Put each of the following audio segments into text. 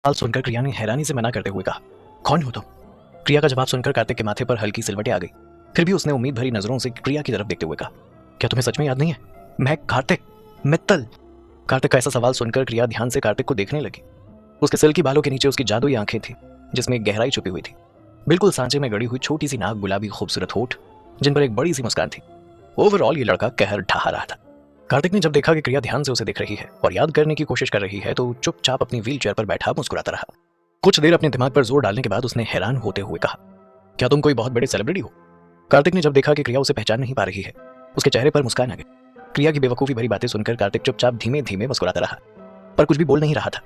सवाल सुनकर क्रिया ने हैरानी से मना करते हुए कहा, कौन हो तुम? क्रिया का जवाब सुनकर कार्तिक के माथे पर हल्की सिलवटें आ गई। फिर भी उसने उम्मीद भरी नजरों से क्रिया की तरफ देखते हुए कहा, क्या तुम्हें सच में याद नहीं है? मैं कार्तिक, मित्तल। कार्तिक का ऐसा सवाल सुनकर क्रिया ध्यान से कार्तिक को देखने लगी। उसके सिल की बालों के नीचे उसकी जादुई आंखें थी, जिसमें एक गहराई छुपी हुई थी। बिल्कुल सांचे में गड़ी हुई छोटी सी नाक, गुलाबी खूबसूरत होठ, जिन पर एक बड़ी सी मुस्कान थी। ओवरऑल ये लड़का कहर ढहा रहा था। कार्तिक ने जब देखा कि क्रिया ध्यान से उसे देख रही है और याद करने की कोशिश कर रही है, तो चुपचाप अपनी व्हील चेयर पर बैठा मुस्कुराता रहा। कुछ देर अपने दिमाग पर जोर डालने के बाद उसने हैरान होते हुए कहा, क्या तुम कोई बहुत बड़े सेलिब्रिटी हो? कार्तिक ने जब देखा कि क्रिया उसे पहचान नहीं पा रही है, उसके चेहरे पर मुस्कान आ गई। क्रिया की बेवकूफी भरी बातें सुनकर कार्तिक चुपचाप धीमे धीमे मुस्कुराता रहा, पर कुछ भी बोल नहीं रहा था।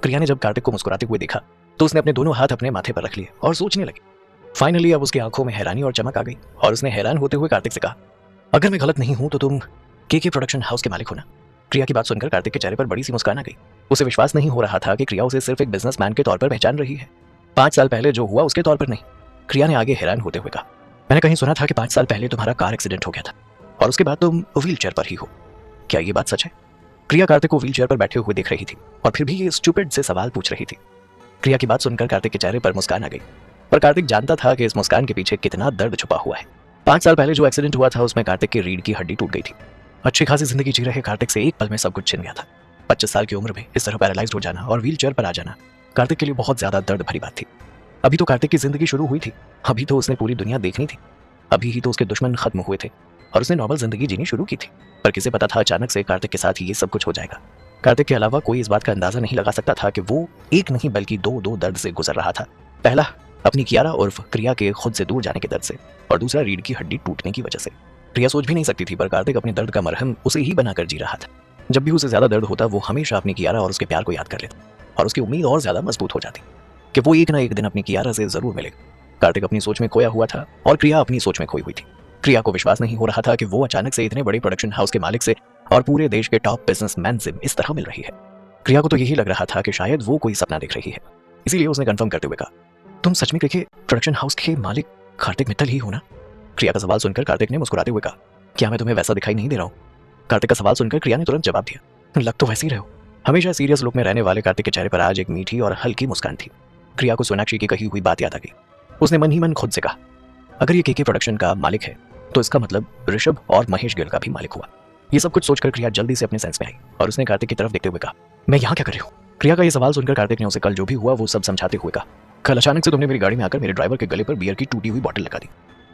क्रिया ने जब कार्तिक को मुस्कुराते हुए देखा तो उसने अपने दोनों हाथ अपने माथे पर रख लिए और सोचने लगी। फाइनली अब उसकी आंखों में हैरानी और चमक आ गई और उसने हैरान होते हुए कार्तिक से कहा, अगर मैं गलत नहीं हूं तो तुम के प्रोडक्शन हाउस के मालिक हो ना? क्रिया की बात सुनकर कार्तिक के चेहरे पर बड़ी सी मुस्कान आ गई। उसे विश्वास नहीं हो रहा था कि क्रिया उसे सिर्फ एक बिजनेसमैन के तौर पर पहचान रही है, 5 साल पहले जो हुआ उसके तौर पर नहीं। क्रिया ने आगे हैरान होते हुए कहा, मैंने कहीं सुना था कि 5 साल पहले तुम्हारा कार एक्सीडेंट हो गया था और उसके बाद तुम व्हील चेयर पर ही हो, क्या ये बात सच है? क्रिया कार्तिक को व्हील चेयर पर बैठे हुए देख रही थी और फिर भी ये स्टूपिड से सवाल पूछ रही थी। क्रिया की बात सुनकर कार्तिक के चेहरे पर मुस्कान आ गई, पर कार्तिक जानता था कि इस मुस्कान के पीछे कितना दर्द छुपा हुआ है। 5 साल पहले जो एक्सीडेंट हुआ था उसमें कार्तिक की रीढ़ की हड्डी टूट गई थी। अच्छी खासी जिंदगी जी रहे कार्तिक से एक पल में सब कुछ छिन गया था। 25 साल की उम्र में इस तरह पैरालाइज्ड हो जाना और व्हील चेयर पर आ जाना कार्तिक के लिए बहुत ज्यादा दर्द भरी बात थी। अभी तो कार्तिक की जिंदगी शुरू हुई थी, अभी तो उसने पूरी दुनिया देखनी थी, अभी ही तो उसके दुश्मन खत्म हुए थे और उसने नॉर्मल जिंदगी जीनी शुरू की थी। पर किसे पता था अचानक से कार्तिक के साथ ही ये सब कुछ हो जाएगा। कार्तिक के अलावा कोई इस बात का अंदाजा नहीं लगा सकता था कि वो एक नहीं बल्कि दो दर्द से गुजर रहा था। पहला अपनी कियारा उर्फ क्रिया के खुद से दूर जाने के दर्द से, और दूसरा रीढ़ की हड्डी टूटने की वजह से। क्रिया सोच भी नहीं सकती थी, पर कार्तिक अपने दर्द का मरहम उसे ही बनाकर जी रहा था। जब भी उसे ज्यादा दर्द होता वो हमेशा अपनी कियारा और उसके प्यार को याद कर लेता और उसकी उम्मीद और ज्यादा मजबूत हो जाती कि वो एक ना एक दिन अपनी कियारा से जरूर मिलेगा। कार्तिक अपनी सोच में खोया हुआ था और क्रिया अपनी सोच में खोई हुई थी। क्रिया को विश्वास नहीं हो रहा था कि वो अचानक से इतने बड़े प्रोडक्शन हाउस के मालिक से और पूरे देश के टॉप बिजनेसमैन से इस तरह मिल रही है। क्रिया को तो यही लग रहा था कि शायद वो कोई सपना देख रही है, इसीलिए उसने कंफर्म करते हुए कहा, तुम सच में के प्रोडक्शन हाउस के मालिक कार्तिक मित्तल ही हो ना? क्रिया का सवाल सुनकर कार्तिक ने मुस्कुराते हुए कहा, क्या मैं तुम्हें वैसा दिखाई नहीं दे रहा हूँ? कार्तिक का सवाल सुनकर क्रिया ने तुरंत जवाब दिया, लग तो वैसे ही रहे हो। हमेशा सीरियस लुक में रहने वाले कार्तिक के चेहरे पर आज एक मीठी और हल्की मुस्कान थी। क्रिया को सोनाक्षी की कही हुई बात याद आ गई। उसने मन ही मन खुद से कहा, अगर ये के प्रोडक्शन का मालिक है तो इसका मतलब ऋषभ और महेश गिल का भी मालिक हुआ। ये सब कुछ सोचकर क्रिया जल्दी से अपने सेंस में आई और उसने कार्तिक की तरफ देखते हुए कहा, मैं यहाँ क्या कर रही हूँ? क्रिया का ये सवाल सुनकर कार्तिक ने उसे कल जो भी हुआ वो सब समझाते हुए कहा, कल अचानक से तुमने मेरी गाड़ी में आकर मेरे ड्राइवर के गले पर बियर की टूटी हुई बोतल लगा दी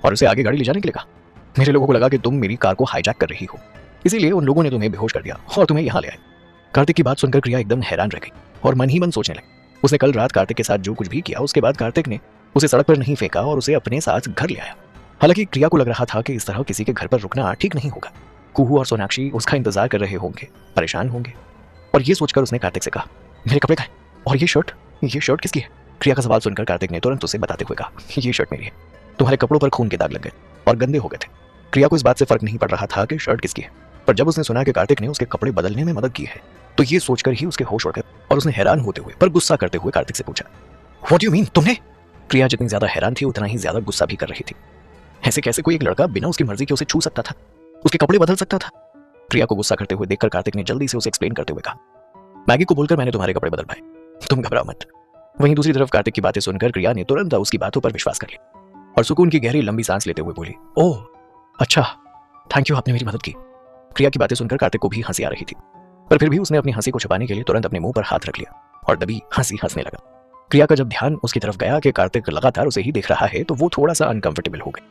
और उसे आगे गाड़ी ले जाने के लिए कहा। मेरे लोगों को लगा कि तुम मेरी कार को हाईजैक कर रही हो, इसीलिए उन लोगों ने तुम्हें बेहोश कर दिया और तुम्हें यहाँ ले आए। कार्तिक की बात सुनकर क्रिया एकदम हैरान रह गई और मन ही मन सोचने लगी। उसने कल रात कार्तिक के साथ जो कुछ भी किया उसके बाद कार्तिक ने उसे सड़क पर नहीं फेंका और उसे अपने साथ घर ले आया। हालांकि क्रिया को लग रहा था कि इस तरह किसी के घर पर रुकना ठीक नहीं होगा। कुहू और सोनाक्षी उसका इंतजार कर रहे होंगे, परेशान होंगे, और ये सोचकर उसने कार्तिक से कहा, मेरे कपड़े कहाँ हैं? और ये शर्ट किसकी है? क्रिया का सवाल सुनकर कार्तिक ने तुरंत उसे बताते हुए कहा, ये शर्ट मेरी है, तुम्हारे कपड़ों पर खून के दाग लग गए और गंदे हो गए थे। क्रिया को इस बात से फर्क नहीं पड़ रहा था कि शर्ट किसकी है, पर जब उसने सुना कि कार्तिक ने उसके कपड़े बदलने में मदद की है तो ये सोचकर ही उसके होश उड़ गए और उसने हैरान होते हुए पर गुस्सा करते हुए कार्तिक से पूछा, व्हाट यू मीन तुमने? क्रिया जितनी ज्यादा हैरान थी उतना ही ज्यादा गुस्सा भी कर रही थी। ऐसे कैसे कोई एक लड़का बिना उसकी मर्जी के उसे छू सकता था, उसके कपड़े बदल सकता था? क्रिया को गुस्सा करते हुए देखकर कार्तिक ने जल्दी से उसे एक्सप्लेन करते हुए कहा, मैगी को बोलकर मैंने तुम्हारे कपड़े बदल पाए, तुम घबराओ मत। वहीं दूसरी तरफ कार्तिक की बातें सुनकर क्रिया ने तुरंत उसकी बातों पर विश्वास कर लिया और सुकून की गहरी लंबी सांस लेते हुए बोली, ओह अच्छा, थैंक यू, आपने मेरी मदद की। क्रिया की बातें सुनकर कार्तिक को भी हंसी आ रही थी, पर फिर भी उसने अपनी हंसी को छुपाने के लिए तुरंत अपने मुंह पर हाथ रख लिया और दबी हंसी हंसने लगा। क्रिया का जब ध्यान उसकी तरफ गया कि कार्तिक लगातार उसे ही देख रहा है तो वो थोड़ा सा अनकंफर्टेबल हो गई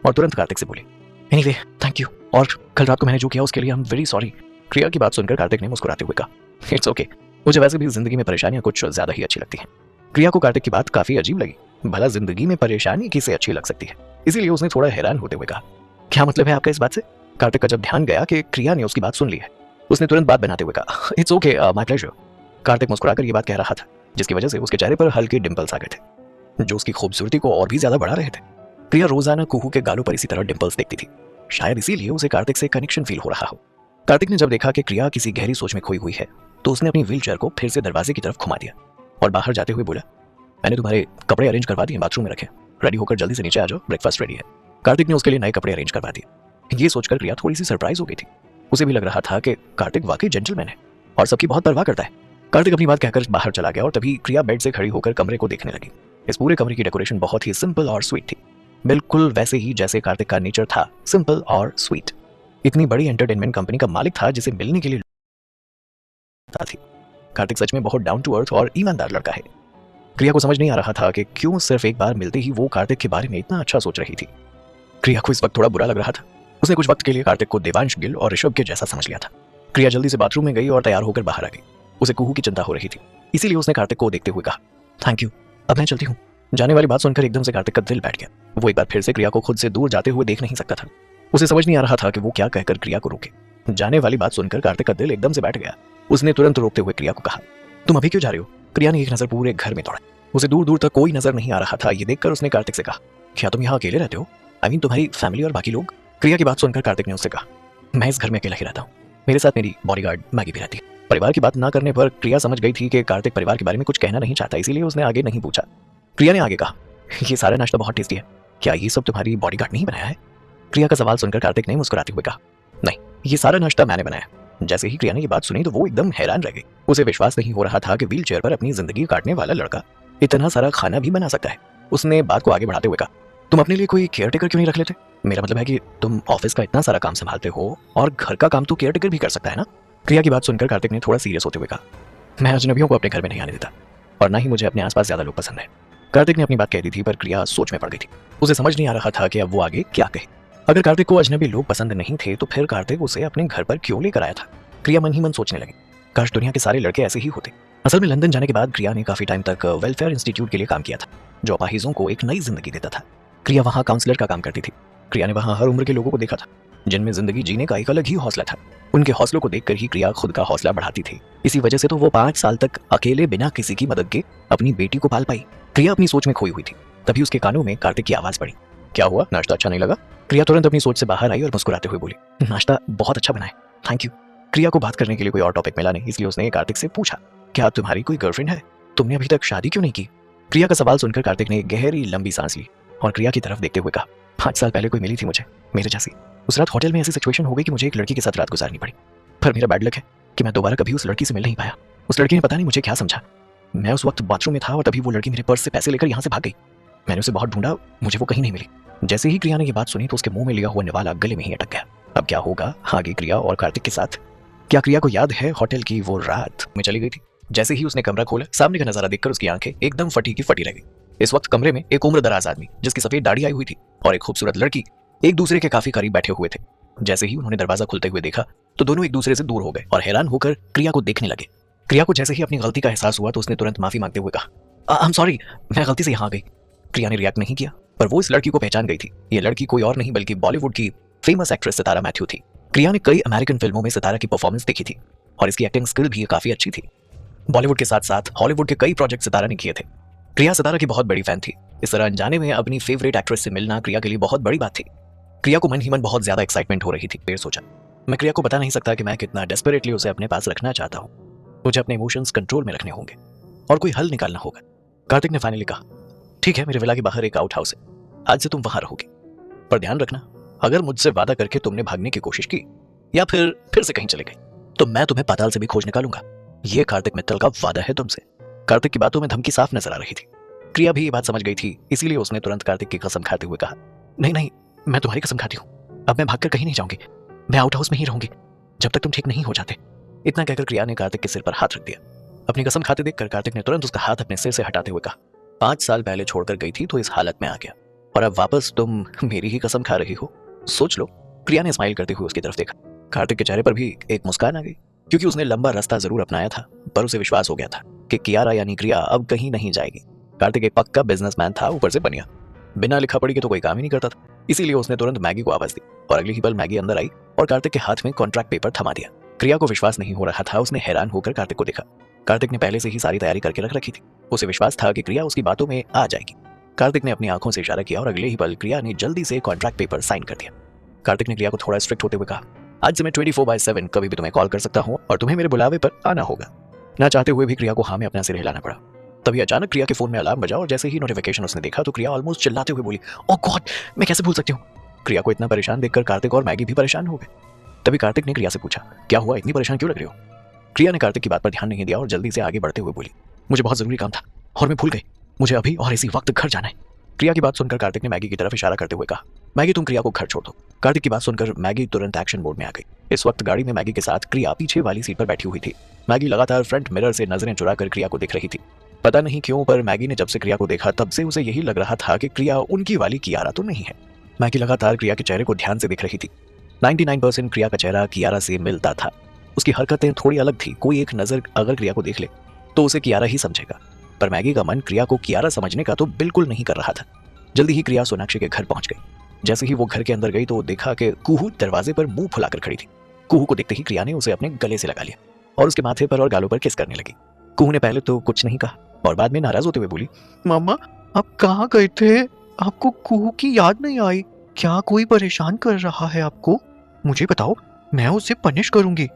और तुरंत कार्तिक से बोली, एनीवे थैंक यू, और कल रात को मैंने जो किया उसके लिए आई एम वेरी सॉरी। क्रिया की बात सुनकर कार्तिक ने मुस्कुराते हुए कहा, इट्स ओके, मुझे वैसे भी जिंदगी में परेशानियां कुछ ज्यादा ही अच्छी लगती हैं। क्रिया को कार्तिक की बात काफी अजीब लगी, भला जिंदगी में परेशानी किसे अच्छी लग सकती है, इसीलिए उसने थोड़ा हैरान होते हुए कहा, क्या मतलब है आपका इस बात से? कार्तिक का जब ध्यान गया कि क्रिया ने उसकी बात सुन ली है, उसने तुरंत बात बनाते हुए कहा, it's okay, my pleasure. Kartik मुस्कुराकर ये बात कह रहा था, जिसकी वजह से उसके चेहरे पर हल्के डिंपल्स आ गए थे जो उसकी खूबसूरती को और भी ज्यादा बढ़ा रहे थे। क्रिया रोजाना कुहू के गालों पर इसी तरह डिंपल्स देखती थी, शायद इसीलिए उसे कार्तिक से कनेक्शन फील हो रहा हो। कार्तिक ने जब देखा कि क्रिया किसी गहरी सोच में खोई हुई है तो उसने अपनी व्हील चेयर को फिर से दरवाजे की तरफ घुमा दिया और बाहर जाते हुए बोला, मैंने तुम्हारे कपड़े अरेंज करवा दिए, बाथरूम में रखे, रेडी होकर जल्दी से नीचे आ जाओ, ब्रेकफास्ट रेडी है। कार्तिक ने उसके लिए नए कपड़े अरेंज करवा दिए। ये सोचकर क्रिया थोड़ी सी सरप्राइज हो गई थी। उसे भी लग रहा था कि कार्तिक वाकई जेंटलमैन है और सबकी बहुत परवाह करता है। कार्तिक अपनी बात कहकर बाहर चला गया और तभी क्रिया बेड से खड़ी होकर कमरे को देखने लगी। इस पूरे कमरे की डेकोरेशन बहुत ही सिंपल और स्वीट थी, बिल्कुल वैसे ही जैसे कार्तिक का नेचर था, सिंपल और स्वीट। इतनी बड़ी एंटरटेनमेंट कंपनी का मालिक था जिसे मिलने के लिए थी। कार्तिक सच में बहुत डाउन टू अर्थ और ईमानदार लड़का है। क्रिया को समझ नहीं आ रहा था कि क्यों सिर्फ एक बार मिलते ही वो कार्तिक के बारे में इतना अच्छा सोच रही थी। क्रिया को इस वक्त थोड़ा बुरा लग रहा था। उसने कुछ वक्त के लिए कार्तिक को देवांश गिल और ऋषभ के जैसा समझ लिया था। क्रिया जल्दी से बाथरूम में गई और तैयार होकर बाहर आ गई। उसे कुहू की चिंता हो रही थी, इसीलिए उसने कार्तिक को देखते हुए कहा, थैंक यू, अब मैं चलती हूँ। जाने वाली बात सुनकर एकदम से कार्तिक का दिल बैठ गया। वो एक बार फिर से क्रिया को खुद से दूर जाते हुए देख नहीं सकता था। उसे समझ नहीं आ रहा था कि वो क्या कहकर क्रिया को रोके। जाने वाली बात सुनकर कार्तिक का दिल एकदम से बैठ गया। उसने तुरंत रोकते हुए क्रिया को कहा, तुम अभी क्यों जा रही हो? क्रिया ने एक नजर पूरे घर में दौड़ा। उसे दूर दूर तक कोई नजर नहीं आ रहा था। ये देखकर उसने कार्तिक से कहा, क्या तुम यहाँ अकेले रहते हो? आई मीन तुम्हारी फैमिली और बाकी लोग? क्रिया की बात सुनकर कार्तिक ने उससे कहा, मैं इस घर में अकेला ही रहता हूँ, मेरे साथ मेरी बॉडीगार्ड मैगी भी रहती है। परिवार की बात ना करने पर क्रिया समझ गई थी कि कार्तिक परिवार के बारे में कुछ कहना नहीं चाहता, इसीलिए उसने आगे नहीं पूछा। क्रिया ने आगे कहा, ये सारा नाश्ता बहुत टेस्टी है, क्या ये सब तुम्हारी बॉडीगार्ड नहीं बनाया है? क्रिया का सवाल सुनकर कार्तिक ने मुस्कुराते हुए कहा, नहीं, ये सारा नाश्ता मैंने बनाया। जैसे ही क्रिया ने ये बात सुनी तो वो एकदम हैरान रह गई। उसे विश्वास नहीं हो रहा था कि व्हील चेयर पर अपनी जिंदगी काटने वाला लड़का इतना सारा खाना भी बना सकता है। उसने बात को आगे बढ़ाते हुए कहा, तुम अपने लिए कोई केयर टेकर क्यों नहीं रख लेते? मेरा मतलब है कि तुम ऑफिस का इतना सारा काम संभालते हो और घर का काम तो केयर टेकर भी कर सकता है ना? क्रिया की बात सुनकर कार्तिक ने थोड़ा सीरियस होते हुए कहा, मैं अजनबियों को अपने घर में नहीं आने देता और ना ही मुझे अपने आसपास ज्यादा लोग पसंद है। कार्तिक ने अपनी बात कह दी थी पर क्रिया सोच में पड़ गई थी। उसे समझ नहीं आ रहा था कि अब वो आगे क्या कहे। अगर कार्तिक को अजनबी लोग पसंद नहीं थे तो फिर कार्तिक उसे अपने घर पर क्यों लेकर आया था? क्रिया मन ही मन सोचने लगी, काश दुनिया के सारे लड़के ऐसे ही होते। असल में लंदन जाने के बाद क्रिया ने काफी टाइम तक वेलफेयर इंस्टीट्यूट के लिए काम किया था, जो अपाहिजों को एक नई जिंदगी देता था। क्रिया वहाँ काउंसलर का काम करती थी। क्रिया ने वहाँ हर उम्र के लोगों को देखा था जिनमें जिंदगी जीने का एक अलग ही हौसला था। उनके हौसलों को देखकर ही क्रिया खुद का हौसला बढ़ाती थी। इसी वजह से तो वो 5 साल तक अकेले बिना किसी की मदद के अपनी बेटी को पाल पाई। क्रिया अपनी सोच में खोई हुई थी। तभी उसके कानों में कार्तिक की आवाज पड़ी, क्या हुआ, नाश्ता अच्छा नहीं लगा? क्रिया तुरंत अपनी सोच से बाहर आई और मुस्कुराते हुए बोली, नाश्ता बहुत अच्छा बना है, थैंक यू। क्रिया को बात करने के लिए कोई और टॉपिक मिला नहीं, इसलिए उसने कार्तिक से पूछा, क्या तुम्हारी कोई गर्लफ्रेंड है? तुमने अभी तक शादी क्यों नहीं की? क्रिया का सवाल सुनकर कार्तिक ने गहरी लंबी सांस ली और क्रिया की तरफ देखते हुए कहा, 5 साल पहले कोई मिली थी मुझे, मेरे जैसी। उस रात होटल में ऐसी सिचुएशन हो गई कि मुझे एक लड़की के साथ रात गुजारनी पड़ी, पर मेरा बैड लक है कि मैं दोबारा कभी उस लड़की से मिल नहीं पाया। उस लड़की ने पता नहीं मुझे क्या समझा। मैं उस वक्त बाथरूम में था और तभी वो लड़की मेरे पर्स से पैसे लेकर यहाँ से भाग गई। मैंने उसे बहुत ढूंढा, मुझे वो कहीं नहीं मिली। जैसे ही क्रिया ने ये बात सुनी तो उसके मुंह में लिया हुआ निवाला गले में ही अटक गया। अब क्या होगा आगे क्रिया और कार्तिक के साथ? क्या क्रिया को याद है होटल की वो रात में चली गई थी? जैसे ही उसने कमरा खोला, सामने का नजारा देखकर उसकी आंखें एकदम फटी की फटी रह गई। इस वक्त कमरे में एक उम्रदराज आदमी जिसकी सफेद दाढ़ी आई हुई थी और एक खूबसूरत लड़की एक दूसरे के काफी करीब बैठे हुए थे। जैसे ही उन्होंने दरवाजा खुलते हुए देखा तो दोनों एक दूसरे से दूर हो गए और हैरान होकर क्रिया को देखने लगे। क्रिया को जैसे ही अपनी गलती का एहसास हुआ तो उसने तुरंत माफी मांगते हुए कहा, आई एम सॉरी, मैं गलती से यहाँ आ गई। क्रिया ने रिएक्ट नहीं किया, पर वो इस लड़की को पहचान गई थी। ये लड़की कोई और नहीं बल्कि बॉलीवुड की फेमस एक्ट्रेस सितारा मैथ्यू थी। क्रिया ने कई अमेरिकन फिल्मों में सितारा की परफॉर्मेंस देखी थी और इसकी एक्टिंग स्किल भी काफी अच्छी थी। बॉलीवुड के साथ साथ हॉलीवुड के कई प्रोजेक्ट सितारा ने किए थे। क्रिया सितारा की बहुत बड़ी फैन थी। इस तरह अनजाने में अपनी फेवरेट एक्ट्रेस से मिलना क्रिया के लिए बहुत बड़ी बात थी। क्रिया को मन ही मन बहुत ज्यादा एक्साइटमेंट हो रही थी। फिर सोचा, मैं क्रिया को बता नहीं सकता कि मैं कितना डेस्परेटली उसे अपने पास रखना चाहता हूँ। मुझे अपने इमोशंस कंट्रोल में रखने होंगे और कोई हल निकालना होगा। कार्तिक ने फाइनली कहा, ठीक है, मेरे विला के बाहर एक आउट हाउस है, आज से तुम वहां रहोगे, पर ध्यान रखना अगर मुझसे वादा करके तुमने भागने की कोशिश की या फिर से कहीं चले गए तो मैं तुम्हें पाताल से भी खोज निकालूंगा। ये कार्तिक मित्तल का वादा है तुमसे। कार्तिक की बातों में धमकी साफ नजर आ रही थी। क्रिया भी ये बात समझ गई थी, इसीलिए उसने तुरंत कार्तिक की कसम खाते हुए कहा, नहीं नहीं, मैं तुम्हारी कसम खाती हूँ, अब मैं भागकर कहीं नहीं जाऊंगी, मैं आउट हाउस में ही रहूंगी जब तक तुम ठीक नहीं हो जाते। इतना कहकर क्रिया ने कार्तिक के सिर पर हाथ रख दिया। अपनी कसम खाते देखकर कार्तिक ने तुरंत उसका हाथ अपने सिर से हटाते हुए कहा, 5 साल पहले छोड़कर गई थी तो इस हालत में आ गया और अब वापस तुम मेरी ही कसम खा रही हो, सोच लो। क्रिया ने स्माइल करते हुए उसकी तरफ देखा। कार्तिक के चेहरे पर भी एक मुस्कान आ गई, क्योंकि उसने लंबा रास्ता जरूर अपनाया था पर उसे विश्वास हो गया था कि कियारा यानी क्रिया अब कहीं नहीं जाएगी। कार्तिक एक पक्का बिजनेसमैन था, ऊपर से बनिया, बिना लिखा पढ़ी के तो कोई काम ही नहीं करता था। इसीलिए उसने तुरंत मैगी को आवाज दी और अगली ही पल मैगी अंदर आई और कार्तिक के हाथ में कॉन्ट्रैक्ट पेपर थमा दिया। क्रिया को विश्वास नहीं हो रहा था। उसने हैरान होकर कार्तिक को देखा। कार्तिक ने पहले से ही सारी तैयारी करके रख रखी थी। उसे विश्वास था कि क्रिया उसकी बातों में आ जाएगी। कार्तिक ने अपनी आंखों से इशारा किया और अगले ही पल क्रिया ने जल्दी से कॉन्ट्रैक्ट पेपर साइन कर दिया। कार्तिक ने क्रिया को थोड़ा स्ट्रिक्ट होते हुए कहा, आज से मैं 24/7 कभी भी तुम्हें कॉल कर सकता हूँ और तुम्हें मेरे बुलावे पर आना होगा। ना चाहते हुए भी क्रिया को हाँ में अपना सिर हिलाना पड़ा। तभी अचानक क्रिया के फोन में अलार्म बजा और जैसे ही नोटिफिकेशन उसने देखा तो क्रिया ऑलमोस्ट चिल्लाते हुए बोली, ओह गॉड, मैं कैसे भूल सकती हूँ। क्रिया को इतना परेशान देखकर कार्तिक और मैगी भी परेशान हो गए। तभी कार्तिक ने क्रिया से पूछा, क्या हुआ, इतनी परेशान क्यों लग रही हो? क्रिया ने कार्तिक की बात पर ध्यान नहीं दिया और जल्दी से आगे बढ़ते हुए बोली, मुझे बहुत जरूरी काम था और मैं भूल गई, मुझे अभी और इसी वक्त घर जाना है। क्रिया की बात सुनकर कार्तिक ने मैगी की तरफ इशारा करते हुए कहा, मैगी तुम क्रिया को घर छोड़ दो। कार्तिक की बात सुनकर मैगी तुरंत एक्शन मोड में आ गई। इस वक्त गाड़ी में मैगी के साथ क्रिया पीछे वाली सीट पर बैठी हुई थी। मैगी लगातार फ्रंट मिरर से नजरें चुराकर क्रिया को देख रही थी। पता नहीं क्यों पर मैगी ने जब से क्रिया को देखा तब से उसे यही लग रहा था कि क्रिया उनकी वाली कियारा तो नहीं है। मैगी लगातार क्रिया के चेहरे को ध्यान से देख रही थी। 99% क्रिया का चेहरा कियारा से मिलता था। उसकी हरकतें थोड़ी अलग थी। कोई एक नजर अगर क्रिया को देख ले तो उसे कियारा ही समझेगा, पर मैगी का मन क्रिया को कियारा समझने का तो बिल्कुल नहीं कर रहा था। जल्दी ही क्रिया सोनाक्षी के घर पहुंच गई। जैसे ही वो घर के अंदर गई तो देखा कि कुहू दरवाजे पर मुंह फुलाकर खड़ी थी। कुहू को देखते ही क्रिया ने उसे अपने गले से लगा लिया और उसके माथे पर और गालों पर किस करने लगी। कुहू ने पहले तो कुछ नहीं कहा और बाद में नाराज होते हुए बोली, मम्मा आप कहाँ गए थे? आपको कुहू की याद नहीं आई? क्या कोई परेशान कर रहा है आपको? मुझे बताओ, मैं उसे पनिश करूंगी।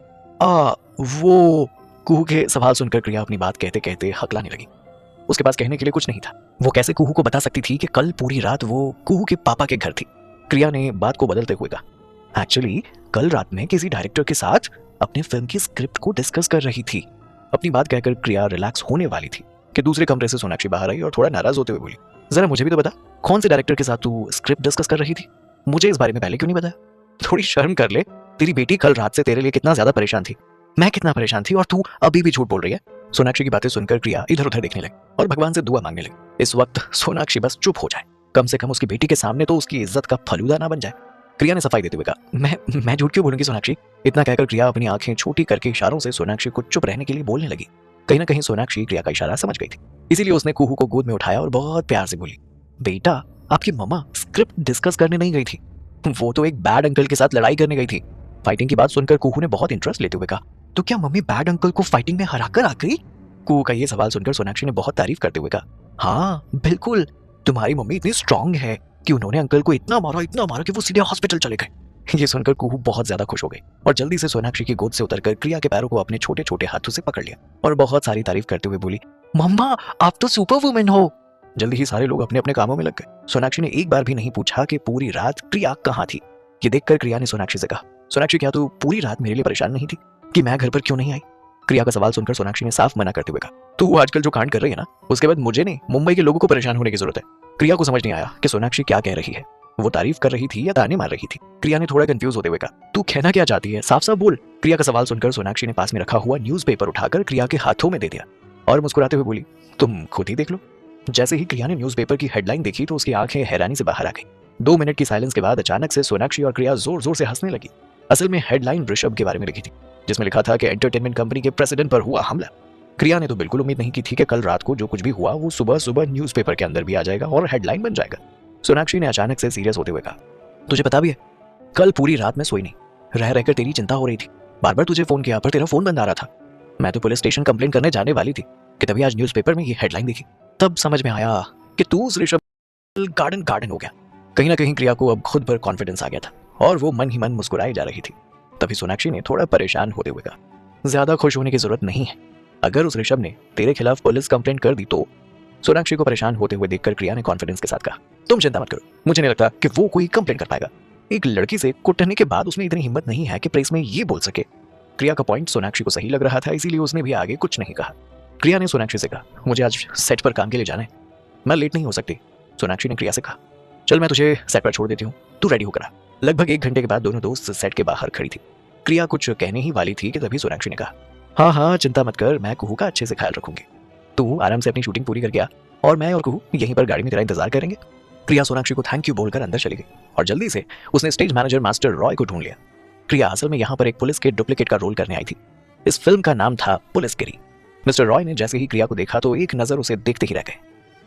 वो कुहू के सवाल सुनकर क्रिया अपनी बात कहते कहते हकलाने लगी। उसके पास कहने के लिए कुछ नहीं था। वो कैसे कुहू को बता सकती थी कि कल पूरी रात वो कुहू के पापा के घर थी। क्रिया ने बात को बदलते हुए कहा, एक्चुअली कल रात में किसी डायरेक्टर के साथ अपने फिल्म की स्क्रिप्ट को डिस्कस कर रही थी। अपनी बात कहकर क्रिया रिलैक्स होने वाली थी कि दूसरे कमरे से सोनाक्षी बाहर आई और थोड़ा नाराज होते हुए बोली, जरा मुझे भी तो बता, कौन से डायरेक्टर के साथ तू स्क्रिप्ट डिस्कस कर रही थी? मुझे इस बारे में पहले क्यों नहीं बताया? थोड़ी शर्म कर ले। तेरी बेटी कल रात से तेरे लिए कितना ज्यादा परेशान थी, मैं कितना परेशान थी, और तू अभी भी झूठ बोल रही है। सोनाक्षी की बातें सुनकर क्रिया इधर उधर देखने लगी और भगवान से दुआ मांगने लगी। इस वक्त सोनाक्षी बस चुप हो जाए, कम से कम उसकी बेटी के सामने तो उसकी इज्जत का फलूदा ना बन जाए। क्रिया ने सफाई देते हुए कहा, मैं झूठ क्यों बोलूंगी सोनाक्षी? इतना कहकर क्रिया अपनी आंखें छोटी करके इशारों से सोनाक्षी को चुप रहने के लिए बोलने लगी। कहीं ना कहीं सोनाक्षी क्रिया का इशारा समझ गई थी, इसीलिए उसने कुहू को गोद में उठाया और बहुत प्यार से बोली, बेटा आपकी मम्मा स्क्रिप्ट डिस्कस करने नहीं गई थी, वो तो एक बैड अंकल के साथ लड़ाई करने गई थी। फाइटिंग की बात सुनकर कुहू ने बहुत इंटरेस्ट लेते हुए कहा, तो क्या मम्मी बैड अंकल को फाइटिंग में हराकर आ गई? कुहू का ये सवाल सुनकर सोनाक्षी ने बहुत तारीफ करते हुए कहा, हाँ बिल्कुल, तुम्हारी मम्मी इतनी स्ट्रांग है कि उन्होंने अंकल को इतना मारा कि वो सीधे हॉस्पिटल चले गए। ये सुनकर कुहू बहुत ज्यादा खुश हो गई और जल्दी से सोनाक्षी की गोद से उतरकर क्रिया के पैरों को अपने छोटे छोटे हाथों से पकड़ लिया और बहुत सारी तारीफ करते हुए बोली, मम्मा आप तो सुपर वुमेन हो। जल्दी ही सारे लोग अपने अपने कामों में लग गए। सोनाक्षी ने एक बार भी नहीं पूछा कि पूरी रात क्रिया कहाँ थी। ये देखकर क्रिया ने सोनाक्षी से कहा, सोनाक्षी क्या तू पूरी रात मेरे लिए परेशान नहीं थी कि मैं घर पर क्यों नहीं आई? क्रिया का सवाल सुनकर सोनाक्षी ने साफ मना करते हुए कहा, तू आजकल जो कांड कर रही है ना, उसके बाद मुझे नहीं मुंबई के लोगों को परेशान होने की जरूरत है। क्रिया को समझ नहीं आया कि सोनाक्षी क्या कह रही है, वो तारीफ कर रही थी या ताने मार रही थी। क्रिया ने थोड़ा कंफ्यूज होते हुए कहा, तू कहना क्या चाहती है, साफ साफ बोल। क्रिया का सवाल सुनकर सोनाक्षी ने पास में रखा हुआ न्यूज़पेपर उठाकर क्रिया के हाथों में दे दिया और मुस्कुराते हुए बोली, तुम खुद ही देख लो। जैसे ही क्रिया ने न्यूज़पेपर की हेडलाइन देखी तो उसकी आंखें हैरानी से बाहर आ गई। 2 मिनट की साइलेंस के बाद अचानक से सोनाक्षी और क्रिया जोर जोर से हंसने लगी। असल में हेडलाइन ऋषभ के बारे में लिखी थी, जिसमें लिखा था कि एंटरटेनमेंट कंपनी के प्रेसिडेंट पर हुआ हमला। क्रिया ने तो बिल्कुल उम्मीद नहीं की थी कि कल रात को जो कुछ भी हुआ वो सुबह सुबह न्यूज़पेपर के अंदर भी आ जाएगा और हेडलाइन बन जाएगा। सोनाक्षी ने अचानक से सीरियस होते हुए कहा, तुझे पता भी है कल पूरी रात मैं सोई नहीं, रह रहकर तेरी चिंता हो रही थी, बार बार तुझे फोन किया पर तेरा फोन बंद आ रहा था। मैं तो पुलिस स्टेशन कंप्लेन करने जाने वाली थी कि तभी आज न्यूज़पेपर में ये हेडलाइन देखी, तब समझ में आया कि तू उस ऋषभ गार्डन हो गया। कहीं ना कहीं क्रिया को अब खुद पर कॉन्फिडेंस आ गया था और वो मन ही मन मुस्कुराई जा रही थी। तभी सोनाक्षी ने थोड़ा परेशान होते हुए कहा, ज्यादा खुश होने की जरूरत नहीं है, अगर उस ऋषभ ने तेरे खिलाफ पुलिस कंप्लेंट कर दी तो। सोनाक्षी को परेशान होते हुए देखकर क्रिया ने कॉन्फिडेंस के साथ कहा, तुम चिंता मत करो, मुझे नहीं लगता कि वो कोई कंप्लेंट कर पाएगा। एक लड़की से कुटने के बाद उसमें इतनी हिम्मत नहीं है कि प्रेस में ये बोल सके। क्रिया का पॉइंट सोनाक्षी को सही लग रहा था, इसीलिए उसने भी आगे कुछ नहीं कहा। क्रिया ने सोनाक्षी से कहा, मुझे आज सेट पर काम के लिए जाना है, मैं लेट नहीं हो सकती। सोनाक्षी ने क्रिया से कहा, चल मैं तुझे सेट पर छोड़ देती हूँ, तू रेडी होकर आ। लगभग 1 घंटे के बाद दोनों दोस्त सेट के बाहर खड़ी थी। क्रिया कुछ कहने ही वाली थी कि तभी सोनाक्षी ने कहा, हाँ हाँ चिंता मत कर, मैं कुहू का अच्छे से ख्याल रखूंगी, तू आराम से अपनी शूटिंग पूरी करके आ और मैं और कुहू यहीं पर गाड़ी में तेरा इंतजार करेंगे। क्रिया सोनाक्षी को थैंक यू बोलकर अंदर चली गई और जल्दी से उसने स्टेज मैनेजर मास्टर रॉय को ढूंढ लिया। क्रिया असल में यहाँ पर एक पुलिस के डुप्लीकेट का रोल करने आई थी। इस फिल्म का नाम था पुलिसगिरी। मिस्टर रॉय ने जैसे ही क्रिया को देखा तो एक नजर उसे देखते ही रह गए।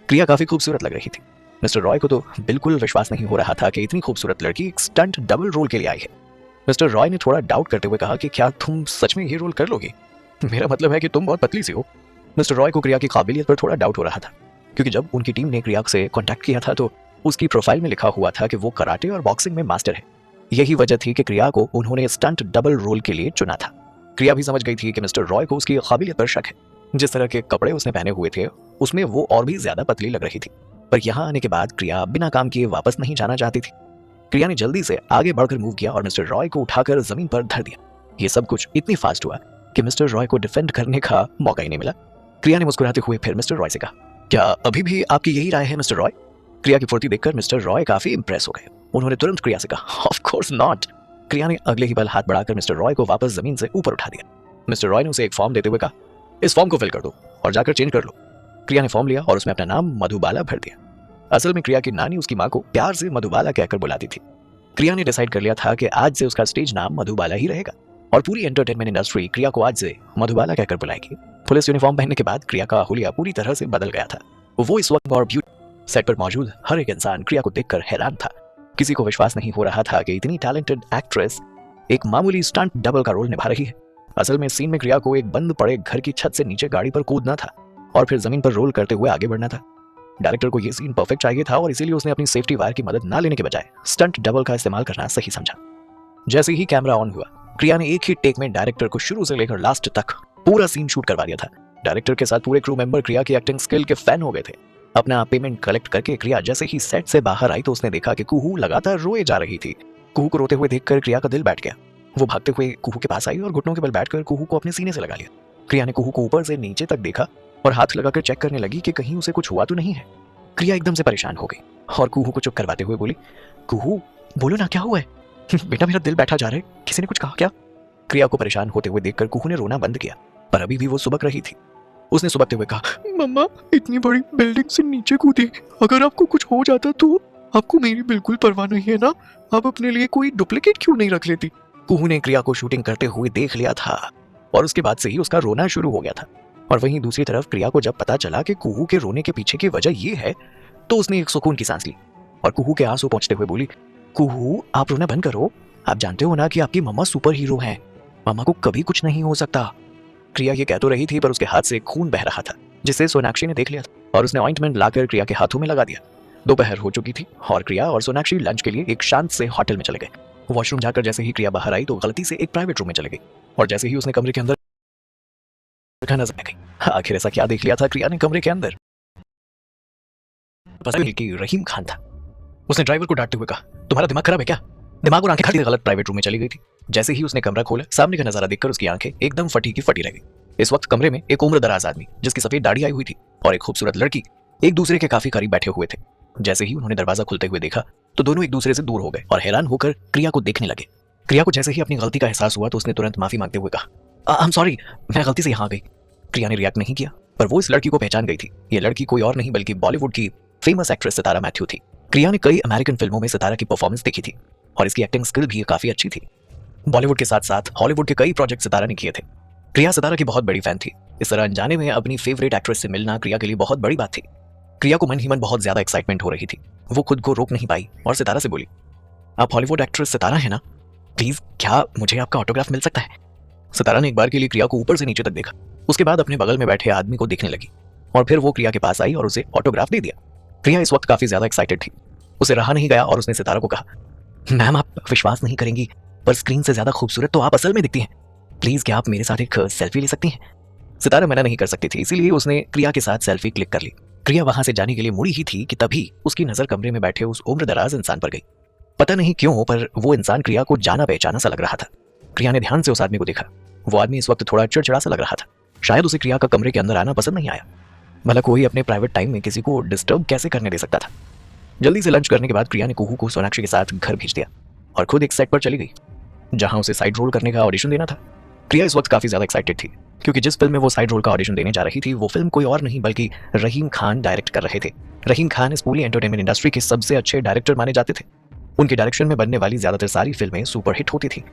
क्रिया काफी खूबसूरत लग रही थी। मिस्टर रॉय को तो बिल्कुल विश्वास नहीं हो रहा था कि इतनी खूबसूरत लड़की एक स्टंट डबल रोल के लिए आई है। मिस्टर रॉय ने थोड़ा डाउट करते हुए कहा कि क्या तुम सच में ये रोल कर लोगे? मेरा मतलब है कि तुम बहुत पतली सी हो। मिस्टर रॉय को क्रिया की काबिलियत पर थोड़ा डाउट हो रहा था, क्योंकि जब उनकी टीम ने क्रिया से कॉन्टैक्ट किया था तो उसकी प्रोफाइल में लिखा हुआ था कि वो कराटे और बॉक्सिंग में मास्टर है। यही वजह थी कि क्रिया को उन्होंने स्टंट डबल रोल के लिए चुना था। क्रिया भी समझ गई थी कि मिस्टर रॉय को उसकी काबिलियत पर शक है। जिस तरह के कपड़े उसने पहने हुए थे उसमें वो और भी ज्यादा पतली लग रही थी। पर यहाँ आने के बाद क्रिया बिना काम किए वापस नहीं जाना चाहती थी। क्रिया ने जल्दी से आगे बढ़कर मूव किया और मिस्टर रॉय को उठाकर जमीन पर धर दिया। ये सब कुछ इतनी फास्ट हुआ कि मिस्टर रॉय को डिफेंड करने का मौका ही नहीं मिला। क्रिया ने मुस्कुराते हुए फिर मिस्टर रॉय से कहा, क्या अभी भी आपकी यही राय है मिस्टर रॉय? क्रिया की फुर्ती देखकर मिस्टर रॉय काफी इंप्रेस हो गए। उन्होंने तुरंत क्रिया से कहा, ऑफ कोर्स नॉट। क्रिया ने अगले ही पल हाथ बढ़ाकर मिस्टर रॉय को वापस जमीन से ऊपर उठा दिया। मिस्टर रॉय ने उसे एक फॉर्म देते हुए कहा, इस फॉर्म को फिल कर दो और जाकर चेंज कर लो। क्रिया ने फॉर्म लिया और उसमें अपना नाम मधुबाला भर दिया। असल में क्रिया की नानी उसकी माँ को प्यार से मधुबाला कहकर बुलाती थी। क्रिया ने डिसाइड कर लिया था कि आज से उसका स्टेज नाम मधुबाला ही रहेगा और पूरी एंटरटेनमेंट इंडस्ट्री क्रिया को आज से मधुबाला कहकर बुलाएगी। पुलिस यूनिफॉर्म पहनने के बाद क्रिया का हुलिया पूरी तरह से बदल गया था। वो इस वक्त और ब्यूटी सेट पर मौजूद हर एक इंसान क्रिया को देखकर हैरान था। किसी को विश्वास नहीं हो रहा था कि इतनी टैलेंटेड एक्ट्रेस एक मामूली स्टंट डबल का रोल निभा रही है। असल में सीन में क्रिया को एक बंद पड़े घर की छत से नीचे गाड़ी पर कूदना था और फिर जमीन पर रोल करते हुए आगे बढ़ना था। डायरेक्टर को यह सीन परफेक्ट चाहिए था और इसीलिए उसने अपनी सेफ्टी वायर की मदद ना लेने के बजाय स्टंट डबल का इस्तेमाल करना सही समझा। जैसे ही कैमरा ऑन हुआ, क्रिया ने एक ही टेक में डायरेक्टर को शुरू से लेकर लास्ट तक पूरा सीन शूट करवा दिया था। डायरेक्टर के साथ पूरे क्रू मेंबर क्रिया की एक्टिंग स्किल के फैन हो गए थे। अपना पेमेंट कलेक्ट करके क्रिया जैसे ही सेट से बाहर आई तो उसने देखा कि कुहू लगातार रोए जा रही थी। कुहू को रोते हुए देखकर क्रिया का दिल बैठ गया। वो भागते हुए कुहू के पास आई और घुटनों के बल बैठकर कुहू को अपने सीने से लगा लिया। क्रिया ने कुहू को ऊपर से नीचे तक देखा और हाथ लगाकर चेक करने लगी कि कहीं उसे कुछ हुआ तो नहीं है। क्रिया एकदम से परेशान हो गई और कुहू को चुप करवाते हुए बोली, कुहू बोलो ना, क्या हुआ है? बेटा मेरा दिल बैठा जा रहा है, किसी ने कुछ कहा क्या? क्रिया को परेशान होते हुए देखकर कुहू ने रोना बंद किया, पर अभी भी वो सुबक रही थी। उसने सुबकते हुए कहा, मम्मा इतनी बड़ी बिल्डिंग से नीचे कूदी, अगर आपको कुछ हो जाता तो? आपको मेरी बिल्कुल परवाह नहीं है ना? आप अपने लिए कोई डुप्लीकेट क्यों नहीं रख लेती? कुहू ने क्रिया को शूटिंग करते हुए देख लिया था और उसके बाद से ही उसका रोना शुरू हो गया था। और वहीं दूसरी तरफ क्रिया को जब पता चला कि कुहू के रोने के पीछे की वजह ये है तो उसने एक सुकून की सांस ली और कुहू के आंसू पहुंचते हुए बोली, कुहू आप रोना बंद करो, आप जानते हो ना कि आपकी मम्मा सुपर हीरो हैं, मम्मा को कभी कुछ नहीं हो सकता। क्रिया ये कह तो रही थी पर उसके हाथ से खून बह रहा था, जिसे सोनाक्षी ने देख लिया और उसने ऑइंटमेंट लाकर क्रिया के हाथों में लगा दिया। दोपहर हो चुकी थी और क्रिया और सोनाक्षी लंच के लिए एक शांत से होटल में चले गए। वॉशरूम जाकर जैसे ही क्रिया बाहर आई तो गलती से एक प्राइवेट रूम में चले गई और जैसे ही उसने कमरे के अंदर नजर आ गई। आखिर ऐसा क्या देख लिया था क्रिया ने कमरे के अंदर? कि रहीम खान था। उसने ड्राइवर को डांटते हुए कहा, तुम्हारा दिमाग खराब है क्या? दिमाग और आंखें खाली गलत प्राइवेट रूम में चली गई थी। जैसे ही उसने कमरा खोला, सामने का नजारा देखकर उसकी आंखें एकदम फटी की फटी रह गई। इस वक्त कमरे में एक उम्रदराज आदमी जिसकी सफेद दाढ़ी आई हुई थी और एक खूबसूरत लड़की एक दूसरे के काफी करीब बैठे हुए थे। जैसे ही उन्होंने दरवाजा खुलते हुए देखा तो दोनों एक दूसरे से दूर हो गए और हैरान होकर क्रिया को देखने लगे। क्रिया को जैसे ही अपनी गलती का एहसास हुआ तो उसने तुरंत माफी मांगते हुए कहा, आई एम सॉरी, मैं गलती से यहाँ आ गई। क्रिया ने रिएक्ट नहीं किया पर वो इस लड़की को पहचान गई थी। ये लड़की कोई और नहीं बल्कि बॉलीवुड की फेमस एक्ट्रेस सितारा मैथ्यू थी। क्रिया ने कई अमेरिकन फिल्मों में सितारा की परफॉर्मेंस देखी थी और इसकी एक्टिंग स्किल भी काफी अच्छी थी। बॉलीवुड के साथ साथ हॉलीवुड के कई प्रोजेक्ट सितारा ने किए थे। क्रिया सितारा की बहुत बड़ी फैन थी। इस तरह अनजाने में अपनी फेवरेट एक्ट्रेस से मिलना क्रिया के लिए बहुत बड़ी बात थी। क्रिया को मन ही मन बहुत ज्यादा एक्साइटमेंट हो रही थी। वो खुद को रोक नहीं पाई और सितारा से बोली, आप हॉलीवुड एक्ट्रेस सितारा है ना? प्लीज क्या मुझे आपका ऑटोग्राफ मिल सकता है? सितारा ने एक बार के लिए क्रिया को ऊपर से नीचे तक देखा, उसके बाद अपने बगल में बैठे आदमी को देखने लगी और फिर वो क्रिया के पास आई और उसे ऑटोग्राफ दे दिया। क्रिया इस वक्त काफी ज्यादा एक्साइटेड थी। उसे रहा नहीं गया और उसने सितारा को कहा, मैम आप विश्वास नहीं करेंगी पर स्क्रीन से ज्यादा खूबसूरत तो आप असल में दिखती हैं। प्लीज क्या आप मेरे साथ एक सेल्फी ले सकती हैं? सितारा मना नहीं कर सकती थी, इसीलिए उसने क्रिया के साथ सेल्फी क्लिक कर ली। क्रिया वहां से जाने के लिए मुड़ी ही थी कि तभी उसकी नजर कमरे में बैठे उस उम्रदराज इंसान पर गई। पता नहीं क्यों पर वो इंसान क्रिया को जाना पहचाना सा लग रहा था। क्रिया ने ध्यान से उस आदमी को देखा। वो आदमी इस वक्त थोड़ा चिड़चिड़ा सा लग रहा था। शायद उसे क्रिया का कमरे के अंदर आना पसंद नहीं आया। भला कोई अपने प्राइवेट टाइम में किसी को डिस्टर्ब कैसे करने दे सकता था। जल्दी से लंच करने के बाद क्रिया ने कुहू को सोनाक्षी के साथ घर भेज दिया और खुद एक सेट पर चली गई जहां उसे साइड रोल करने का ऑडिशन देना था। क्रिया इस वक्त काफी ज्यादा एक्साइटेड थी क्योंकि जिस फिल्म में वो साइड रोल का ऑडिशन देने जा रही थी वो फिल्म कोई और नहीं बल्कि रहीम खान डायरेक्ट कर रहे थे। रहीम खान इस पूरी एंटरटेनमेंट इंडस्ट्री के सबसे अच्छे डायरेक्टर माने जाते थे। उनके डायरेक्शन में बनने वाली ज्यादातर सारी फिल्में सुपरहिट होती थी।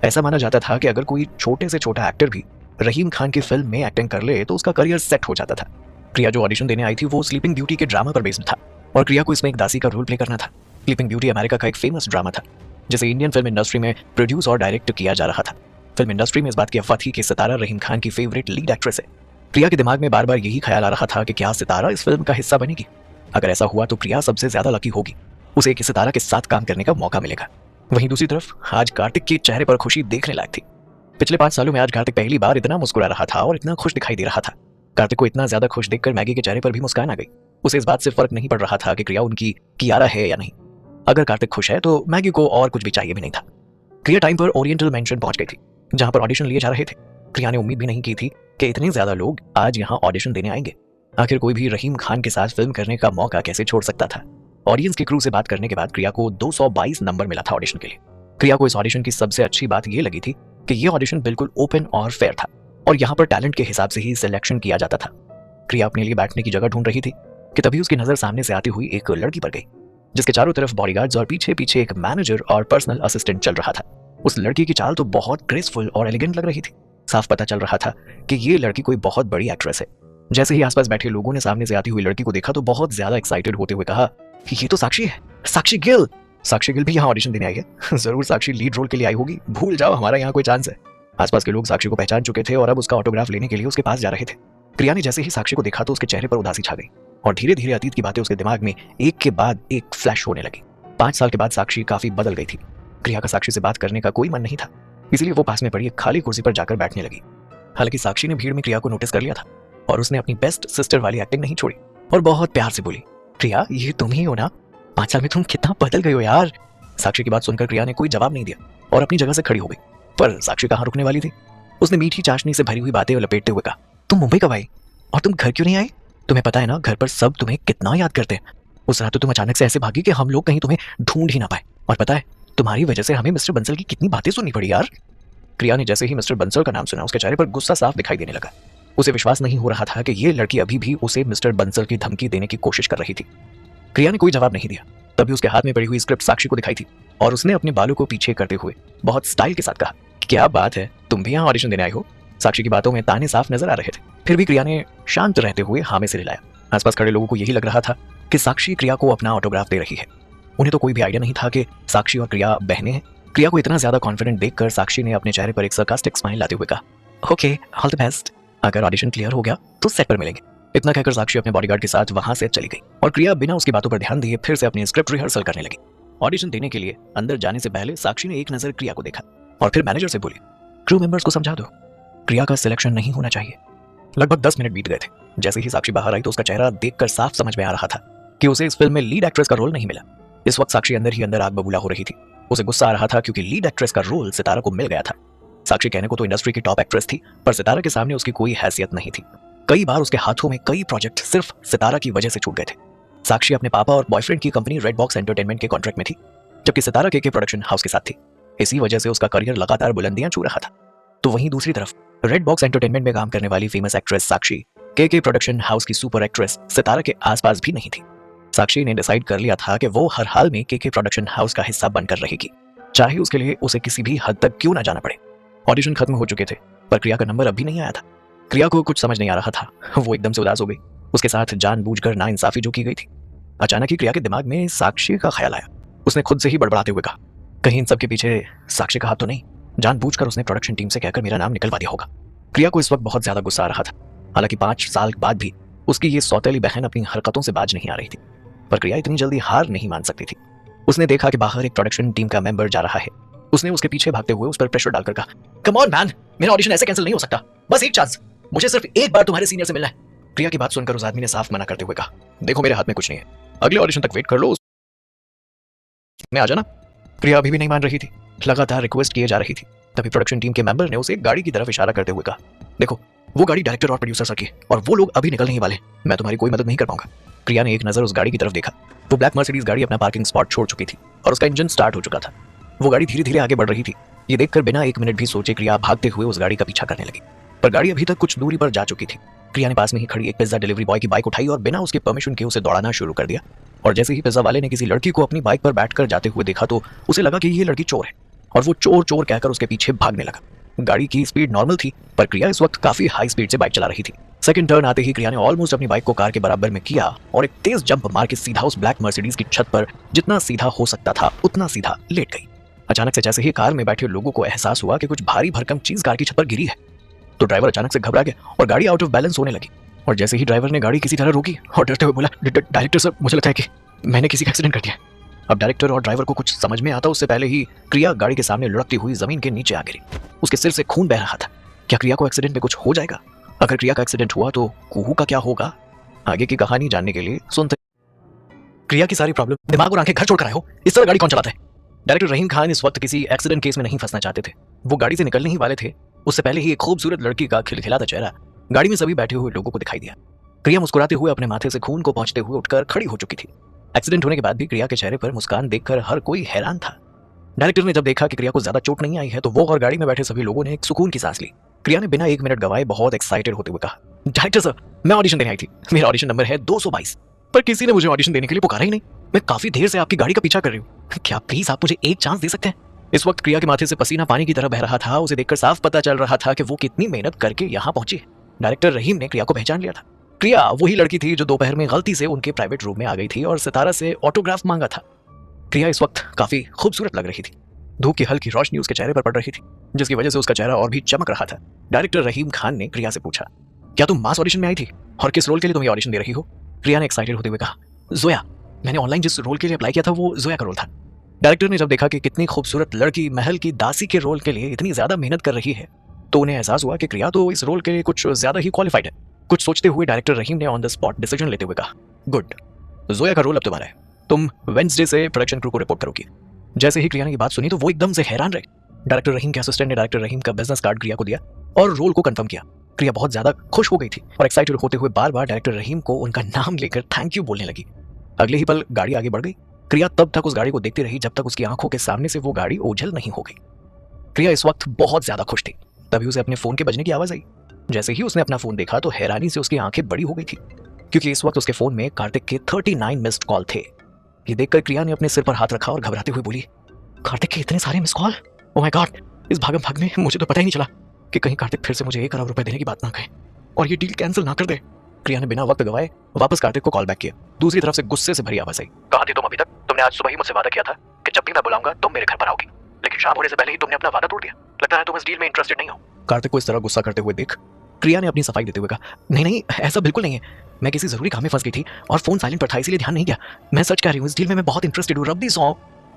ऐसा माना जाता था कि अगर कोई छोटे से छोटा एक्टर भी रहीम खान की फिल्म में एक्टिंग कर ले तो उसका करियर सेट हो जाता था। क्रिया जो ऑडिशन देने आई थी वो स्लीपिंग ब्यूटी के ड्रामा पर बेस्ड था और क्रिया को इसमें एक दासी का रोल प्ले करना था। स्लीपिंग ब्यूटी अमेरिका का एक फेमस ड्रामा था जिसे इंडियन फिल्म इंडस्ट्री में प्रोड्यूस और डायरेक्ट किया जा रहा था। फिल्म इंडस्ट्री में इस बात की अफवाह थी कि सितारा रहीम खान की फेवरेट लीड एक्ट्रेस है। प्रिया के दिमाग में बार बार यही ख्याल आ रहा था कि क्या सितारा इस फिल्म का हिस्सा बनेगी। अगर ऐसा हुआ तो प्रिया सबसे ज्यादा लकी होगी, उसे एक सितारा के साथ काम करने का मौका मिलेगा। वहीं दूसरी तरफ आज कार्तिक के चेहरे पर खुशी देखने लायक थी। पिछले 5 सालों में आज कार्तिक पहली बार इतना मुस्कुरा रहा था और इतना खुश दिखाई दे रहा था। कार्तिक को इतना ज्यादा खुश देखकर मैगी के चेहरे पर भी मुस्कान आ गई। उसे इस बात से फर्क नहीं पड़ रहा था कि क्रिया उनकी कियारा है या नहीं। अगर कार्तिक खुश है तो मैगी को और कुछ भी चाहिए भी नहीं था। क्रिया टाइम पर ओरिएंटल मेंशन पहुंच गई थी जहां पर ऑडिशन लिए जा रहे थे। क्रिया ने उम्मीद भी नहीं की थी कि इतने ज्यादा लोग आज यहाँ ऑडिशन देने आएंगे। आखिर कोई भी रहीम खान के साथ फिल्म करने का मौका कैसे छोड़ सकता था। ऑडियंस के क्रू से बात करने के बाद क्रिया को 222 नंबर मिला था ऑडिशन के लिए। क्रिया को इस ऑडिशन की सबसे अच्छी बात यह लगी थी कि यह ऑडिशन बिल्कुल ओपन और फेयर था और यहाँ पर टैलेंट के हिसाब से ही सिलेक्शन किया जाता था। क्रिया अपने लिए बैठने की जगह ढूंढ रही थी कि तभी उसकी नजर सामने से आती हुई एक लड़की पर गई, जिसके चारों तरफ बॉडीगार्ड्स और पीछे पीछे एक मैनेजर और पर्सनल असिस्टेंट चल रहा था। उस लड़की की चाल तो बहुत ग्रेसफुल और एलिगेंट लग रही थी। साफ पता चल रहा था कि ये लड़की कोई बहुत बड़ी एक्ट्रेस है। जैसे ही आसपास बैठे लोगों ने सामने से आती हुई लड़की को देखा तो बहुत ज्यादा एक्साइटेड होते हुए कहा कि ये तो साक्षी है, साक्षी गिल। साक्षी गिल भी यहाँ ऑडिशन देने आई है। जरूर साक्षी लीड रोल के लिए आई होगी, भूल जाओ हमारा यहाँ कोई चांस है। आसपास के लोग साक्षी को पहचान चुके थे और अब उसका ऑटोग्राफ लेने के लिए उसके पास जा रहे थे। क्रिया ने जैसे ही साक्षी को देखा तो उसके चेहरे पर उदासी छा गई और धीरे धीरे अतीत की बातें उसके दिमाग में एक के बाद एक फ्लैश होने लगी। 5 साल के बाद साक्षी काफी बदल गई थी। क्रिया का साक्षी से बात करने का कोई मन नहीं था, इसलिए वो पास में पड़ी एक खाली कुर्सी पर जाकर बैठने लगी। हालांकि साक्षी ने भीड़ में क्रिया को नोटिस कर लिया था और उसने अपनी बेस्ट सिस्टर वाली एक्टिंग नहीं छोड़ी और बहुत प्यार से बोली, क्रिया ये तुम ही हो ना? 5 साल में तुम कितना बदल गई हो यार। साक्षी की बात सुनकर क्रिया ने कोई जवाब नहीं दिया और अपनी जगह से खड़ी हो गई। पर साक्षी कहाँ रुकने वाली थी। उसने मीठी चाशनी से भरी हुई बातें लपेटते हुए कहा, तुम मुंबई कब आई और तुम घर क्यों नहीं आई? तुम्हें पता है ना घर पर सब तुम्हें कितना याद करते हैं। उस रात तो तुम अचानक से ऐसे भागी कि हम लोग कहीं तुम्हें ढूंढ ही ना पाए। और पता है तुम्हारी वजह से हमें मिस्टर बंसल की कितनी बातें सुननी पड़ी यार। क्रिया ने जैसे ही मिस्टर बंसल का नाम सुना उसके चेहरे पर गुस्सा साफ दिखाई देने लगा। उसे विश्वास नहीं हो रहा था कि ये लड़की अभी भी उसे मिस्टर बंसल की धमकी देने की कोशिश कर रही थी। क्रिया ने कोई जवाब नहीं दिया। तभी उसके हाथ में पड़ी हुई स्क्रिप्ट साक्षी को दिखाई थी और उसने अपने बालों को पीछे करते हुए बहुत स्टाइल के साथ कहा, क्या बात है, तुम भी यहाँ ऑडिशन देने आए हो? साक्षी की बातों में ताने साफ नजर आ रहे थे, फिर भी क्रिया ने शांत रहते हुए हाँ में सिर हिलाया। आसपास खड़े लोगों को यही लग रहा था कि साक्षी क्रिया को अपना ऑटोग्राफ दे रही है। उन्हें तो कोई भी आइडिया नहीं था कि साक्षी और क्रिया बहनें हैं। क्रिया को इतना ज्यादा कॉन्फिडेंट देखकर साक्षी ने अपने चेहरे पर एक सरकास्टिक स्माइल लाते हुए कहा, ओके ऑल द बेस्ट, अगर ऑडिशन क्लियर हो गया तो सेट पर मिलेंगे। इतना कहकर साक्षी अपने बॉडीगार्ड के साथ वहां से चली गई और क्रिया बिना उसकी बातों पर ध्यान दिए फिर से अपनी स्क्रिप्ट रिहर्सल करने लगी। ऑडिशन देने के लिए अंदर जाने से पहले साक्षी ने एक नजर क्रिया को देखा और फिर मैनेजर से बोली, क्रू मेंबर्स को समझा दो, क्रिया का सिलेक्शन नहीं होना चाहिए। लगभग 10 मिनट बीत गए थे। जैसे ही साक्षी बाहर आई तो उसका चेहरा देखकर साफ समझ में आ रहा था कि उसे इस फिल्म में लीड एक्ट्रेस का रोल नहीं मिला। इस वक्त साक्षी अंदर ही अंदर आग बबूला हो रही थी। उसे गुस्सा आ रहा था क्योंकि लीड एक्ट्रेस का रोल सितारा को मिल गया था। साक्षी कहने को तो इंडस्ट्री की टॉप एक्ट्रेस थी, पर सितारा के सामने उसकी कोई हैसियत नहीं थी। कई बार उसके हाथों में कई प्रोजेक्ट सिर्फ सितारा की वजह से छूट गए थे। साक्षी अपने पापा और बॉयफ्रेंड की कंपनी रेड बॉक्स एंटरटेनमेंट के कॉन्ट्रैक्ट में थी, जबकि सितारा के प्रोडक्शन हाउस के साथ थी। इसी वजह से उसका करियर लगातार बुलंदियां छू रहा था। तो वहीं दूसरी तरफ रेड बॉक्स एंटरटेनमेंट में काम करने वाली फेमस एक्ट्रेस साक्षी के प्रोडक्शन हाउस की सुपर एक्ट्रेस सितारा के आसपास भी नहीं थी। साक्षी ने डिसाइड कर लिया था कि वो हर हाल में के प्रोडक्शन हाउस का हिस्सा बनकर रहेगी, चाहे उसके लिए उसे किसी भी हद तक क्यों ना जाना पड़े। ऑडिशन खत्म हो चुके थे पर क्रिया का नंबर अभी नहीं आया था। क्रिया को कुछ समझ नहीं आ रहा था। वो एकदम से उदास हो गई। उसके साथ जानबूझकर नाइंसाफी जो की गई थी। अचानक ही क्रिया के दिमाग में साक्षी का ख्याल आया। उसने खुद से ही बड़बड़ाते हुए कहा, कहीं इन सब के पीछे साक्षी का हाथ तो नहीं? जानबूझकर उसने प्रोडक्शन टीम से कहकर मेरा नाम निकलवा दिया होगा। क्रिया को इस वक्त बहुत ज्यादा गुस्सा आ रहा था। हालांकि 5 साल बाद भी उसकी ये सौतेली बहन अपनी हरकतों से बाज नहीं आ रही थी, पर क्रिया इतनी जल्दी हार नहीं मान सकती थी। उसने देखा कि बाहर एक प्रोडक्शन टीम का मेंबर जा रहा है। उसने उसके पीछे भागते हुए उस पर प्रेशर डालकर कहा, कम ऑन मैन, मेरा ऑडिशन ऐसे कैंसिल नहीं हो सकता, बस एक चांस, मुझे सिर्फ एक बार तुम्हारे सीनियर से मिलना है। क्रिया की बात सुनकर उस आदमी ने साफ मना करते हुए कहा, देखो मेरे हाथ में कुछ नहीं है, अगले ऑडिशन तक वेट कर लो, मैं आ जाना। क्रिया अभी भी नहीं मान रही थी, लगातार रिक्वेस्ट किए जा रही थी। तभी प्रोडक्शन टीम के मेंबर ने उसे गाड़ी की तरफ इशारा करते हुए कहा, देखो वो गाड़ी डायरेक्टर और प्रोड्यूसर सर की और वो लोग अभी निकलने ही वाले, मैं तुम्हारी कोई मदद नहीं कर पाऊंगा। क्रिया ने एक नजर उस गाड़ी की तरफ देखा। वो ब्लैक मर्सिडीज गाड़ी अपना पार्किंग स्पॉट छोड़ चुकी थी और उसका इंजन स्टार्ट हो चुका था। वो गाड़ी धीरे धीरे आगे बढ़ रही थी। ये देखकर बिना 1 मिनट भी सोचे क्रिया भागते हुए उस गाड़ी का पीछा करने लगी, पर गाड़ी अभी तक कुछ दूरी पर जा चुकी थी। क्रिया ने पास में ही खड़ी एक पिज्जा डिलीवरी बॉय की बाइक उठाई और बिना उसके परमिशन के उसे दौड़ाना शुरू कर दिया। और जैसे ही पिज्जा वाले ने किसी लड़की को अपनी बाइक पर बैठकर जाते हुए देखा तो उसे लगा कि ये लड़की चोर है और वो चोर चोर कहकर उसके पीछे भागने लगा। गाड़ी की स्पीड नॉर्मल थी, पर क्रिया इस वक्त काफी हाई स्पीड से बाइक चला रही थी। सेकंड टर्न आते ही क्रिया ने ऑलमोस्ट अपनी बाइक को कार के बराबर में किया और एक तेज जंप मार के सीधा उस ब्लैक मर्सिडीज की छत पर जितना सीधा हो सकता था उतना सीधा लेट गई। अचानक से जैसे ही कार में बैठे लोगों को एहसास हुआ कि कुछ भारी भरकम चीज कार की छत पर गिरी है, तो ड्राइवर अचानक से घबरा गया और गाड़ी आउट ऑफ बैलेंस होने लगी। और जैसे ही ड्राइवर ने गाड़ी किसी तरह रोकी और डरते हुए बोला, डायरेक्टर सर, मुझे लगता है कि मैंने किसी का एक्सीडेंट कर दिया। अब डायरेक्टर और ड्राइवर को कुछ समझ में आता उससे पहले ही क्रिया गाड़ी के सामने लुढ़कती हुई जमीन के नीचे आ गिरी। उसके सिर से खून बह रहा था। क्या क्रिया को एक्सीडेंट में कुछ हो जाएगा? अगर क्रिया का एक्सीडेंट हुआ तो कुहू का क्या होगा? आगे की कहानी जानने के लिए सुनते। क्रिया की सारी प्रॉब्लम, दिमाग और आंखें घर छोड़कर आए हो, इस तरह गाड़ी कौन चलाता है? डायरेक्टर रहीम खान इस वक्त किसी एक्सीडेंट केस में नहीं फंसना चाहते थे। वो गाड़ी से निकलने ही वाले थे उससे पहले ही एक खूबसूरत लड़की का खिलखिलाता चेहरा गाड़ी में सभी बैठे हुए लोगों को दिखाई दिया। क्रिया मुस्कुराते हुए अपने माथे से खून को पहुंचते हुए उठकर खड़ी हो चुकी थी। एक्सीडेंट होने के बाद भी क्रिया के चेहरे पर मुस्कान देखकर हर कोई हैरान था। डायरेक्टर ने जब देखा कि क्रिया को ज्यादा चोट नहीं आई है तो वो और गाड़ी में बैठे सभी लोगों ने एक सुकून की सांस ली। क्रिया ने बिना 1 मिनट गवाए बहुत एक्साइटेड होते हुए कहा, डायरेक्टर सर, मैं ऑडिशन देने आई थी। मेरा ऑडिशन नंबर है 222, पर किसी ने मुझे ऑडिशन देने के लिए पुकारा ही नहीं। मैं काफी देर से आपकी गाड़ी का पीछा कर रही हूँ। क्या प्लीज आप मुझे एक चांस दे सकते हैं? इस वक्त क्रिया के माथे से पसीना पानी की तरह बह रहा था। उसे देखकर साफ पता चल रहा था कि वो कितनी मेहनत करके यहाँ पहुंची है। डायरेक्टर रहीम ने क्रिया को पहचान लिया था। क्रिया वही लड़की थी जो दोपहर में गलती से उनके प्राइवेट रूम में आ गई थी और सितारा से ऑटोग्राफ मांगा था। क्रिया इस वक्त काफी खूबसूरत लग रही थी। धूप की हल्की रोशनी उसके चेहरे पर पड़ रही थी, जिसकी वजह से उसका चेहरा और भी चमक रहा था। डायरेक्टर रहीम खान ने क्रिया से पूछा, क्या तुम मास ऑडिशन में आई थी और किस रोल के लिए तुम ये ऑडिशन दे रही हो? क्रिया ने एक्साइटेड होते हुए कहा, जोया। मैंने ऑनलाइन जिस रोल के लिए अप्लाई किया था वो जोया का रोल था। डायरेक्टर ने जब देखा कि कितनी खूबसूरत लड़की महल की दासी के रोल के लिए इतनी ज्यादा मेहनत कर रही है तो उन्हें एहसास हुआ कि क्रिया तो इस रोल के लिए कुछ ज्यादा ही क्वालिफाइड है। कुछ सोचते हुए डायरेक्टर रहीम ने ऑन द स्पॉट डिसीजन लेते हुए कहा, गुड, जोया का रोल अब तुम्हारा है। तुम वेंसडे से प्रोडक्शन क्रू को रिपोर्ट करोगी। जैसे ही क्रिया ने बात सुनी तो वो एकदम से हैरान रहे। डायरेक्टर रहीम के असिस्टेंट ने डायरेक्टर रहीम का बिजनेस कार्ड क्रिया को दिया और रोल को कंफर्म किया। क्रिया बहुत ज्यादा खुश हो गई थी और एक्साइटेड होते हुए बार बार डायरेक्टर रहीम को उनका नाम लेकर थैंक यू बोलने लगी। अगले ही पल गाड़ी आगे बढ़ गई। क्रिया तब तक उस गाड़ी को देखती रही जब तक उसकी आंखों के सामने से वो गाड़ी ओझल नहीं हो गई। क्रिया इस वक्त बहुत ज्यादा खुश थी। तभी उसे अपने फोन के बजने की आवाज आई। जैसे ही उसने अपना फोन देखा तो हैरानी से उसकी आंखें बड़ी हो गई थी, क्योंकि इस वक्त उसके फोन में कार्तिक के 39 मिस्ड कॉल थे। ये देखकर क्रिया ने अपने सिर पर हाथ रखा और घबराते हुए बोली, कार्तिक के इतने सारे miss call? Oh my God, इस भागम भाग में मुझे तो पता ही नहीं चला कि कहीं कार्तिक फिर से मुझे 1 अरब रुपए देने की बात ना कहे और ये डील कैंसिल ना कर दे। क्रिया ने बिना वक्त गवाए वापस कार्तिक को कॉल बैक किया। दूसरी तरफ से गुस्से से भरी आवाज आई, कहाँ थी तुम अभी तक? तुमने आज सुबह ही मुझसे वादा किया था कि जब भी मैं बुलाऊंगा तुम मेरे घर पर आओगी, लेकिन शाम होने से पहले ही तुमने अपना वादा तोड़ दिया। लगता है तुम इस डील में इंटरेस्टेड नहीं हो। कार्तिक को इस तरह गुस्सा करते हुए देख क्रिया ने अपनी सफाई देते हुए कहा, नहीं नहीं, ऐसा बिल्कुल नहीं है। मैं किसी जरूरी काम में फंस गई थी और फोन साइलेंट पर था, इसीलिए ध्यान नहीं किया। मैं सच कह रही हूँ, इस डील में मैं बहुत इंटरेस्टेड हूँ, रब दी सौ।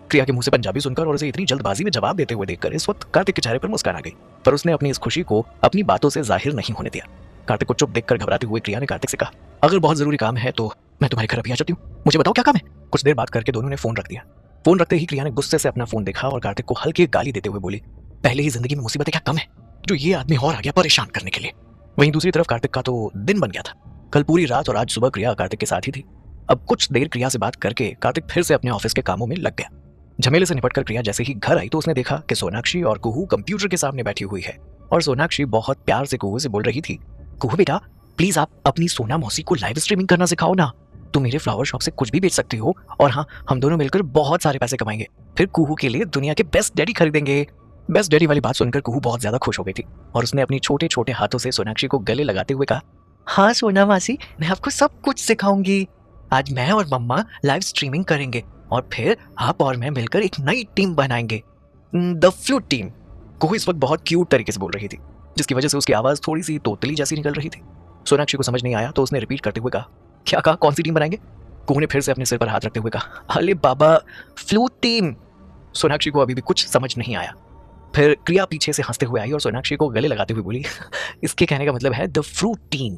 क्रिया के मुंह से पंजाबी सुनकर और उसे इतनी जल्दबाजी में जवाब देते हुए देखकर इस वक्त कार्तिक के चेहरे पर मुस्कान आ गई, पर उसने अपनी इस खुशी को अपनी बातों से जाहिर नहीं होने दिया। कार्तिक को चुप देखकर घबराते हुए क्रिया ने कार्तिक से कहा, अगर बहुत जरूरी काम है तो मैं तुम्हारे घर अभी आ जाती हूँ, मुझे बताओ क्या काम है? कुछ देर बात करके दोनों ने फोन रख दिया। फोन रखते ही क्रिया ने गुस्से से अपना फोन देखा और कार्तिक को हल्की गाली देते हुए बोली, पहले ही जिंदगी में मुसीबतें क्या कम है जो ये आदमी और आ गया परेशान करने के लिए। वहीं दूसरी तरफ कार्तिक का तो दिन बन गया था। कल पूरी रात और आज सुबह क्रिया कार्तिक के साथ ही थी। अब कुछ देर क्रिया से बात करके कार्तिक फिर से अपने ऑफिस के कामों में लग गया। झमेले से निपटकर क्रिया जैसे ही घर आई तो उसने देखा कि सोनाक्षी और कुहू कंप्यूटर के सामने बैठी हुई है और सोनाक्षी बहुत प्यार से कुहू से बोल रही थी, कुहू बेटा प्लीज आप अपनी सोना मौसी को लाइव स्ट्रीमिंग करना सिखाओ ना। तुम मेरे फ्लावर शॉप से कुछ भी बेच सकती हो और हाँ, हम दोनों मिलकर बहुत सारे पैसे कमाएंगे, फिर कुहू के लिए दुनिया के बेस्ट डैडी खरीदेंगे। बेस्ट डैडी वाली बात सुनकर कुहू बहुत ज्यादा खुश हो गई थी और उसने अपनी छोटे छोटे हाथों से सोनाक्षी को गले लगाते हुए कहा, हाँ सोना मासी, मैं आपको सब कुछ सिखाऊंगी। आज मैं और मम्मा लाइव स्ट्रीमिंग करेंगे और फिर आप और मैं मिलकर एक नई टीम बनाएंगे, द फ्लूट टीम। कुहू इस वक्त बहुत क्यूट तरीके से बोल रही थी, जिसकी वजह से उसकी आवाज थोड़ी सी तोतली जैसी निकल रही थी। सोनाक्षी को समझ नहीं आया तो उसने रिपीट करते हुए कहा, क्या कहा, कौन सी टीम बनाएंगे? कुहू ने फिर से अपने सिर पर हाथ रखते हुए कहा, अरे बाबा, फ्लूट टीम। सोनाक्षी को अभी भी कुछ समझ नहीं आया। फिर क्रिया पीछे से हंसते हुए आई और सोनाक्षी को गले लगाते हुए बोली, इसके कहने का मतलब है द फ्रूट टीम।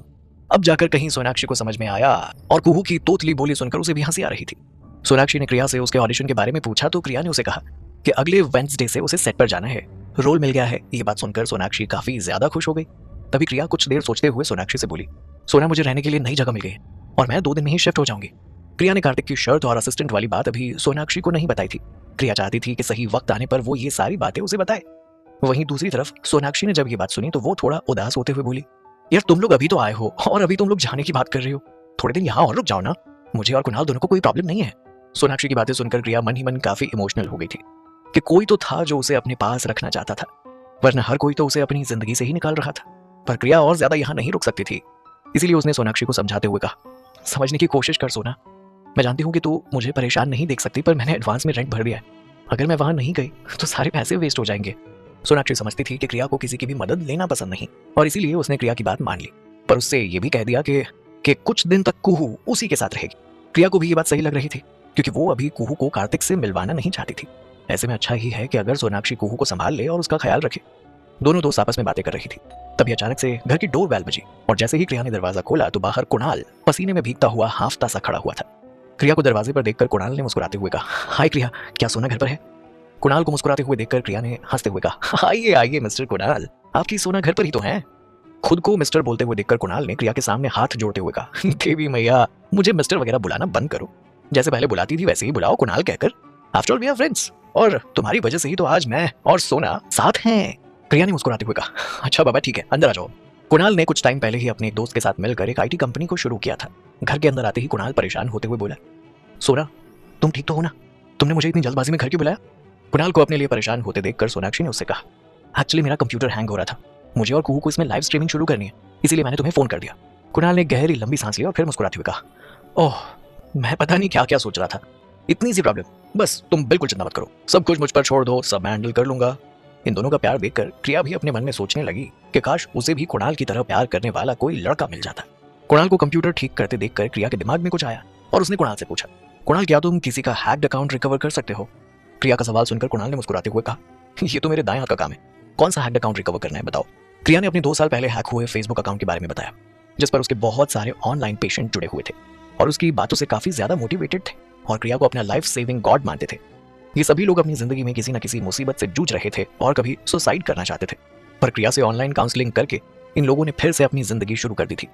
अब जाकर कहीं सोनाक्षी को समझ में आया और कुहू की तोतली बोली सुनकर उसे भी हंसी आ रही थी। सोनाक्षी ने क्रिया से उसके ऑडिशन के बारे में पूछा तो क्रिया ने उसे कहा कि अगले वेंसडे से उसे सेट पर जाना है, रोल मिल गया है। ये बात सुनकर सोनाक्षी काफी ज्यादा खुश हो गई। तभी क्रिया कुछ देर सोचते हुए सोनाक्षी से बोली, सोना मुझे रहने के लिए नई जगह मिल गई है और मैं 2 दिन में ही शिफ्ट हो जाऊंगी। क्रिया ने कार्तिक की शर्ट और असिस्टेंट वाली बात अभी सोनाक्षी को नहीं बताई थी। क्रिया चाहती थी कि सही वक्त आने पर वो ये सारी बातें उसे बताए। वहीं दूसरी तरफ सोनाक्षी ने जब ये बात सुनी तो वो थोड़ा उदास होते हुए बोली, यार तुम लोग अभी तो आए हो और अभी तुम लोग जाने की बात कर रही हो, थोड़े दिन यहाँ और रुक जाओ ना, मुझे और कुणाल दोनों को कोई प्रॉब्लम नहीं है। सोनाक्षी की बातें सुनकर क्रिया मन ही मन काफी इमोशनल हो गई थी कि कोई तो था जो उसे अपने पास रखना चाहता था, वरना हर कोई तो उसे अपनी जिंदगी से ही निकाल रहा था। पर क्रिया और ज्यादा यहाँ नहीं रुक सकती थी, इसीलिए उसने सोनाक्षी को समझाते हुए कहा, समझने की कोशिश कर सोना, मैं जानती हूँ कि तू मुझे परेशान नहीं देख सकती, पर मैंने एडवांस में रेंट भर दिया है, अगर मैं वहां नहीं गई तो सारे पैसे वेस्ट हो जाएंगे। सोनाक्षी समझती थी कि क्रिया को किसी की भी मदद लेना पसंद नहीं और इसीलिए उसने क्रिया की बात मान ली, पर उससे ये भी कह दिया कि कुछ दिन तक कुहू उसी के साथ रहेगी। क्रिया को भी ये बात सही लग रही थी क्योंकि वो अभी कुहू को कार्तिक से मिलवाना नहीं चाहती थी। ऐसे में अच्छा ही है कि अगर सोनाक्षी कुहू को संभाल ले और उसका ख्याल रखे। दोनों दोस्त आपस में बातें कर रही थी। तभी अचानक से घर की डोर बेल बजी और जैसे ही क्रिया ने दरवाजा खोला तो बाहर कुणाल पसीने में भीगता हुआ हाफता सा खड़ा हुआ था। क्रिया को दरवाजे पर देखकर कुणाल ने मुस्कुराते हुए कहा, हाय क्रिया, क्या सोना घर पर है? कुणाल को मुस्कुराते हुए देखकर क्रिया ने हंसते हुए कहा, आइए आइए मिस्टर कुणाल, आपकी सोना घर पर ही तो है। खुद को मिस्टर बोलते हुए देखकर कुणाल ने क्रिया के सामने हाथ जोड़ते हुए कहा, देवी मैया मुझे मिस्टर वगैरह बुलाना बंद करो। जैसे पहले बुलाती थी वैसे ही बुलाओ कुणाल कहकर। After all we are friends, और तुम्हारी वजह से ही तो आज मैं और सोना साथ हैं। क्रिया ने मुस्कुराते हुए कहा, अच्छा बाबा ठीक है, अंदर आ जाओ। कुणाल ने कुछ टाइम पहले ही अपने एक दोस्त के साथ मिलकर एक आईटी कंपनी को शुरू किया था। घर के अंदर आते ही कुणाल परेशान होते हुए बोला, सोना तुम ठीक तो हो ना? तुमने मुझे इतनी जल्दबाजी में घर क्यों बुलाया? कुणाल को अपने लिए परेशान होते देखकर सोनाक्षी ने उससे कहा, एक्चुअली मेरा कंप्यूटर हैंग हो रहा था, मुझे और कुहू को इसमें लाइव स्ट्रीमिंग शुरू करनी है, इसीलिए मैंने तुम्हें फोन कर दिया। कुणाल ने गहरी लंबी सांस ली और फिर मुस्कुराते हुए कहा, ओह मैं पता नहीं क्या क्या सोच रहा था, इतनी सी प्रॉब्लम, बस तुम बिल्कुल चिंता मत करो, सब कुछ मुझ पर छोड़ दो, सब मैं हैंडल कर लूंगा। इन दोनों का प्यार देखकर क्रिया भी अपने मन में सोचने लगी कि काश उसे भी कुणाल की तरह प्यार करने वाला कोई लड़का मिल जाता। कुणाल को कंप्यूटर ठीक करते देखकर क्रिया के दिमाग में कुछ आया और उसने कुणाल से पूछा, कुणाल क्या तुम किसी का हैक्ड अकाउंट रिकवर कर सकते हो? क्रिया का सवाल सुनकर कुणाल ने मुस्कुराते हुए कहा, ये तो मेरे दाएं हाथ का काम है, कौन सा हैक्ड अकाउंट रिकवर करना है बताओ। क्रिया ने अपने 2 साल पहले हैक हुए फेसबुक अकाउंट के बारे में बताया, जिस पर उसके बहुत सारे ऑनलाइन पेशेंट जुड़े हुए थे और उसकी बातों से काफी ज्यादा मोटिवेटेड थे और क्रिया को अपना लाइफ सेविंग गॉड मानते थे। ये सभी लोग अपनी जिंदगी में किसी न किसी मुसीबत से जूझ रहे थे और कभी सुसाइड करना चाहते थे, पर क्रिया से ऑनलाइन काउंसलिंग करके इन लोगों ने फिर से अपनी जिंदगी शुरू कर दी थी।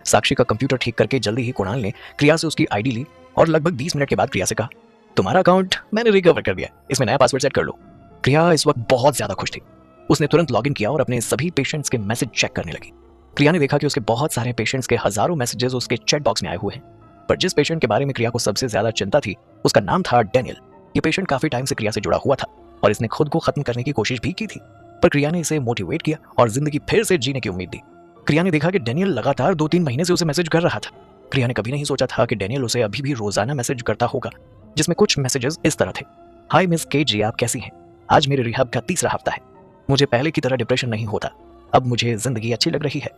साक्षी का कंप्यूटर ठीक करके जल्दी ही कुणाल ने क्रिया से उसकी आईडी ली और लगभग 20 मिनट के बाद क्रिया से कहा, तुम्हारा अकाउंट मैंने रिकवर कर दिया, इसमें नया पासवर्ड सेट कर लो। क्रिया इस वक्त बहुत ज्यादा खुश थी। उसने तुरंत लॉगिन किया और अपने सभी पेशेंट्स के मैसेज चेक करने लगी। क्रिया ने देखा कि उसके बहुत सारे पेशेंट्स के हजारों मैसेजेस उसके चैट बॉक्स में आए हुए हैं, पर जिस पेशेंट के बारे में क्रिया को सबसे ज्यादा चिंता थी उसका नाम था डेनियल। ये पेशेंट काफी टाइम से क्रिया से जुड़ा हुआ था और इसने खुद को खत्म करने की कोशिश भी की थी, पर क्रिया ने इसे मोटिवेट किया और जिंदगी फिर से जीने की उम्मीद दी। क्रिया ने देखा कि डेनियल लगातार 2-3 महीने से उसे मैसेज कर रहा था। क्रिया ने कभी नहीं सोचा था कि डेनियल उसे अभी भी रोजाना मैसेज करता होगा, जिसमें कुछ मैसेजेस इस तरह थे, हाय मिस केजी आप कैसी हैं, आज मेरे रिहैब का 3रा हफ्ता है, मुझे पहले की तरह डिप्रेशन नहीं होता, अब मुझे जिंदगी अच्छी लग रही है।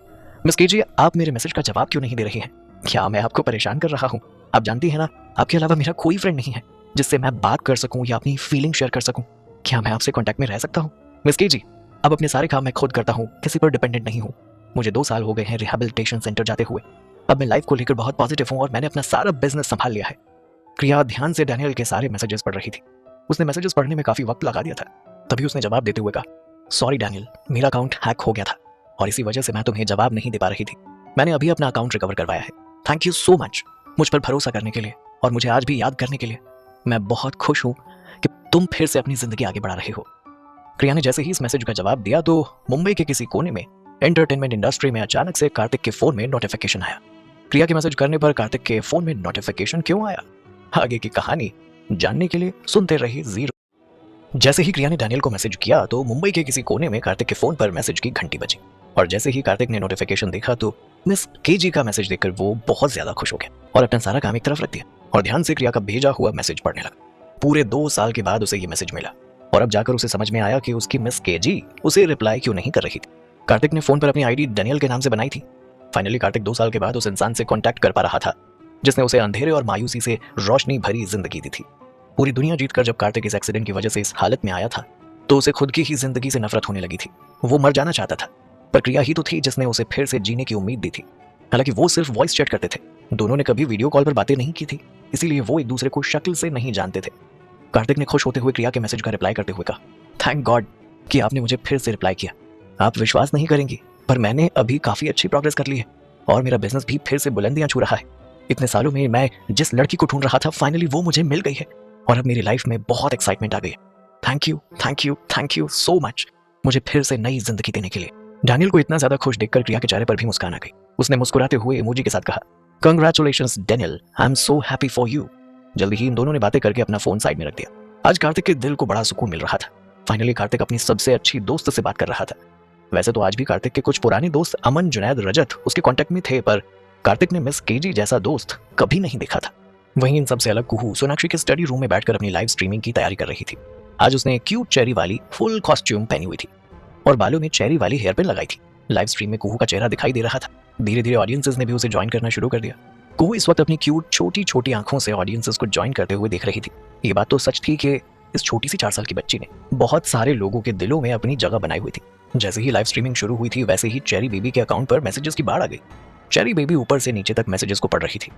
मिस केजी आप मेरे मैसेज का जवाब क्यों नहीं दे रही हैं? क्या मैं आपको परेशान कर रहा हूँ? आप जानती है ना आपके अलावा मेरा कोई फ्रेंड नहीं है जिससे मैं बात कर सकूं या अपनी फीलिंग शेयर कर सकूं। क्या मैं आपसे कांटेक्ट में रह सकता हूं? मिस केजी अब अपने सारे काम मैं खुद करता हूं, किसी पर डिपेंडेंट नहीं हूं। मुझे 2 साल हो गए हैं रिहैबिलिटेशन सेंटर जाते हुए। अब मैं लाइफ को लेकर बहुत पॉजिटिव हूं और मैंने अपना सारा बिजनेस संभाल लिया है। क्रिया ध्यान से डैनियल के सारे मैसेजेस पढ़ रही थी। उसने मैसेजेस पढ़ने में काफी वक्त लगा दिया था। तभी उसने जवाब देते हुए कहा, सॉरी डैनियल, मेरा अकाउंट हैक हो गया था और इसी वजह से मैं तुम्हें जवाब नहीं दे पा रही थी। मैंने अभी अपना अकाउंट रिकवर करवाया है। थैंक यू सो मच मुझ पर भरोसा करने के लिए और मुझे आज भी याद करने के लिए। मैं बहुत खुश हूं कि तुम फिर से अपनी जिंदगी आगे बढ़ा रहे हो। क्रिया ने जैसे ही इस मैसेज का जवाब दिया तो मुंबई के किसी कोने में एंटरटेनमेंट इंडस्ट्री में अचानक से कार्तिक के फोन में नोटिफिकेशन आया। क्रिया के मैसेज करने पर कार्तिक के फोन में नोटिफिकेशन क्यों आया, आगे की कहानी जानने के लिए सुनते रहिए जीरो। जैसे ही क्रिया ने डैनियल को मैसेज किया तो मुंबई के किसी कोने में कार्तिक के फोन पर मैसेज की घंटी बजी और जैसे ही कार्तिक ने नोटिफिकेशन देखा तो मिस केजी का मैसेज देखकर वो बहुत ज्यादा खुश हो गया और अपना सारा काम एक तरफ रख दिया और ध्यान से क्रिया का भेजा हुआ मैसेज पढ़ने लगा। पूरे 2 साल के बाद उसे ये मैसेज मिला और अब जाकर उसे समझ में आया कि उसकी मिस केजी उसे रिप्लाई क्यों नहीं कर रही थी। कार्तिक ने फोन पर अपनी आईडी डैनियल के नाम से बनाई थी। फाइनली कार्तिक 2 साल के बाद उस इंसान से कांटेक्ट कर पा रहा था जिसने उसे अंधेरे और मायूसी से रोशनी भरी जिंदगी दी थी। पूरी दुनिया जीतकर जब कार्तिक इस एक्सीडेंट की वजह से इस हालत में आया था तो उसे खुद की ही जिंदगी से नफरत होने लगी थी। वो मर जाना चाहता था, पर क्रिया ही तो थी जिसने उसे फिर से जीने की उम्मीद दी थी। हालांकि वो सिर्फ वॉइस चैट करते थे, दोनों ने कभी वीडियो कॉल पर बातें नहीं की थी, इसीलिए वो एक दूसरे को शक्ल से नहीं जानते थे। कार्तिक ने खुश होते हुए क्रिया के मैसेज का रिप्लाई करते हुए कहा, थैंक गॉड कि आपने मुझे फिर से रिप्लाई किया। आप विश्वास नहीं करेंगी पर मैंने अभी काफी अच्छी प्रोग्रेस कर ली है और मेरा बिजनेस भी फिर से बुलंदियां छू रहा है। इतने सालों में मैं जिस लड़की को ढूंढ रहा था फाइनली वो मुझे मिल गई है और अब मेरी लाइफ में बहुत एक्साइटमेंट आ गई है। Thank you thank you thank you so much मुझे फिर से नई जिंदगी देने के लिए। डैनियल को इतना ज्यादा खुश देखकर क्रिया के चेहरे पर भी मुस्कान आ गई। उसने मुस्कुराते हुए इमोजी के साथ कहा, congratulations Daniel, I am so happy for you. जल्दी ही इन दोनों ने बातें करके अपना फोन साइड में रख दिया। आज कार्तिक के दिल को बड़ा सुकून मिल रहा था। फाइनली कार्तिक अपनी सबसे अच्छी दोस्त से बात कर रहा था। वैसे तो आज भी कार्तिक के कुछ पुराने दोस्त अमन, जुनैद, रजत उसके कांटेक्ट में थे, पर कार्तिक ने मिस केजी जैसा दोस्त कभी नहीं देखा था। वहीं इन सबसे अलग कुहू सोनाक्षी के स्टडी रूम में बैठकर अपनी लाइव स्ट्रीमिंग की तैयारी कर रही थी। आज उसने क्यूट चेरी वाली फुल कॉस्ट्यूम पहनी हुई थी और बालों में चेरी वाली हेयर पिन लगाई थी। लाइव स्ट्रीम में कुहू का चेहरा दिखाई दे रहा था। धीरे धीरे ऑडियंसेस ने भी उसे ज्वाइन करना शुरू कर दिया। कुहू इस वक्त अपनी क्यूट छोटी छोटी आंखों से ऑडियंसेस को ज्वाइन करते हुए देख रही थी। ये बात तो सच थी कि इस छोटी सी 4 साल की बच्ची ने बहुत सारे लोगों के दिलों में अपनी जगह बनाई हुई थी। जैसे ही लाइव स्ट्रीमिंग शुरू हुई थी वैसे ही चेरी बेबी के अकाउंट पर मैसेजेस की बाढ़ आ गई। चेरी बेबी ऊपर से नीचे तक मैसेजेस को पढ़ रही थी,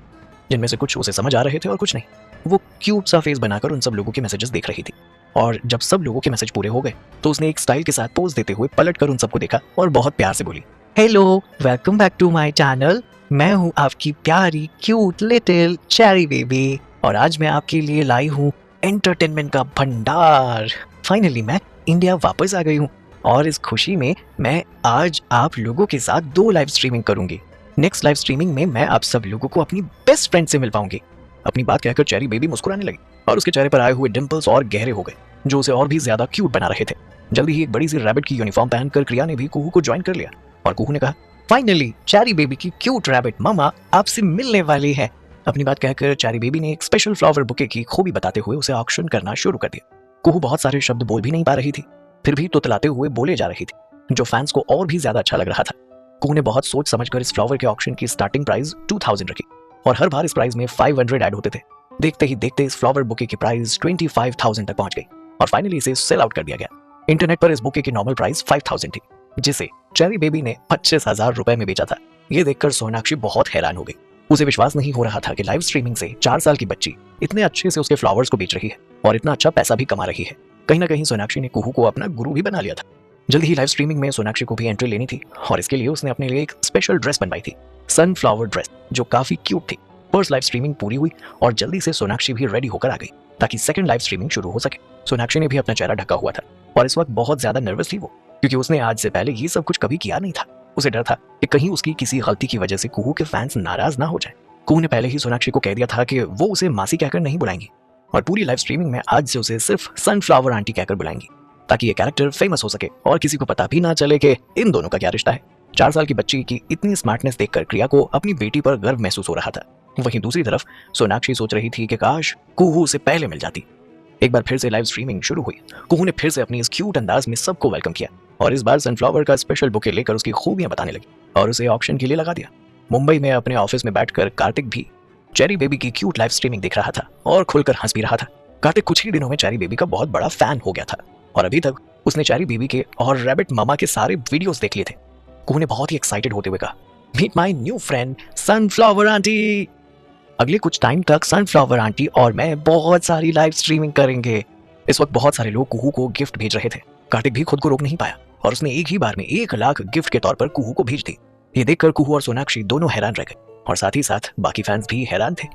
जिनमें से कुछ उसे समझ आ रहे थे और कुछ नहीं। वो क्यूट सा फेस बनाकर उन सब लोगों के मैसेजेस देख रही थी और जब सब लोगों के मैसेज पूरे हो गए तो उसने एक स्टाइल के साथ पोज देते हुए पलट कर उन सबको देखा और बहुत प्यार से बोली, hello, welcome back to my channel. मैं हूँ आपकी प्यारी क्यूट लिटिल चेरी बेबी और आज मैं आपके लिए लाई हूँ एंटरटेनमेंट का भंडार। फाइनली मैं इंडिया वापस आ गई हूँ और इस खुशी में मैं आज आप लोगों के साथ 2 लाइव स्ट्रीमिंग करूंगी। नेक्स्ट लाइव स्ट्रीमिंग में मैं आप सब लोगों को अपनी बेस्ट फ्रेंड से मिल पाऊंगी। अपनी बात कहकर चेरी बेबी मुस्कुराने लगी और उसके चेहरे पर आए हुए डिंपल्स और गहरे हो गए जो उसे और भी ज्यादा क्यूट बना रहे थे। जल्दी ही एक बड़ी सी रैबिट की यूनिफॉर्म पहनकर क्रिया ने भी कुहू को ज्वाइन कर लिया और कुहू ने कहा, फाइनली चेरी बेबी की क्यूट रैबिट मामा आपसे मिलने वाली है। अपनी बात कहकर चेरी बेबी ने एक स्पेशल फ्लावर बुके की खूबी बताते हुए उसे ऑक्शन करना शुरू कर दिया। कुहू बहुत सारे शब्द बोल भी नहीं पा रही थी, फिर भी तुतलाते हुए बोले जा रही थी जो फैंस को और भी ज्यादा अच्छा लग रहा था। कुहू ने बहुत सोच समझकर इस फ्लावर के ऑक्शन की स्टार्टिंग प्राइस 2000 रखी और हर बार इस प्राइस में 500 ऐड होते थे। देखते ही देखते इस फ्लावर बुके की प्राइस 25,000 तक पहुंच गई और फाइनली इसे सेल आउट कर दिया गया। इंटरनेट पर इस बुके की नॉर्मल प्राइस 5,000 थी जिसे चेरी बेबी ने 25,000 रुपए में बेचा था। ये देखकर सोनाक्षी बहुत हैरान हो गई। उसे विश्वास नहीं हो रहा था कि लाइव स्ट्रीमिंग से 4 साल की बच्ची इतने अच्छे से उसके फ्लावर्स को बेच रही है और इतना अच्छा पैसा भी कमा रही है। कहीं ना कहीं सोनाक्षी ने कुहू को अपना गुरु भी बना लिया था। जल्दी ही लाइव स्ट्रीमिंग में सोनाक्षी को भी एंट्री लेनी थी और इसके लिए उसने अपने लिए एक स्पेशल ड्रेस बनवाई थी, सनफ्लावर ड्रेस, जो काफी क्यूट थी। फर्स्ट लाइव स्ट्रीमिंग पूरी हुई और जल्दी से सोनाक्षी भी रेडी होकर आ गई ताकि सेकंड लाइव स्ट्रीमिंग शुरू हो सके। सोनाक्षी ने भी अपना चेहरा ढका हुआ था और इस वक्त बहुत ज्यादा नर्वस थी वो, क्योंकि उसने आज से पहले ये सब कुछ कभी किया नहीं था। उसे डर था कि कहीं उसकी किसी गलती की वजह से कुहू के फैंस नाराज ना हो जाए। कुहू ने पहले ही सोनाक्षी को कह दिया था कि वो उसे मासी कहकर नहीं बुलाएंगी और पूरी लाइव स्ट्रीमिंग में आज से उसे सिर्फ सनफ्लावर आंटी कहकर बुलाएंगी ताकि ये कैरेक्टर फेमस हो सके और किसी को पता भी ना चले कि इन दोनों का क्या रिश्ता है। 4 साल की बच्ची की इतनी स्मार्टनेस देखकर क्रिया को अपनी बेटी पर गर्व महसूस हो रहा था। वहीं दूसरी तरफ सोनाक्षी सोच रही थी कि काश कुहू से पहले मिल जाती। एक बार फिर से लाइव स्ट्रीमिंग शुरू हुई। कुहू ने फिर से अपनी इस क्यूट अंदाज में सबको वेलकम किया और इस बार सनफ्लावर का स्पेशल बुके लेकर उसकी खूबियां बताने लगी और उसे ऑक्शन के लिए लगा दिया। मुंबई में अपने ऑफिस में बैठकर कार्तिक भी चेरी बेबी की क्यूट लाइव स्ट्रीमिंग देख रहा था और खुलकर हंस भी रहा था। कार्तिक कुछ ही दिनों में चेरी बेबी का बहुत बड़ा फैन हो गया था और अभी तक उसने चेरी बेबी के और रैबिट मामा के सारे वीडियोस देख लिए थे। कुहू ने बहुत ही एक्साइटेड होते हुए कहा, meet my new friend sunflower aunty. अगले कुछ टाइम तक सनफ्लावर आंटी और मैं बहुत सारी लाइव स्ट्रीमिंग करेंगे। इस वक्त बहुत सारे लोग कुहू को गिफ्ट भेज रहे थे। कार्तिक भी खुद को रोक नहीं पाया और उसने एक ही बार में 1 लाख गिफ्ट के तौर पर कुहू को भेज दी। ये देखकर कुहू और सोनाक्षी दोनों हैरान रह गए और साथ ही साथ बाकी फैंस भी हैरान थे।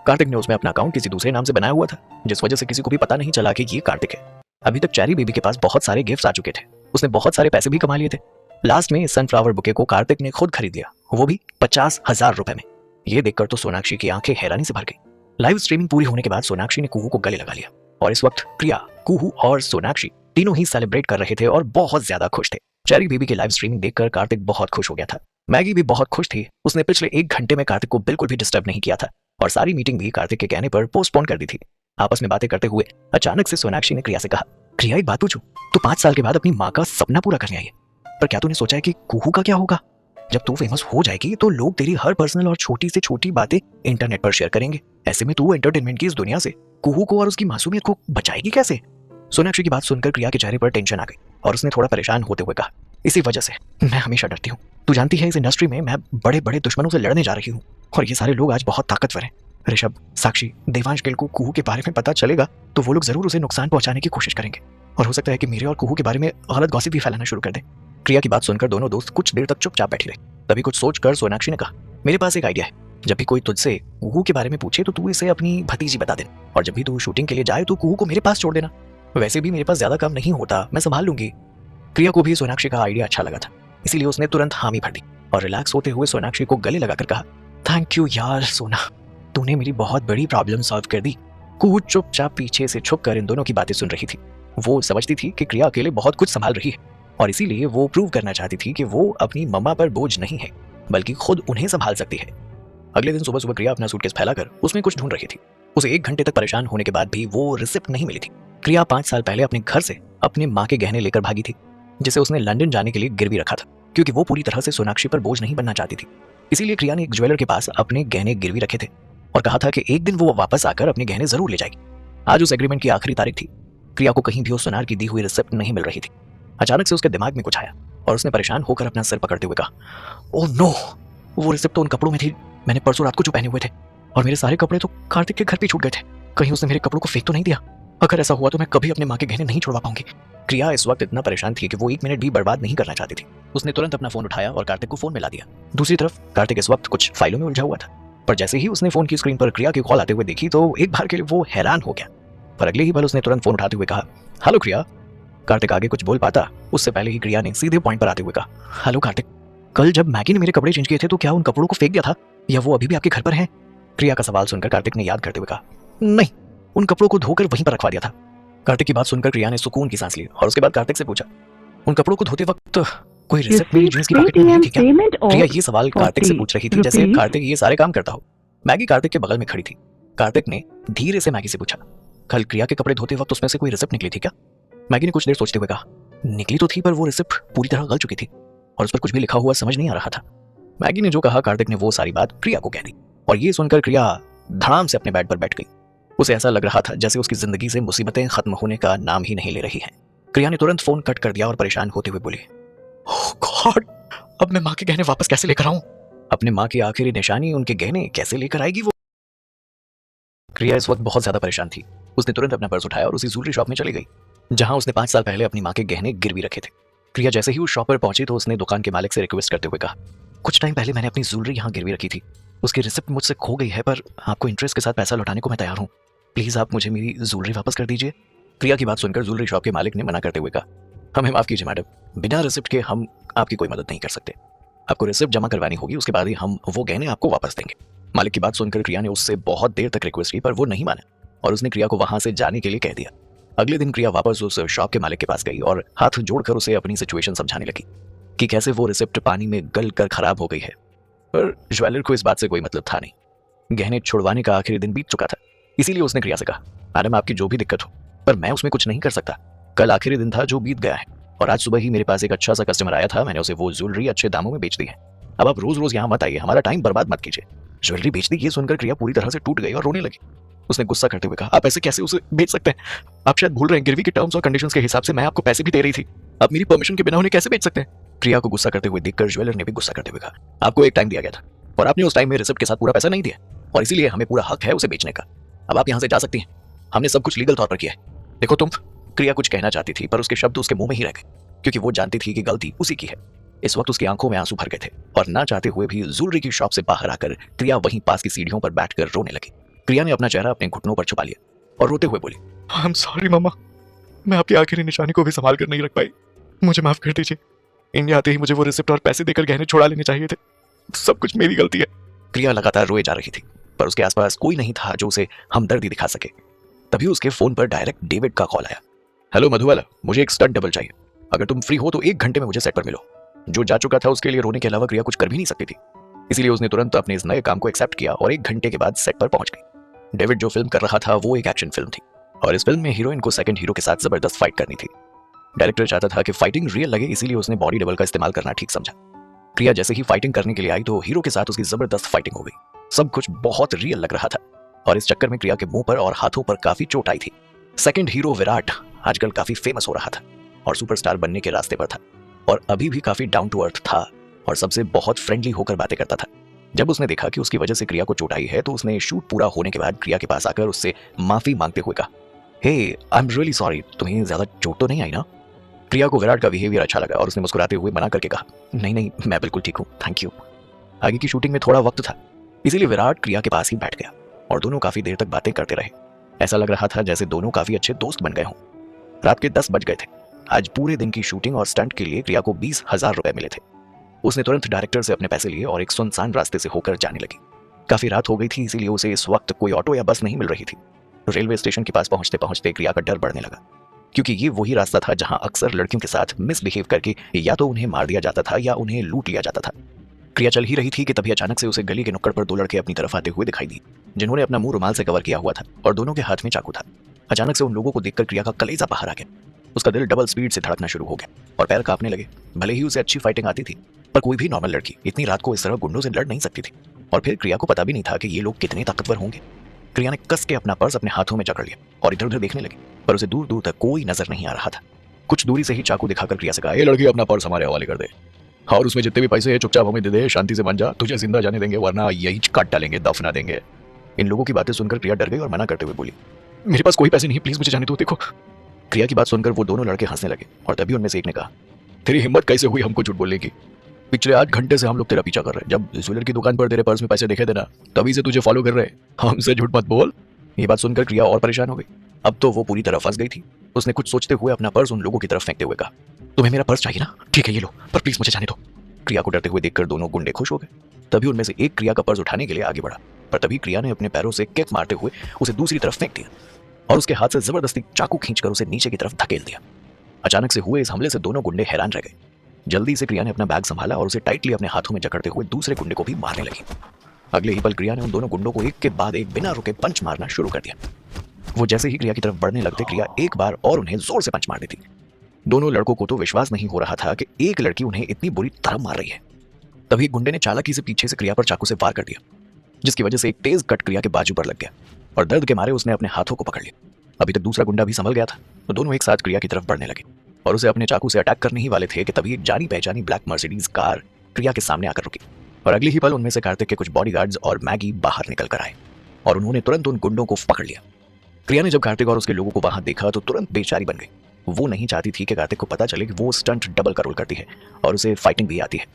कार्तिक ने उसमें अपना अकाउंट किसी दूसरे नाम से बनाया हुआ था जिस वजह से किसी को भी पता नहीं चला कि ये कार्तिक है। अभी तक चेरी बेबी के पास बहुत सारे गिफ्ट्स आ चुके थे। उसने बहुत सारे पैसे भी कमा लिए थे। लास्ट में इस सनफ्लावर बुके को कार्तिक ने खुद खरीद लिया, वो भी 50,000 रुपए में। ये देखकर तो सोनाक्षी की आंखें हैरानी से भर गई। लाइव स्ट्रीमिंग पूरी होने के बाद सोनाक्षी ने कुहू को गले लगा लिया और इस वक्त प्रिया, कुहू और सोनाक्षी तीनों ही सेलिब्रेट कर रहे थे और बहुत ज्यादा खुश थे। चेरी बेबी की लाइव स्ट्रीमिंग देखकर कार्तिक बहुत खुश हो गया था। मैगी भी बहुत खुश थी। उसने पिछले 1 घंटे में कार्तिक को बिल्कुल भी डिस्टर्ब नहीं किया था और सारी मीटिंग भी कार्तिक के कहने पर पोस्टपोन कर दी थी। आपस में बातें करते हुए अचानक से सोनाक्षी ने क्रिया से कहा, क्रिया एक बात पूछूं, तू 5 साल के बाद अपनी माँ का सपना पूरा करने आई है, पर क्या तूने सोचा है कि कुहू का क्या होगा? जब तू फेमस हो जाएगी तो लोग तेरी हर पर्सनल और छोटी से छोटी बातें इंटरनेट पर शेयर करेंगे। ऐसे में तू एंटरटेनमेंट की इस दुनिया से कुहू को और उसकी मासूमियत को बचाएगी कैसे? सोनाक्षी की बात सुनकर क्रिया के चेहरे पर टेंशन आ गई और उसने थोड़ा परेशान होते हुए कहा, इसी वजह से मैं हमेशा डरती हूँ। तू जानती है इस इंडस्ट्री में मैं बड़े बड़े दुश्मनों से लड़ने जा रही हूँ और ये सारे लोग आज बहुत ताकतवर हैं। ऋषभ, साक्षी, देवांश गिल को कुहू के बारे में पता चलेगा तो वो लोग जरूर उसे नुकसान पहुंचाने की कोशिश करेंगे और हो सकता है कि मेरे और कुहू के बारे में गलत गॉसिप भी फैलाना शुरू कर दें। क्रिया की बात सुनकर दोनों दोस्त कुछ देर तक चुपचाप बैठी रहे। तभी कुछ सोचकर सोनाक्षी ने कहा, मेरे पास एक आइडिया है। जब भी कोई तुझसे कुहू के बारे में पूछे तो तू इसे अपनी भतीजी बता दे और जब भी तू शूटिंग के लिए जाए तो कुहू को मेरे पास छोड़ देना। वैसे भी मेरे पास ज्यादा काम नहीं होता, मैं संभाल लूंगी। क्रिया को भी सोनाक्षी का आइडिया अच्छा लगा था, इसीलिए उसने तुरंत हामी भर दी और रिलैक्स होते हुए सोनाक्षी को गले लगाकर कहा, थैंक यू यार सोना, तूने मेरी बहुत बड़ी प्रॉब्लम सॉल्व कर दी। कुहू चुपचाप पीछे से छुपकर इन दोनों की बातें सुन रही थी। वो समझती थी कि क्रिया अकेले बहुत कुछ संभाल रही है और इसीलिए वो प्रूव करना चाहती थी कि वो अपनी मम्मा पर बोझ नहीं है बल्कि खुद उन्हें संभाल सकती है। अगले दिन सुबह सुबह क्रिया अपना सूटकेस फैलाकर उसमें कुछ ढूंढ रही थी। उसे 1 घंटे तक परेशान होने के बाद भी वो रिसिप्ट नहीं मिली थी। क्रिया 5 साल पहले अपने घर से अपने माँ के गहने लेकर भागी थी जिसे उसने लंदन जाने के लिए गिरवी रखा था क्योंकि वो पूरी तरह से सोनाक्षी पर बोझ नहीं बनना चाहती थी। इसीलिए क्रिया ने एक ज्वेलर के पास अपने गहने गिरवी रखे थे और कहा था कि एक दिन वो वापस आकर अपने गहने जरूर ले जाएगी। आज उस एग्रीमेंट की आखिरी तारीख थी। क्रिया को कहीं भी उस सोनार की दी हुई रिसिप्ट नहीं मिल रही थी। अचानक से उसके दिमाग में कुछ आया और उसने परेशान होकर अपना सिर पकड़ते हुए कहा, ओह नो, वो रिसिप्ट तो उन कपड़ों में थी मैंने परसों रात को जो पहने हुए थे और मेरे सारे कपड़े तो कार्तिक के घर पे छूट गए थे। कहीं उसने मेरे कपड़ों को फेंक तो नहीं दिया? अगर ऐसा हुआ तो मैं कभी अपने माँ के गहने नहीं छुड़वा पाऊंगी। क्रिया इस वक्त इतना परेशान थी कि वो 1 मिनट भी बर्बाद नहीं करना चाहती थी। उसने तुरंत अपना फोन उठाया और कार्तिक को फोन मिला दिया। दूसरी तरफ कार्तिक इस वक्त कुछ फाइलों में उलझा हुआ था, पर जैसे ही उसने फोन की स्क्रीन पर क्रिया की कॉल आते हुए देखी तो एक बार के लिए वो हैरान हो गया। पर अगले ही पल उसने तुरंत फोन उठाते हुए कहा, हेलो क्रिया। कार्तिक आगे कुछ बोल पाता उससे पहले ही क्रिया ने सीधे पॉइंट पर आते हुए कहा, हेलो कार्तिक, कल जब मैगी ने मेरे कपड़े चेंज किए थे तो क्या उन कपड़ों को फेंक दिया था या वो अभी भी आपके घर पर हैं? क्रिया का सवाल सुनकर कार्तिक ने याद करते हुए कहा, नहीं, उन कपड़ों को धोकर वहीं पर रखवा दिया था। कार्तिक की बात सुनकर क्रिया ने सुकून की सांस ली और उसके बाद कार्तिक से पूछा, उन कपड़ों को धोते वक्त कोई रिसिप्ट मेरी जींस की पॉकेट में मिली थी क्या? क्रिया ये सवाल कार्तिक से पूछ रही थी जैसे कार्तिक ये सारे काम करता हो। मैगी कार्तिक के बगल में खड़ी थी। कार्तिक ने धीरे से मैगी से पूछा, कल क्रिया के कपड़े धोते वक्त उसमें से कोई रिसिप्ट निकली थी क्या? मैगी ने कुछ देर सोचते हुए कहा, निकली तो थी पर वो रिसिप्ट पूरी तरह गल चुकी थी और उस पर कुछ भी लिखा हुआ समझ नहीं आ रहा था। मैगी ने जो कहा कार्तिक ने वो सारी बात क्रिया को कह दी और ये सुनकर क्रिया धड़ाम से अपने बेड पर बैठ गई। उसे ऐसा लग रहा था जैसे उसकी जिंदगी से मुसीबतें खत्म होने का नाम ही नहीं ले रही हैं। क्रिया ने तुरंत फोन कट कर दिया और परेशान होते हुए बोली, ओह गॉड, अब मैं माँ के गहने वापस कैसे लेकर आऊं? अपने माँ की आखिरी निशानी उनके गहने कैसे लेकर आएगी वो? क्रिया इस वक्त बहुत ज्यादा परेशान थी। उसने तुरंत अपना पर्स उठाया और उसी ज्वेलरी शॉप में चली गई जहां उसने 5 साल पहले अपनी माँ के गहने गिरवी रखे थे। क्रिया जैसे ही उस शॉप पर पहुंची तो उसने दुकान के मालिक से रिक्वेस्ट करते हुए कहा, कुछ टाइम पहले मैंने अपनी ज्वेलरी यहाँ गिरवी रखी थी, उसकी रिसिप्ट मुझसे खो गई है, पर आपको इंटरेस्ट के साथ पैसा लौटाने को मैं तैयार हूँ, प्लीज आप मुझे मेरी ज्वेलरी वापस कर दीजिए। क्रिया की बात सुनकर ज्वेलरी शॉप के मालिक ने मना करते हुए कहा, हमें माफ कीजिए मैडम, बिना रिसिप्ट के हम आपकी कोई मदद नहीं कर सकते। आपको रिसिप्ट जमा करवानी होगी, उसके बाद ही हम वो गहने आपको वापस देंगे। मालिक की बात सुनकर क्रिया ने उससे बहुत देर तक रिक्वेस्ट की पर वो नहीं माना और उसने क्रिया को वहां से जाने के लिए कह दिया। अगले दिन क्रिया वापस उस शॉप के मालिक के पास गई और हाथ जोड़कर उसे अपनी सिचुएशन समझाने लगी कि कैसे वो रिसिप्ट पानी में गल कर खराब हो गई है। पर ज्वेलर को इस बात से कोई मतलब था नहीं। गहने छुड़वाने का आखिरी दिन बीत चुका था, इसीलिए उसने क्रिया से कहा, मैडम आपकी जो भी दिक्कत हो पर मैं उसमें कुछ नहीं कर सकता। कल आखिरी दिन था जो बीत गया है और आज सुबह ही मेरे पास एक अच्छा सा कस्टमर आया था, मैंने उसे वो ज्वेलरी अच्छे दामों में बेच दी है। अब आप रोज रोज यहाँ मत आइए, हमारा टाइम बर्बाद मत कीजिए। ज्वेलरी बेच दी ये सुनकर क्रिया पूरी तरह से टूट गई और रोने लगी। उसने गुस्सा करते हुए कहा, आप ऐसे कैसे उसे बेच सकते हैं? आप शायद भूल रहे हैं, गिरवी के टर्म्स और कंडीशंस के हिसाब से मैं आपको पैसे भी दे रही थी, आप मेरी परमिशन के बिना उन्हें कैसे बेच सकते हैं? क्रिया को गुस्सा करते हुए देखकर ज्वेलर ने भी गुस्सा करते हुए कहा, आपको एक टाइम दिया गया था और आपने उस टाइम में रिसिप्ट के साथ पूरा पैसा नहीं दिया और इसीलिए हमें पूरा हक है उसे बेचने का। अब आप यहाँ से जा सकती हैं, हमने सब कुछ लीगल तौर पर किया है। देखो तुम, क्रिया कुछ कहना चाहती थी पर उसके शब्द उसके मुंह में ही रह गए क्योंकि वो जानती थी कि गलती उसी की है। इस वक्त उसकी आंखों में आंसू भर गए थे और ना चाहते हुए भी ज्वेलरी की शॉप से बाहर आकर क्रिया वहीं पास की सीढ़ियों पर बैठकर रोने लगी। क्रिया ने अपना चेहरा अपने घुटनों पर छुपा लिया और रोते हुए बोली, आई एम सॉरी मम्मा, मैं आपकी आखिरी निशानी को भी संभाल कर नहीं रख पाई, मुझे माफ कर दीजिए। इंडिया आते ही मुझे वो रिसिप्ट और पैसे देकर गहने छुड़ा लेने चाहिए थे, सब कुछ मेरी गलती है। क्रिया लगातार रोए जा रही थी पर उसके आसपास कोई नहीं था जो उसे हमदर्दी दिखा सके। तभी उसके फोन पर डायरेक्ट डेविड का कॉल आया। हेलो मधुबाला, मुझे एक स्टंट डबल चाहिए, अगर तुम फ्री हो तो 1 घंटे में मुझे सेट पर मिलो। जो जा चुका था उसके लिए रोने के अलावा क्रिया कुछ कर भी नहीं सकती थी, इसीलिए उसने तुरंत अपने इस नए काम को एक्सेप्ट किया और 1 घंटे के बाद सेट पर पहुंच गई। डेविड जो फिल्म कर रहा था वो एक एक्शन फिल्म थी और इस फिल्म में हीरोइन को सेकंड हीरो के साथ जबरदस्त फाइट करनी थी। डायरेक्टर चाहता था कि फाइटिंग रियल लगे, इसीलिए उसने बॉडी डबल का इस्तेमाल करना ठीक समझा। क्रिया जैसे ही फाइटिंग करने के लिए आई तो हीरो के साथ उसकी जबरदस्त फाइटिंग हो गई। सब कुछ बहुत रियल लग रहा था और इस चक्कर में क्रिया के मुंह पर और हाथों पर काफी चोट आई थी। सेकंड हीरो विराट आजकल काफी फेमस हो रहा था और सुपरस्टार बनने के रास्ते पर था और अभी भी काफी डाउन टू अर्थ था और सबसे बहुत फ्रेंडली होकर बातें करता था। जब उसने देखा कि उसकी वजह से क्रिया को चोट आई है तो उसने शूट पूरा होने के बाद क्रिया के पास आकर उससे माफी मांगते हुए कहा, हे आई एम रियली सॉरी, तुम्हें ज्यादा चोट तो नहीं आई ना? क्रिया को विराट का बिहेवियर अच्छा लगा और उसने मुस्कुराते हुए मना करके कहा, नहीं नहीं, मैं बिल्कुल ठीक हूँ, थैंक यू। आगे की शूटिंग में थोड़ा वक्त था, इसीलिए विराट क्रिया के पास ही बैठ गया और दोनों काफी देर तक बातें करते रहे। ऐसा लग रहा था जैसे दोनों काफी अच्छे दोस्त बन गए हों। रात के 10 बज गए थे। आज पूरे दिन की शूटिंग और स्टंट के लिए क्रिया को 20,000 रुपए मिले थे। उसने तुरंत डायरेक्टर से अपने पैसे लिए और एक सुनसान रास्ते से होकर जाने लगी। काफी रात हो गई थी, इसीलिए उसे इस वक्त कोई ऑटो या बस नहीं मिल रही थी। रेलवे स्टेशन के पास पहुंचते पहुंचते क्रिया का डर बढ़ने लगा क्योंकि ये वही रास्ता था जहां अक्सर लड़कियों के साथ मिसबिहेव करके या तो उन्हें मार दिया जाता था या उन्हें लूट लिया जाता था। क्रिया चल ही रही थी कि तभी अचानक से उसे गली के नुक्कड़ पर 2 लड़के अपनी तरफ आते हुए दिखाई दिए जिन्होंने अपना मुंह रुमाल से कवर किया हुआ था और दोनों के हाथ में चाकू था। अचानक से उन लोगों को देखकर क्रिया का कलेजा बाहर आ गया। उसका दिल डबल स्पीड से धड़कना शुरू हो गया और पैर कांपने लगे। भले ही उसे अच्छी फाइटिंग आती थी पर कोई भी नॉर्मल लड़की इतनी रात को इस तरह गुंडों से लड़ नहीं सकती थी और फिर क्रिया को पता भी नहीं था कि ये लोग कितने ताकतवर होंगे। क्रिया ने कस के अपना पर्स अपने हाथों में जकड़ लिया और इधर उधर देखने लगी पर उसे दूर दूर तक कोई नजर नहीं आ रहा था। कुछ दूरी से ही चाकू दिखाकर क्रिया से कहा, ये लड़की अपना पर्स हमारे हवाले कर दे और उसमें जितने भी पैसे हैं चुपचाप हमें दे दे, शांति से मान जा, तुझे जिंदा जाने देंगे वरना यही काट डालेंगे, दफना देंगे। इन लोगों की बातें सुनकर क्रिया डर गई और मना करते हुए बोली, मेरे पास कोई पैसे नहीं, प्लीज मुझे जाने दो। देखो। क्रिया की बात सुनकर वो दोनों लड़के हंसने लगे और तभी उनमें से एक ने कहा, तेरी हिम्मत कैसे हुई हमको झूठ बोलने की? पिछले 8 घंटे से हम लोग तेरा पीछा कर रहे हैं। जब ज्वेलर की दुकान पर तेरे पर्स में पैसे देखे थे ना, तभी से तुझे फॉलो कर रहे हैं। हमसे झूठ मत बोल। ये बात सुनकर क्रिया और परेशान हो गई। अब तो वो पूरी तरह फंस गई थी। उसने कुछ सोचते हुए अपना पर्स उन लोगों की तरफ फेंकते हुए कहा, तुम्हें मेरा पर्स चाहिए ना? ठीक है, ये लो, पर प्लीज मुझे जाने दो। क्रिया को डरते हुए देखकर दोनों गुंडे खुश हो गए। तभी उनमें से एक क्रिया का पर्स उठाने के लिए आगे बढ़ा, पर तभी क्रिया ने अपने पैरों से किक मारते हुए उसे दूसरी तरफ फेंक दिया और उसके हाथ से जबरदस्ती चाकू खींचकर उसे नीचे की तरफ धकेल दिया। अचानक से हुए इस हमले से दोनों गुंडे हैरान रह गए। जल्दी से क्रिया ने अपना बैग संभाला और उसे टाइटली अपने हाथों में जकड़ते हुए दूसरे गुंडे को भी मारने लगी। अगले ही पल क्रिया ने उन दोनों गुंडों को एक के बाद एक बिना रुके पंच मारना शुरू कर दिया। वो जैसे ही क्रिया की तरफ बढ़ने लगते, क्रिया एक बार और उन्हें जोर से पंच मार देती। दोनों लड़कों को तो विश्वास नहीं हो रहा था कि एक लड़की उन्हें इतनी बुरी तरह मार रही है। तभी गुंडे ने चालाकी से पीछे से क्रिया पर चाकू से वार कर दिया, जिसकी वजह से एक तेज कट क्रिया के बाजू पर लग गया और दर्द के मारे उसने अपने हाथों को पकड़ लिया। अभी तक दूसरा गुंडा भी संभल गया था, तो दोनों एक साथ क्रिया की तरफ बढ़ने लगे और उसे अपने चाकू से अटैक करने ही वाले थे कि तभी एक जानी पहचानी ब्लैक मर्सिडीज कार क्रिया के सामने आकर रुकी और अगले ही पल उनमें से कार्तिक के कुछ बॉडीगार्ड्स और मैगी बाहर निकल कर आए और उन्होंने तुरंत उन गुंडों को पकड़ लिया। क्रिया ने जब कार्तिक और उसके लोगों को वहां देखा तो तुरंत बेचारी बन गई। वो नहीं चाहती थी कि कार्तिक को पता चले कि वो स्टंट डबल का रोल करती है और उसे फाइटिंग भी आती है।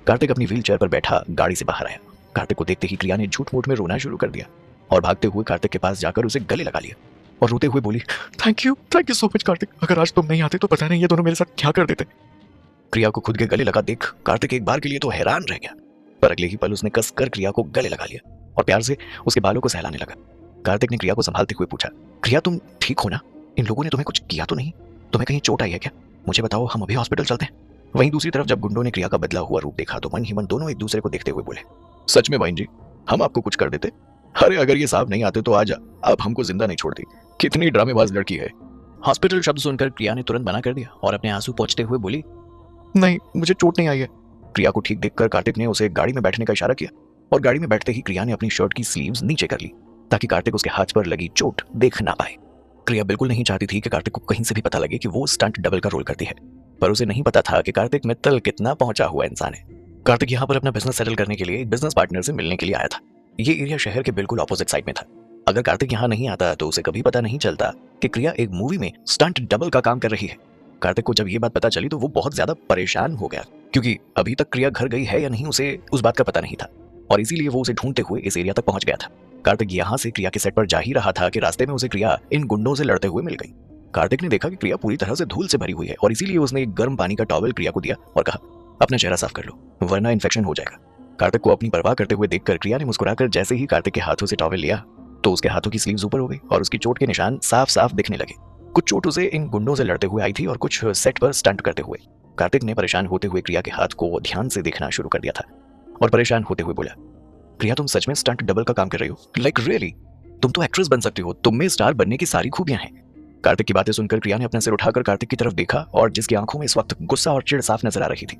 कार्तिक अपनी व्हील चेयर पर बैठा गाड़ी से बाहर आया। कार्तिक को देखते ही क्रिया ने झूठ मूठ में रोना शुरू कर दिया और भागते हुए कार्तिक के पास जाकर उसे गले लगा लिया और रोते हुए बोली, thank you so much Kartik, अगर आज तुम नहीं आते तो पता नहीं ये दोनों मेरे साथ क्या कर देते। क्रिया को खुद के गले लगा देख कार्तिक एक बार के लिए तो हैरान रह गया, पर अगले ही पल उसने कसकर क्रिया को गले लगा लिया और प्यार से उसके बालों को सहलाने लगा। कार्तिक ने क्रिया को संभालते हुए पूछा, क्रिया तुम ठीक हो ना? इन लोगों ने तुम्हें कुछ किया तो नहीं? तुम्हें कहीं चोट आई है क्या? मुझे बताओ, हम अभी हॉस्पिटल चलते हैं। वहीं दूसरी तरफ जब गुंडों ने क्रिया का बदला हुआ रूप देखा तो मन ही मन दोनों एक दूसरे को देखते हुए बोले, सच में बहन जी, हम आपको कुछ कर देते? अरे अगर ये साहब नहीं आते तो आज आप हमको जिंदा नहीं छोड़ती। कितनी ड्रामेबाज लड़की है। हॉस्पिटल शब्द सुनकर क्रिया ने तुरंत मना कर दिया और अपने आंसू पोंछते हुए बोली, नहीं, मुझे चोट नहीं आई है। क्रिया को ठीक देखकर कार्तिक ने उसे गाड़ी में बैठने का इशारा किया और गाड़ी में बैठते ही क्रिया ने अपनी शर्ट की स्लीव्स नीचे कर ली ताकि कार्तिक उसके हाथ पर लगी चोट देख ना पाए। क्रिया बिल्कुल नहीं चाहती थी कि कार्तिक को कहीं से भी पता लगे कि वो स्टंट डबल का रोल करती है, पर उसे नहीं पता था कि कार्तिक मित्तल कितना पहुंचा हुआ इंसान है। कार्तिक यहाँ पर अपना बिजनेस सेटल करने के लिए एक बिजनेस पार्टनर से मिलने के लिए आया था। ये एरिया शहर के बिल्कुल ऑपोजिट साइड में था। अगर कार्तिक यहाँ नहीं आता तो उसे कभी पता नहीं चलता कि क्रिया एक मूवी में स्टंट डबल का काम कर रही है। कार्तिक को जब ये बात पता चली तो वो बहुत ज्यादा परेशान हो गया, क्योंकि अभी तक क्रिया घर गई है या नहीं उसे उस बात का पता नहीं था और इसीलिए वो उसे ढूंढते हुए इस एरिया तक पहुंच गया था। कार्तिक यहाँ से क्रिया के सेट पर जा ही रहा था कि रास्ते में उसे क्रिया इन गुंडों से लड़ते हुए मिल गई। कार्तिक ने देखा कि क्रिया पूरी तरह से धूल से भरी हुई है और इसीलिए उसने एक गर्म पानी का टॉवल क्रिया को दिया और कहा, अपना चेहरा साफ कर लो वरना इन्फेक्शन हो जाएगा। कार्तिक को अपनी परवाह करते हुए देखकर क्रिया ने मुस्कुराकर जैसे ही कार्तिक के हाथों से टॉवल लिया तो उसके हाथों की स्लीव्स ऊपर हो गई और उसकी चोट के निशान साफ साफ दिखने लगे। कुछ चोट उसे इन गुंडों से लड़ते हुए आई थी और कुछ सेट पर स्टंट करते हुए। कार्तिक ने परेशान होते हुए क्रिया के हाथ को ध्यान से देखना शुरू कर दिया था और परेशान होते हुए बोला, क्रिया तुम सच में स्टंट डबल का काम कर रही हो? Like really? तुम तो एक्ट्रेस बन सकती हो, तुम में स्टार बनने की सारी खूबियां हैं। कार्तिक की बातें सुनकर क्रिया ने अपना सिर उठाकर कार्तिक की तरफ देखा और जिसकी आंखों में इस वक्त गुस्सा और चिढ़ साफ नजर आ रही थी।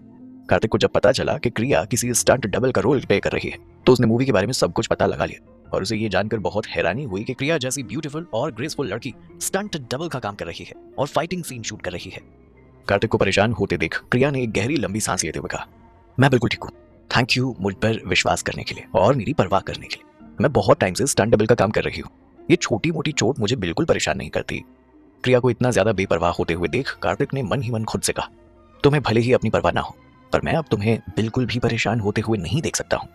कार्तिक को जब पता चला कि क्रिया किसी स्टंट डबल का रोल प्ले कर रही है तो उसने मूवी के बारे में सब कुछ पता लगा लिया और उसे ये जानकर बहुत हैरानी हुई कि क्रिया जैसी ब्यूटीफुल और ग्रेसफुल लड़की स्टंट डबल का काम कर रही है और फाइटिंग सीन शूट कर रही है। कार्तिक को परेशान होते देख क्रिया ने एक गहरी लंबी सांस लेते हुए कहा, मैं बिल्कुल ठीक हूँ, थैंक यू मुझ पर विश्वास करने के लिए और मेरी परवाह करने के लिए। मैं बहुत टाइम से स्टंट डबल का काम कर रही हूँ, ये छोटी मोटी चोट मुझे बिल्कुल परेशान नहीं करती। क्रिया को इतना ज्यादा बेपरवाह होते हुए देख कार्तिक ने मन ही मन खुद से कहा, तुम्हें भले ही अपनी परवाह ना हो पर मैं अब तुम्हें बिल्कुल भी परेशान होते हुए नहीं देख सकता हूँ।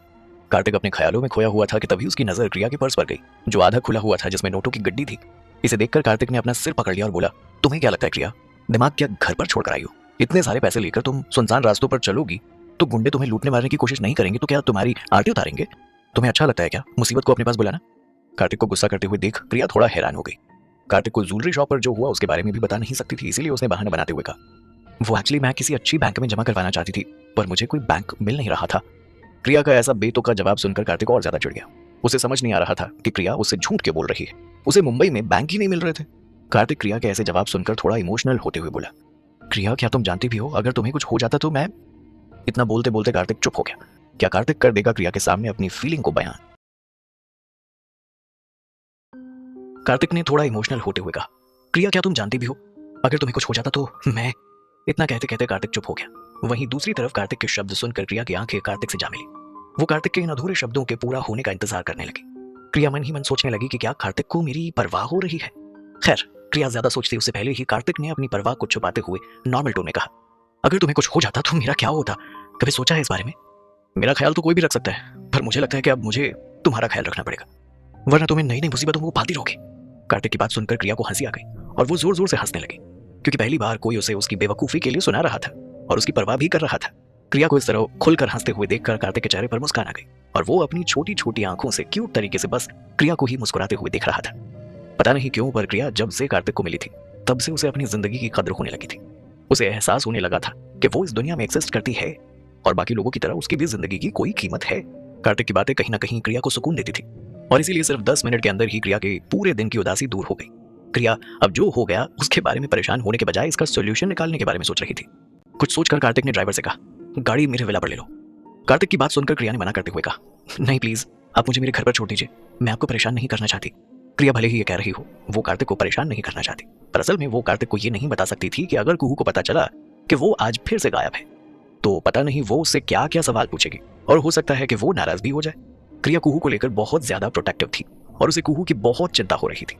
कार्तिक अपने ख्यालों में खोया हुआ था कि तभी उसकी नजर क्रिया के पर्स पर गई जो आधा खुला हुआ था जिसमें नोटों की गड्डी थी। इसे देखकर कार्तिक ने अपना सिर पकड़ लिया और बोला, तुम्हें क्या लगता है क्रिया, दिमाग क्या घर पर छोड़कर आई हो? इतने सारे पैसे लेकर तुम सुनसान रास्तों पर चलोगी तो गुंडे तुम्हें लूटने मारने की कोशिश नहीं करेंगे तो क्या तुम्हारी आरती उतारेंगे? तुम्हें अच्छा लगता है क्या मुसीबत को अपने पास बुलाना? कार्तिक को गुस्सा करते हुए देख प्रिया थोड़ा हैरान हो गई। कार्तिक को ज्वेलरी शॉप पर जो हुआ उसके बारे में भी बता नहीं सकती थी, इसीलिए उसने बहाना बनाते हुए कहा, वो एक्चुअली मैं किसी अच्छी बैंक में जमा करवाना चाहती थी पर मुझे कोई बैंक मिल नहीं रहा था। क्रिया का ऐसा बेतुका जवाब सुनकर कार्तिक और ज्यादा चिढ़ गया। उसे समझ नहीं आ रहा था कि क्रिया उससे झूठ के बोल रही है, उसे मुंबई में बैंक ही नहीं मिल रहे थे। कार्तिक क्रिया के ऐसे जवाब सुनकर थोड़ा इमोशनल होते हुए बोला, क्रिया क्या तुम जानती भी हो अगर तुम्हें कुछ हो जाता तो मैं। इतना बोलते बोलते कार्तिक चुप हो गया। क्या कार्तिक कर देगा क्रिया के सामने अपनी फीलिंग को बयान? कार्तिक ने थोड़ा इमोशनल होते हुए कहा, क्रिया क्या तुम जानती भी हो अगर तुम्हें कुछ हो जाता तो मैं। इतना कहते कहते कार्तिक चुप हो गया। वहीं दूसरी तरफ कार्तिक के शब्द सुनकर क्रिया की आंखें कार्तिक से जा मिली। वो कार्तिक के इन अधूरे शब्दों के पूरा होने का इंतजार करने लगी। क्रिया मन ही मन सोचने लगी कि क्या कार्तिक को मेरी परवाह हो रही है। खैर, क्रिया ज्यादा सोचती उससे पहले ही कार्तिक ने अपनी परवाह को छुपाते हुए नॉर्मल टोन में कहा, अगर तुम्हें कुछ हो जाता तो मेरा क्या होता, कभी सोचा है इस बारे में? मेरा ख्याल तो कोई भी रख सकता है, पर मुझे लगता है कि अब मुझे तुम्हारा ख्याल रखना पड़ेगा, वरना तुम्हें नई नई मुसीबतों को पाती रहोगे। कार्तिक की बात सुनकर क्रिया को हंसी आ गई और वो जोर जोर से हंसने लगी, क्योंकि पहली बार कोई उसे उसकी बेवकूफी के लिए सुना रहा था और उसकी परवाह भी कर रहा था। क्रिया को इस तरह खुलकर हंसते हुए देखकर कार्तिक के चेहरे पर मुस्कान आ गई और वो अपनी छोटी छोटी आंखों से क्यूट तरीके से बस क्रिया को ही मुस्कुराते हुए देख रहा था। पता नहीं क्यों, पर क्रिया जब से कार्तिक को मिली थी तब से उसे अपनी जिंदगी की कद्र होने लगी थी। उसे एहसास होने लगा था कि वो इस दुनिया में एग्जिस्ट करती है और बाकी लोगों की तरह उसकी भी जिंदगी की कोई कीमत है। कार्तिक की बातें कहीं ना कहीं क्रिया को सुकून देती थी और इसीलिए सिर्फ 10 मिनट के अंदर ही क्रिया के पूरे दिन की उदासी दूर हो गई। क्रिया अब जो हो गया उसके बारे में परेशान होने के बजाय इसका सोल्यूशन निकालने के बारे में सोच रही थी। कुछ सोचकर कार्तिक ने ड्राइवर से कहा, गाड़ी मेरे विला पर ले लो। कार्तिक की बात सुनकर क्रिया ने मना करते हुए कहा, नहीं प्लीज, आप मुझे मेरे घर पर छोड़ दीजिए, मैं आपको परेशान नहीं करना चाहती। क्रिया भले ही ये कह रही हो, वो कार्तिक को परेशान नहीं करना चाहती, पर असल में वो कार्तिक को ये नहीं बता सकती थी कि अगर कुहू को पता चला कि वो आज फिर से गायब है तो पता नहीं वो उससे क्या क्या सवाल पूछेगी और हो सकता है कि वो नाराज भी हो जाए। क्रिया कुहू को लेकर बहुत ज्यादा प्रोटेक्टिव थी और उसे कुहू की बहुत चिंता हो रही थी।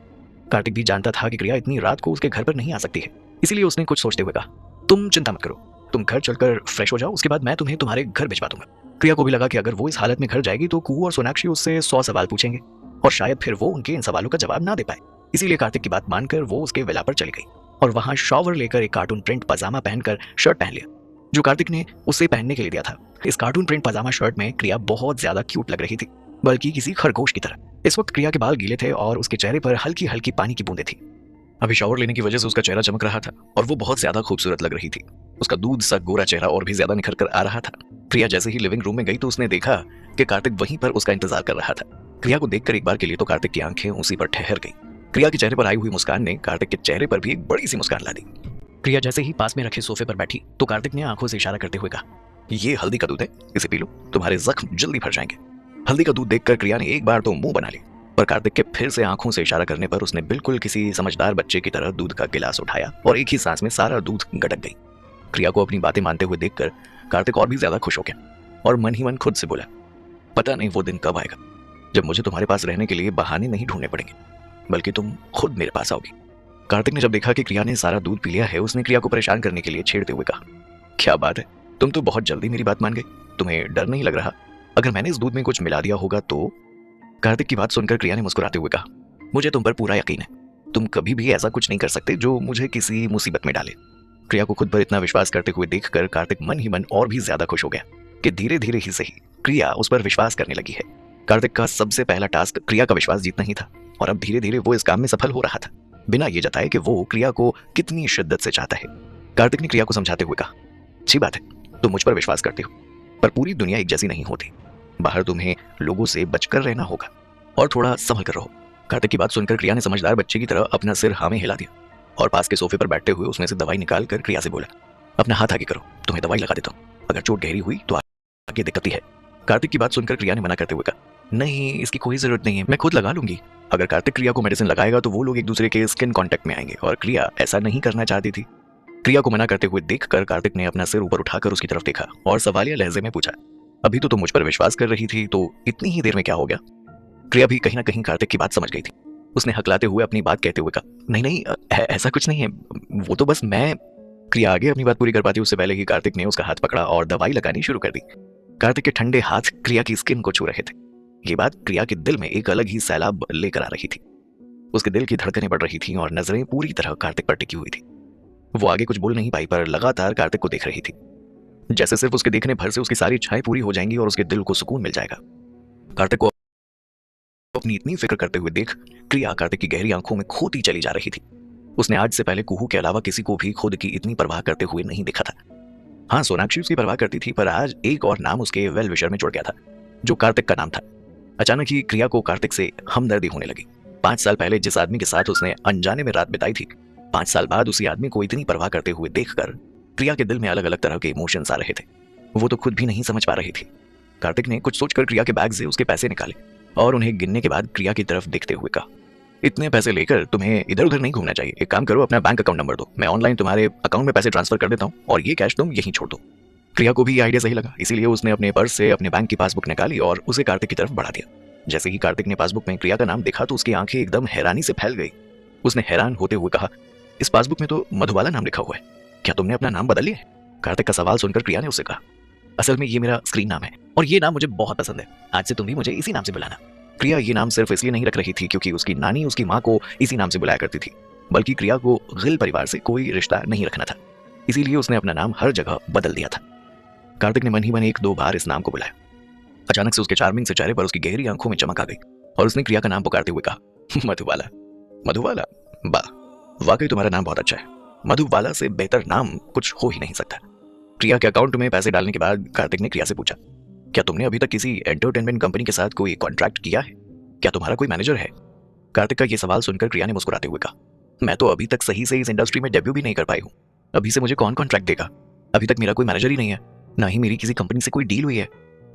कार्तिक भी जानता था कि क्रिया इतनी रात को उसके घर पर नहीं आ सकती है, इसीलिए उसने कुछ सोचते हुए कहा, तुम चिंता मत करो, तुम घर चलकर फ्रेश हो जाओ, उसके बाद मैं तुम्हें तुम्हारे घर भिजवा दूंगा। क्रिया को भी लगा कि अगर वो इस हालत में घर जाएगी तो कुहू और सोनाक्षी उससे 100 सवाल पूछेंगे और शायद फिर वो उनके इन सवालों का जवाब ना दे पाए। इसीलिए कार्तिक की बात मानकर वो उसके विला पर चली गई और वहां शॉवर लेकर एक कार्टून प्रिंट पजामा पहनकर शर्ट पहन लिया जो कार्तिक ने उसे पहनने के लिए दिया था। इस कार्टून प्रिंट पजामा शर्ट में क्रिया बहुत ज्यादा क्यूट लग रही थी, बल्कि किसी खरगोश की तरह। इस वक्त क्रिया के बाल गीले थे और उसके चेहरे पर हल्की हल्की पानी की बूंदें थी। अभी शॉवर लेने की वजह से उसका चेहरा चमक रहा था और वो बहुत ज्यादा खूबसूरत लग रही थी। उसका दूध सा गोरा चेहरा और भी ज्यादा निखर कर आ रहा था। क्रिया जैसे ही लिविंग रूम में गई तो उसने देखा कि कार्तिक वहीं पर उसका इंतजार कर रहा था। क्रिया को देखकर एक बार के लिए तो कार्तिक की आंखें उसी पर ठहर गई। क्रिया के चेहरे पर आई हुई मुस्कान ने कार्तिक के चेहरे पर भी एक बड़ी सी मुस्कान ला दी। क्रिया जैसे ही पास में रखे सोफे पर बैठी तो कार्तिक ने आंखों से इशारा करते हुए कहा, ये हल्दी का दूध है, इसे पी लो, तुम्हारे जख्म जल्दी भर जाएंगे। हल्दी का दूध देखकर क्रिया ने एक बार तो मुंह बना लिया, पर कार्तिक के फिर से आंखों से इशारा करने पर उसने बिल्कुल किसी समझदार बच्चे की तरह दूध का गिलास उठाया और एक ही सांस में सारा दूध गटक गई। क्रिया को अपनी बातें मानते हुए देखकर कार्तिक और भी ज्यादा खुश हो गया और मन ही मन खुद से बोला, पता नहीं वो दिन कब आएगा जब मुझे तुम्हारे पास रहने के लिए बहाने नहीं ढूंढने पड़ेंगे, बल्कि तुम खुद मेरे पास आओगी। कार्तिक ने जब देखा कि क्रिया ने सारा दूध पी लिया है, उसने क्रिया को परेशान करने के लिए छेड़ते हुए कहा, क्या बात है, तुम तो बहुत जल्दी मेरी बात मान गई, तुम्हें डर नहीं लग रहा अगर मैंने इस दूध में कुछ मिला दिया होगा तो? कार्तिक की बात सुनकर क्रिया ने मुस्कुराते हुए कहा, मुझे तुम पर पूरा यकीन है, तुम कभी भी ऐसा कुछ नहीं कर सकते जो मुझे किसी मुसीबत में डाले। क्रिया को खुद पर इतना विश्वास करते हुए देखकर कार्तिक मन ही मन और भी ज्यादा खुश हो गया कि धीरे धीरे ही सही क्रिया उस पर विश्वास करने लगी है। कार्तिक का सबसे पहला टास्क क्रिया का विश्वास जीतना ही था और अब धीरे धीरे वो इस काम में सफल हो रहा था, बिना ये जताए कि वो क्रिया को कितनी शिद्दत से चाहता है। कार्तिक ने क्रिया को समझाते हुए कहा, अच्छी बात है, तुम मुझ पर विश्वास करते हो, पर पूरी दुनिया एक जैसी नहीं होती, बाहर तुम्हें लोगों से बचकर रहना होगा और थोड़ा संभल कर रहो। कार्तिक की बात सुनकर क्रिया ने समझदार बच्चे की तरह अपना सिर हाँ में हिला दिया और पास के सोफे पर बैठते हुए उसमें से दवाई निकाल कर क्रिया से बोला, अपना हाथ आगे करो, तुम्हें दवाई लगा देता हूँ, अगर चोट गहरी हुई तो आगे दिक्कत ही है। कार्तिक की बात सुनकर क्रिया ने मना करते हुए कहा, नहीं, इसकी कोई जरूरत नहीं है, मैं खुद लगा लूंगी। अगर कार्तिक क्रिया को मेडिसिन लगाएगा तो वो लोग एक दूसरे के स्किन कांटेक्ट में आएंगे और क्रिया ऐसा नहीं करना चाहती थी। क्रिया को मना करते हुए देखकर कार्तिक ने अपना सिर ऊपर उठाकर उसकी तरफ देखा और सवालिया लहजे में पूछा, अभी तो तुम मुझ पर विश्वास कर रही थी, तो इतनी ही देर में क्या हो गया? क्रिया भी कहीं ना कहीं कार्तिक की बात समझ गई थी। उसने हकलाते हुए अपनी बात कहते हुए कहा, नहीं नहीं, ऐसा कुछ नहीं है, वो तो बस मैं। क्रिया आगे अपनी बात पूरी कर पाती उससे पहले ही कार्तिक ने उसका हाथ पकड़ा और दवाई लगानी शुरू कर दी। कार्तिक के ठंडे हाथ क्रिया की स्किन को छू रहे थे। ये बात क्रिया के दिल में एक अलग ही सैलाब लेकर आ रही थी। उसके दिल की धड़कनें बढ़ रही थीं और नजरें पूरी तरह कार्तिक पर टिकी हुई थी। वो आगे कुछ बोल नहीं पाई, पर लगातार कार्तिक को देख रही थी, जैसे सिर्फ उसके देखने भर से उसकी सारी इच्छाएं पूरी हो जाएंगी और उसके दिल को सुकून मिल जाएगा। कार्तिक को अपनी इतनी फिक्र करते हुए देख क्रिया कार्तिक की गहरी आंखों में खोती चली जा रही थी। उसने आज से पहले कुहू के अलावा किसी को भी खुद की इतनी परवाह करते हुए नहीं देखा था। हाँ, सोनाक्षी उसकी परवाह करती थी, पर आज एक और नाम उसके वेल विशर में जुड़ गया था, जो कार्तिक का नाम था। अचानक ही क्रिया को कार्तिक से हमदर्दी होने लगी। 5 साल पहले जिस आदमी के साथ उसने अनजाने में रात बिताई थी, 5 साल बाद उसी आदमी को इतनी परवाह करते हुए देखकर क्रिया के दिल में अलग अलग तरह के इमोशंस आ रहे थे। वो तो खुद भी नहीं समझ पा रही थी। कार्तिक ने कुछ सोचकर क्रिया के बैग से उसके पैसे निकाले और उन्हें गिनने के बाद क्रिया की तरफ देखते हुए कहा, इतने पैसे लेकर तुम्हें इधर उधर नहीं घूमना चाहिए। एक काम करो, अपना बैंक अकाउंट नंबर दो, मैं ऑनलाइन तुम्हारे अकाउंट में पैसे ट्रांसफर कर देता हूँ और ये कैश तुम यहीं छोड़ दो। क्रिया को भी आइडिया सही लगा, इसीलिए उसने अपने पर्स से अपने बैंक की पासबुक निकाली और उसे कार्तिक की तरफ बढ़ा दिया। जैसे ही कार्तिक ने पासबुक में क्रिया का नाम देखा तो उसकी आंखें एकदम हैरानी से फैल गई। उसने हैरान होते हुए कहा, इस पासबुक में तो मधुबाला नाम लिखा हुआ है, क्या तुमने अपना नाम बदल लिया है? कार्तिक का सवाल सुनकर क्रिया ने उससे कहा, असल में ये मेरा स्क्रीन नाम है और ये नाम मुझे बहुत पसंद है, आज से तुम भी मुझे इसी नाम से बुलाना। क्रिया ये नाम सिर्फ इसलिए नहीं रख रही थी क्योंकि उसकी नानी उसकी माँ को इसी नाम से बुलाया करती थी, बल्कि क्रिया को गिल परिवार से कोई रिश्ता नहीं रखना था, इसीलिए उसने अपना नाम हर जगह बदल दिया था। कार्तिक ने मन ही मन 1-2 बार इस नाम को बुलाया। अचानक से उसके चार्मिंग से चेहरे पर उसकी गहरी आंखों में चमक आ गई और उसने क्रिया का नाम पुकारते हुए कहा, मधुबाला। मधुबाला, वाह, वाकई तुम्हारा नाम बहुत अच्छा है। मधुबाला से बेहतर नाम कुछ हो ही नहीं सकता। क्रिया के अकाउंट में पैसे डालने के बाद कार्तिक ने क्रिया से पूछा, क्या तुमने अभी तक किसी एंटरटेनमेंट कंपनी के साथ कोई कॉन्ट्रैक्ट किया है? क्या तुम्हारा कोई मैनेजर है? कार्तिक का यह सवाल सुनकर क्रिया ने मुस्कुराते हुए कहा, मैं तो अभी तक सही से इस इंडस्ट्री में डेब्यू भी नहीं कर पाई हूँ, अभी से मुझे कौन कॉन्ट्रैक्ट देगा? अभी तक मेरा कोई मैनेजर ही नहीं है, ना ही मेरी किसी कंपनी से कोई डील हुई है।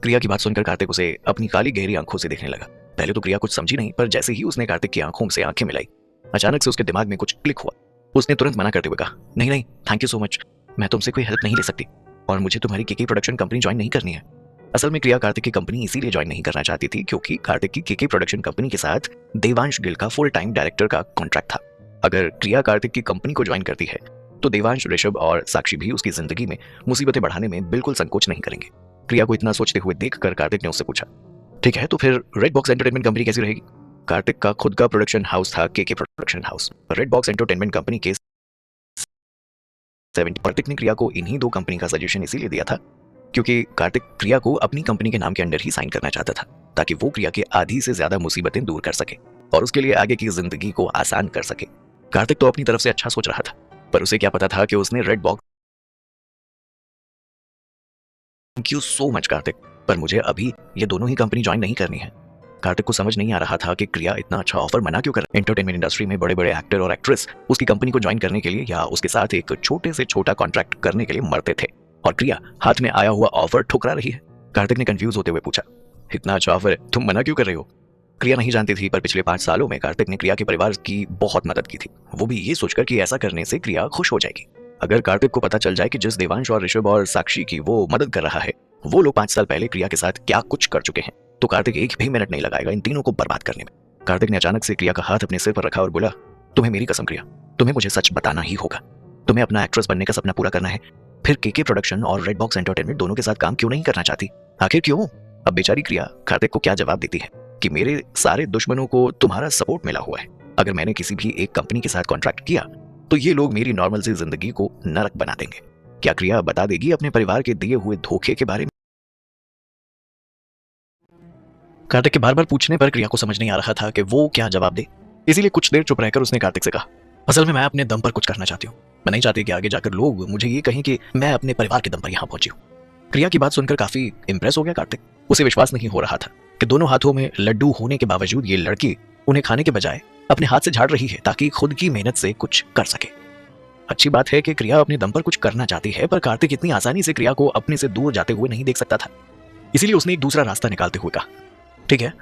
क्रिया की बात सुनकर कार्तिक उसे अपनी काली गहरी आंखों से देखने लगा। पहले तो क्रिया कुछ समझी नहीं, पर जैसे ही उसने कार्तिक की आंखों से आंखें मिलाई, अचानक से उसके दिमाग में कुछ क्लिक हुआ। उसने तुरंत मना करते हुए कहा, नहीं नहीं, थैंक यू सो मच, मैं तुमसे कोई हेल्प नहीं ले सकती और मुझे तुम्हारी केके प्रोडक्शन कंपनी ज्वाइन नहीं करनी है। असल में क्रिया कार्तिक की कंपनी इसीलिए ज्वाइन नहीं करना चाहती थी क्योंकि कार्तिक की केके प्रोडक्शन कंपनी के साथ देवांश गिल का फुल टाइम डायरेक्टर का कॉन्ट्रैक्ट था। अगर क्रिया कार्तिक की कंपनी को ज्वाइन करती है तो देवांश, ऋषभ और साक्षी भी उसकी जिंदगी में मुसीबतें बढ़ाने में बिल्कुल संकोच नहीं करेंगे। क्रिया को इतना सोचते हुए देखकर कार्तिक ने उससे पूछा, ठीक है, तो फिर रेड बॉक्स एंटरटेनमेंट कंपनी कैसी रहेगी? कार्तिक का खुद का प्रोडक्शन हाउस था KK production house. Red box entertainment company के 70। कार्तिक ने क्रिया को इन्हीं 2 कंपनी का सजेशन इसीलिए दिया था क्योंकि कार्तिक क्रिया को अपनी कंपनी के नाम के अंडर ही साइन करना चाहता था ताकि वो क्रिया के आधी से ज्यादा मुसीबतें दूर कर सके और उसके लिए आगे की जिंदगी को आसान कर सके। कार्तिक तो अपनी तरफ से अच्छा सोच रहा था, पर उसे क्या पता था कि उसने red box, thank you so much Kartik, पर मुझे अभी ये दोनों ही कंपनी ज्वाइन नहीं करनी है। कार्तिक को समझ नहीं आ रहा था कि क्रिया इतना अच्छा ऑफर मना क्यों कर। एंटरटेनमेंट इंडस्ट्री में बड़े बड़े एक्टर और एक्ट्रेस उसकी कंपनी को ज्वाइन करने के लिए या उसके साथ एक छोटे से छोटा कॉन्ट्रैक्ट करने के लिए मरते थे और क्रिया हाथ में आया हुआ ऑफर ठुकरा रही है। कार्तिक ने कंफ्यूज होते हुए पूछा, इतना अच्छा ऑफर है, तुम मना क्यों कर रहे हो? क्रिया नहीं जानती थी, पर पिछले 5 सालों में कार्तिक ने क्रिया के परिवार की बहुत मदद की थी, वो भी ये सोचकर कि ऐसा करने से क्रिया खुश हो जाएगी। अगर कार्तिक को पता चल जाए कि जिस देवांश और ऋषभ और साक्षी की वो मदद कर रहा है वो लोग 5 साल पहले क्रिया के साथ क्या कुछ कर चुके हैं, तो कार्तिक एक भी मिनट नहीं लगाएगा इन तीनों को बर्बाद करने में। कार्तिक ने अचानक से क्रिया का हाथ अपने सिर पर रखा और बोला, तुम्हें मेरी कसम क्रिया, तुम्हें मुझे सच बताना ही होगा। तुम्हें अपना एक्ट्रेस बनने का सपना पूरा करना है, फिर केके प्रोडक्शन और रेड बॉक्स एंटरटेनमेंट दोनों के साथ काम क्यों नहीं करना चाहती? आखिर क्यों? अब बेचारी क्रिया कार्तिक को क्या जवाब देती है कि मेरे सारे दुश्मनों को तुम्हारा सपोर्ट मिला हुआ है। अगर मैंने किसी भी एक कंपनी के साथ कॉन्ट्रैक्ट किया तो ये लोग मेरी नॉर्मल सी जिंदगी को नरक बना देंगे। क्या क्रिया बता देगी अपने परिवार के दिए हुए धोखे के बारे में? कार्तिक के बार बार पूछने पर क्रिया को समझ नहीं आ रहा था कि वो क्या जवाब दे, इसीलिए कुछ देर चुप रहकर उसने कार्तिक से कहा, असल में मैं अपने दम पर कुछ करना चाहती हूँ, मैं नहीं चाहती कि आगे जाकर लोग मुझे ये कहें कि मैं अपने परिवार के दम पर यहाँ पहुंची हूँ। क्रिया की बात सुनकर काफी इंप्रेस हो गया कार्तिक। उसे विश्वास नहीं हो रहा था कि दोनों हाथों में लड्डू होने के बावजूद ये लड़की उन्हें खाने के बजाय अपने हाथ से झाड़ रही है ताकि खुद की मेहनत से कुछ कर सके। अच्छी बात है कि क्रिया अपने दम पर कुछ करना चाहती है, पर कार्तिक इतनी आसानी से क्रिया को अपने से दूर जाते हुए नहीं देख सकता था, इसीलिए उसने एक दूसरा रास्ता निकालते हुए कहा, ठीक है,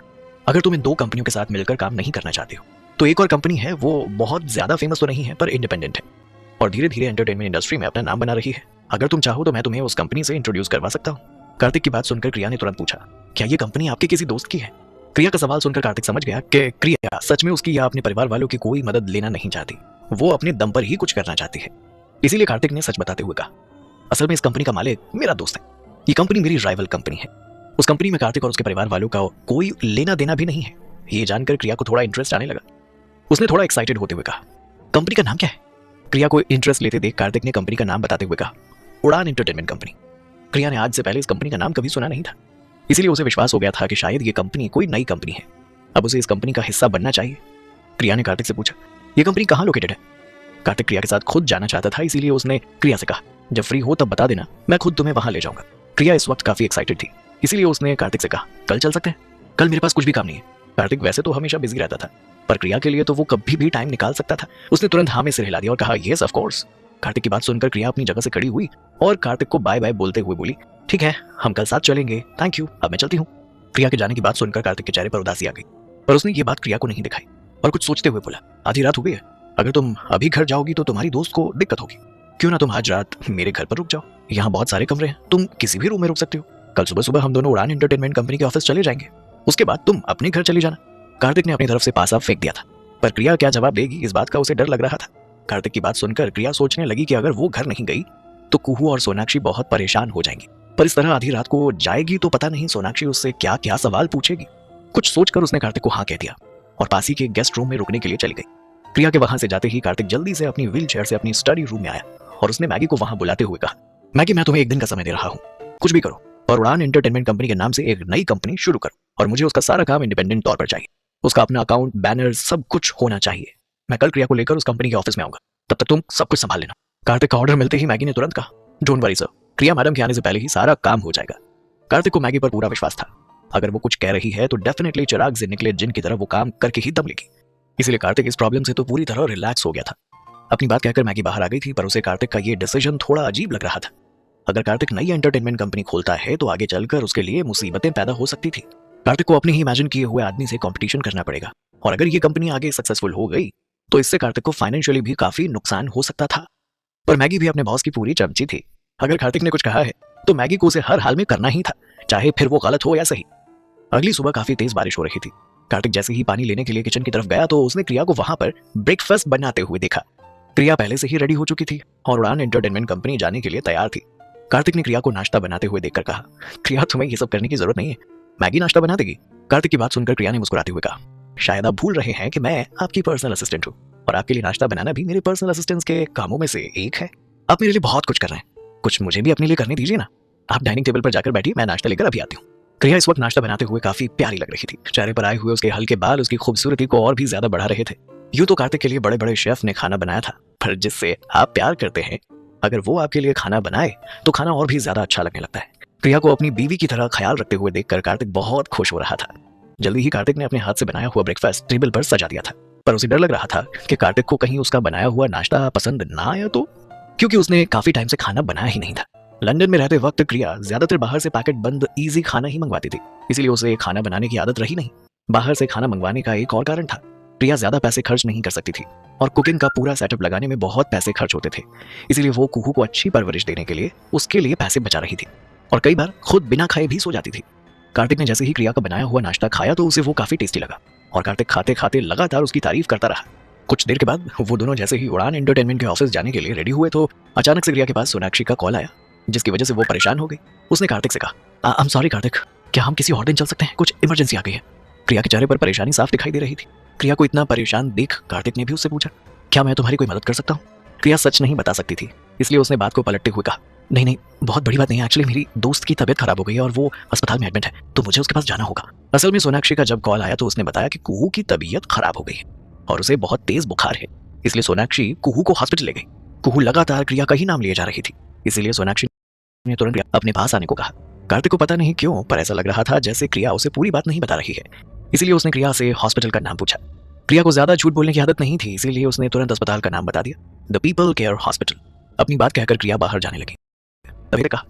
अगर तुम इन 2 कंपनियों के साथ मिलकर काम नहीं करना चाहते हो तो एक और कंपनी है, वो बहुत ज्यादा फेमस तो नहीं है पर इंडिपेंडेंट है और धीरे धीरे एंटरटेनमेंट इंडस्ट्री में अपना नाम बना रही है। अगर तुम चाहो तो मैं तुम्हें उस कंपनी से इंट्रोड्यूस करवा सकता हूँ। कार्तिक की बात सुनकर क्रिया ने तुरंत पूछा, क्या ये कंपनी आपके किसी दोस्त की है? क्रिया का सवाल सुनकर कार्तिक समझ गया कि क्रिया सच में उसकी या अपने परिवार वालों की कोई मदद लेना नहीं चाहती, वो अपने दम पर ही कुछ करना चाहती है। इसीलिए कार्तिक ने सच बताते हुए कहा, असल में इस कंपनी का मालिक मेरा दोस्त है, ये कंपनी मेरी राइवल कंपनी है। उस कंपनी में कार्तिक और उसके परिवार वालों का कोई लेना देना भी नहीं है। ये जानकर क्रिया को थोड़ा इंटरेस्ट आने लगा। उसने थोड़ा एक्साइटेड होते हुए कहा, कंपनी का नाम क्या है? क्रिया को इंटरेस्ट लेते देख कार्तिक ने कंपनी का नाम बताते हुए कहा, उड़ान एंटरटेनमेंट कंपनी। क्रिया ने आज से पहले इस कंपनी का नाम कभी सुना नहीं था, इसीलिए उसे विश्वास हो गया था कि शायद ये कंपनी कोई नई कंपनी है, अब उसे इस कंपनी का हिस्सा बनना चाहिए। क्रिया ने कार्तिक से पूछा, ये कंपनी कहाँ लोकेटेड है? कार्तिक क्रिया के साथ खुद जाना चाहता था, इसीलिए उसने क्रिया से कहा, जब फ्री हो तब बता देना, मैं खुद तुम्हें वहां ले जाऊंगा। क्रिया इस वक्त काफी एक्साइटेड थी, इसीलिए उसने कार्तिक से कहा, कल चल सकते हैं? कल मेरे पास कुछ भी काम नहीं है। कार्तिक वैसे तो हमेशा बिजी रहता था, पर क्रिया के लिए तो वो कभी भी टाइम निकाल सकता था। उसने तुरंत हाँ में सिर हिला दिया और कहा, यस ऑफ कोर्स। कार्तिक की बात सुनकर क्रिया अपनी जगह से खड़ी हुई और कार्तिक को बाय बाय बोलते हुए बोली, ठीक है, हम कल साथ चलेंगे, थैंक यू, अब मैं चलती हूँ। क्रिया के जाने की बात सुनकर कार्तिक के चेहरे पर उदासी आ गई, पर उसने ये बात क्रिया को नहीं दिखाई और कुछ सोचते हुए बोला, आधी रात हो गई है, अगर तुम अभी घर जाओगी तो तुम्हारी दोस्त को दिक्कत होगी, क्यों ना तुम आज रात मेरे घर पर रुक जाओ, यहाँ बहुत सारे कमरे हैं, तुम किसी भी रूम में रुक सकते हो, कल सुबह सुबह हम दोनों उड़ान एंटरटेनमेंट कंपनी के ऑफिस चले जाएंगे। उसके बाद तुम अपने घर चली जाना। कार्तिक ने अपनी तरफ से पासा फेंक दिया था, पर क्रिया क्या जवाब देगी इस बात का उसे डर लग रहा था। कार्तिक की बात सुनकर क्रिया सोचने लगी कि अगर वो घर नहीं गई तो कुहू और सोनाक्षी बहुत परेशान हो जाएंगी, पर इस तरह आधी रात को जाएगी तो पता नहीं सोनाक्षी उससे क्या क्या सवाल पूछेगी। कुछ सोचकर उसने कार्तिक को हाँ कह दिया और पास ही के गेस्ट रूम में रुकने के लिए चली गई। क्रिया के वहां से जाते ही कार्तिक जल्दी से अपनी व्हील चेयर से अपनी स्टडी रूम में आया और उसने मैगी को वहां बुलाते हुए कहा, मैगी मैं तुम्हें एक दिन का समय दे रहा हूँ, कुछ भी करो और उड़ान एंटरटेनमेंट कंपनी के नाम से एक नई कंपनी शुरू करो और मुझे उसका सारा काम इंडिपेंडेंट तौर पर चाहिए। उसका अपना अकाउंट, बैनर सब कुछ होना चाहिए। मैं कल क्रिया को लेकर उस कंपनी के ऑफिस में आऊंगा, तब तक तुम सब कुछ संभाल लेना। कार्तिक का ऑर्डर मिलते ही मैगी ने तुरंत कहा, डोंट वरी सर, क्रिया मैडम के आने से पहले ही सारा काम हो जाएगा। कार्तिक को मैगी पर पूरा विश्वास था, अगर वो कुछ कह रही है तो डेफिनेटली चिराग से निकले जिन की तरह वो काम करके ही दम लेगी। इसलिए कार्तिक इस प्रॉब्लम से तो पूरी तरह रिलैक्स हो गया था। अपनी बात कहकर मैगी बाहर आ गई थी, पर उसे कार्तिक का ये डिसीजन थोड़ा अजीब लग रहा था। अगर कार्तिक नई एंटरटेनमेंट कंपनी खोलता है तो आगे चलकर उसके लिए मुसीबतें पैदा हो सकती थी। कार्तिक को अपने ही इमेजिन किए हुए आदमी से कंपटीशन करना पड़ेगा और अगर ये कंपनी आगे सक्सेसफुल हो गई तो इससे कार्तिक को फाइनेंशियली भी काफी नुकसान हो सकता था। पर मैगी भी अपने बॉस की पूरी चमची थी। अगर कार्तिक ने कुछ कहा है तो मैगी को उसे हर हाल में करना ही था, चाहे फिर वो गलत हो या सही। अगली सुबह काफी तेज बारिश हो रही थी। कार्तिक जैसे ही पानी लेने के लिए किचन की तरफ गया तो उसने क्रिया को वहां पर ब्रेकफास्ट बनाते हुए देखा। क्रिया पहले से ही रेडी हो चुकी थी और उड़ान एंटरटेनमेंट कंपनी जाने के लिए तैयार थी। कार्तिक ने क्रिया को नाश्ता बनाते हुए देखकर कहा, क्रिया तुम्हें ये सब करने की जरूरत नहीं है, मैगी नाश्ता बना देगी। कार्तिक की बात सुनकर क्रिया ने मुस्कुराते हुए कहा, शायद आप भूल रहे हैं कि मैं आपकी पर्सनल असिस्टेंट हूँ और आपके लिए नाश्ता बनाना भी मेरे पर्सनल असिस्टेंट्स के कामों में से एक है। आप मेरे लिए बहुत कुछ कर रहे हैं, कुछ मुझे भी अपने लिए करने दीजिए ना। आप डाइनिंग टेबल पर जाकर बैठिए, मैं नाश्ता लेकर अभी आती हूँ। क्रिया इस वक्त नाश्ता बनाते हुए काफी प्यारी लग रही थी। चेहरे पर आए हुए उसके हल्के बाल उसकी खूबसूरती को और भी ज्यादा बढ़ा रहे थे। यूं तो कार्तिक के लिए बड़े बड़े शेफ ने खाना बनाया था, पर जिससे आप प्यार करते हैं अगर वो आपके लिए खाना बनाए तो खाना और भी ज्यादा अच्छा लगने लगता है। क्रिया को अपनी बीवी की तरह ख्याल रखते हुए देखकर कार्तिक बहुत खुश हो रहा था। जल्दी ही कार्तिक ने अपने हाथ से बनाया हुआ ब्रेकफास्ट टेबल पर सजा दिया था, पर उसे डर लग रहा था कि कार्तिक को कहीं उसका बनाया हुआ नाश्ता पसंद ना आया तो, क्योंकि उसने काफी टाइम से खाना बनाया ही नहीं था। लंदन में रहते वक्त क्रिया ज्यादातर बाहर से पैकेट बंद इजी खाना ही मंगवाती थी, इसलिए उसे खाना बनाने की आदत रही नहीं। बाहर से खाना मंगवाने का एक और कारण था, प्रिया ज्यादा पैसे खर्च नहीं कर सकती थी और कुकिंग का पूरा सेटअप लगाने में बहुत पैसे खर्च होते थे, इसलिए वो कुहू को अच्छी परवरिश देने के लिए उसके लिए पैसे बचा रही थी और कई बार खुद बिना खाए भी सो जाती थी। कार्तिक ने जैसे ही क्रिया का बनाया हुआ नाश्ता खाया तो उसे वो काफी टेस्टी लगा और कार्तिक खाते खाते लगातार उसकी तारीफ करता रहा। कुछ देर के बाद वो दोनों जैसे ही उड़ान एंटरटेनमेंट के ऑफिस जाने के लिए रेडी हुए तो अचानक से क्रिया के पास सोनाक्षी का कॉल आया, जिसकी वजह से वो परेशान हो गई। उसने कार्तिक से कहा, आई एम सॉरी कार्तिक, क्या हम किसी और दिन चल सकते हैं, कुछ इमरजेंसी आ गई है। क्रिया के चेहरे पर परेशानी साफ दिखाई दे रही थी। क्रिया को इतना परेशान देख कार्तिक ने भी उससे पूछा, क्या मैं तुम्हारी कोई मदद कर सकता हूँ? क्रिया सच नहीं बता सकती थी, इसलिए उसने बात को पलटते हुए कहा, नहीं नहीं बहुत बड़ी बात नहीं है, एक्चुअली मेरी दोस्त की तबीयत खराब हो गई है और वो अस्पताल में एडमिट है, तो मुझे उसके पास जाना होगा। असल में सोनाक्षी का जब कॉल आया तो उसने बताया कि कुहू की तबीयत खराब हो गई है और उसे बहुत तेज बुखार है, इसलिए सोनाक्षी कुहू को हॉस्पिटल ले गई। कुहू लगातार क्रिया का ही नाम लिए जा रही थी, इसीलिए सोनाक्षी ने तुरंत अपने पास आने को कहा। कार्तिक को पता नहीं क्यों पर ऐसा लग रहा था जैसे क्रिया उसे पूरी बात नहीं बता रही है, इसीलिए उसने क्रिया से हॉस्पिटल का नाम पूछा। क्रिया को ज्यादा झूठ बोलने की आदत नहीं थी, इसीलिए उसने तुरंत अस्पताल का नाम बता दिया, द पीपल केयर हॉस्पिटल। अपनी बात कहकर क्रिया बाहर जाने लगी। तभी ने कहा,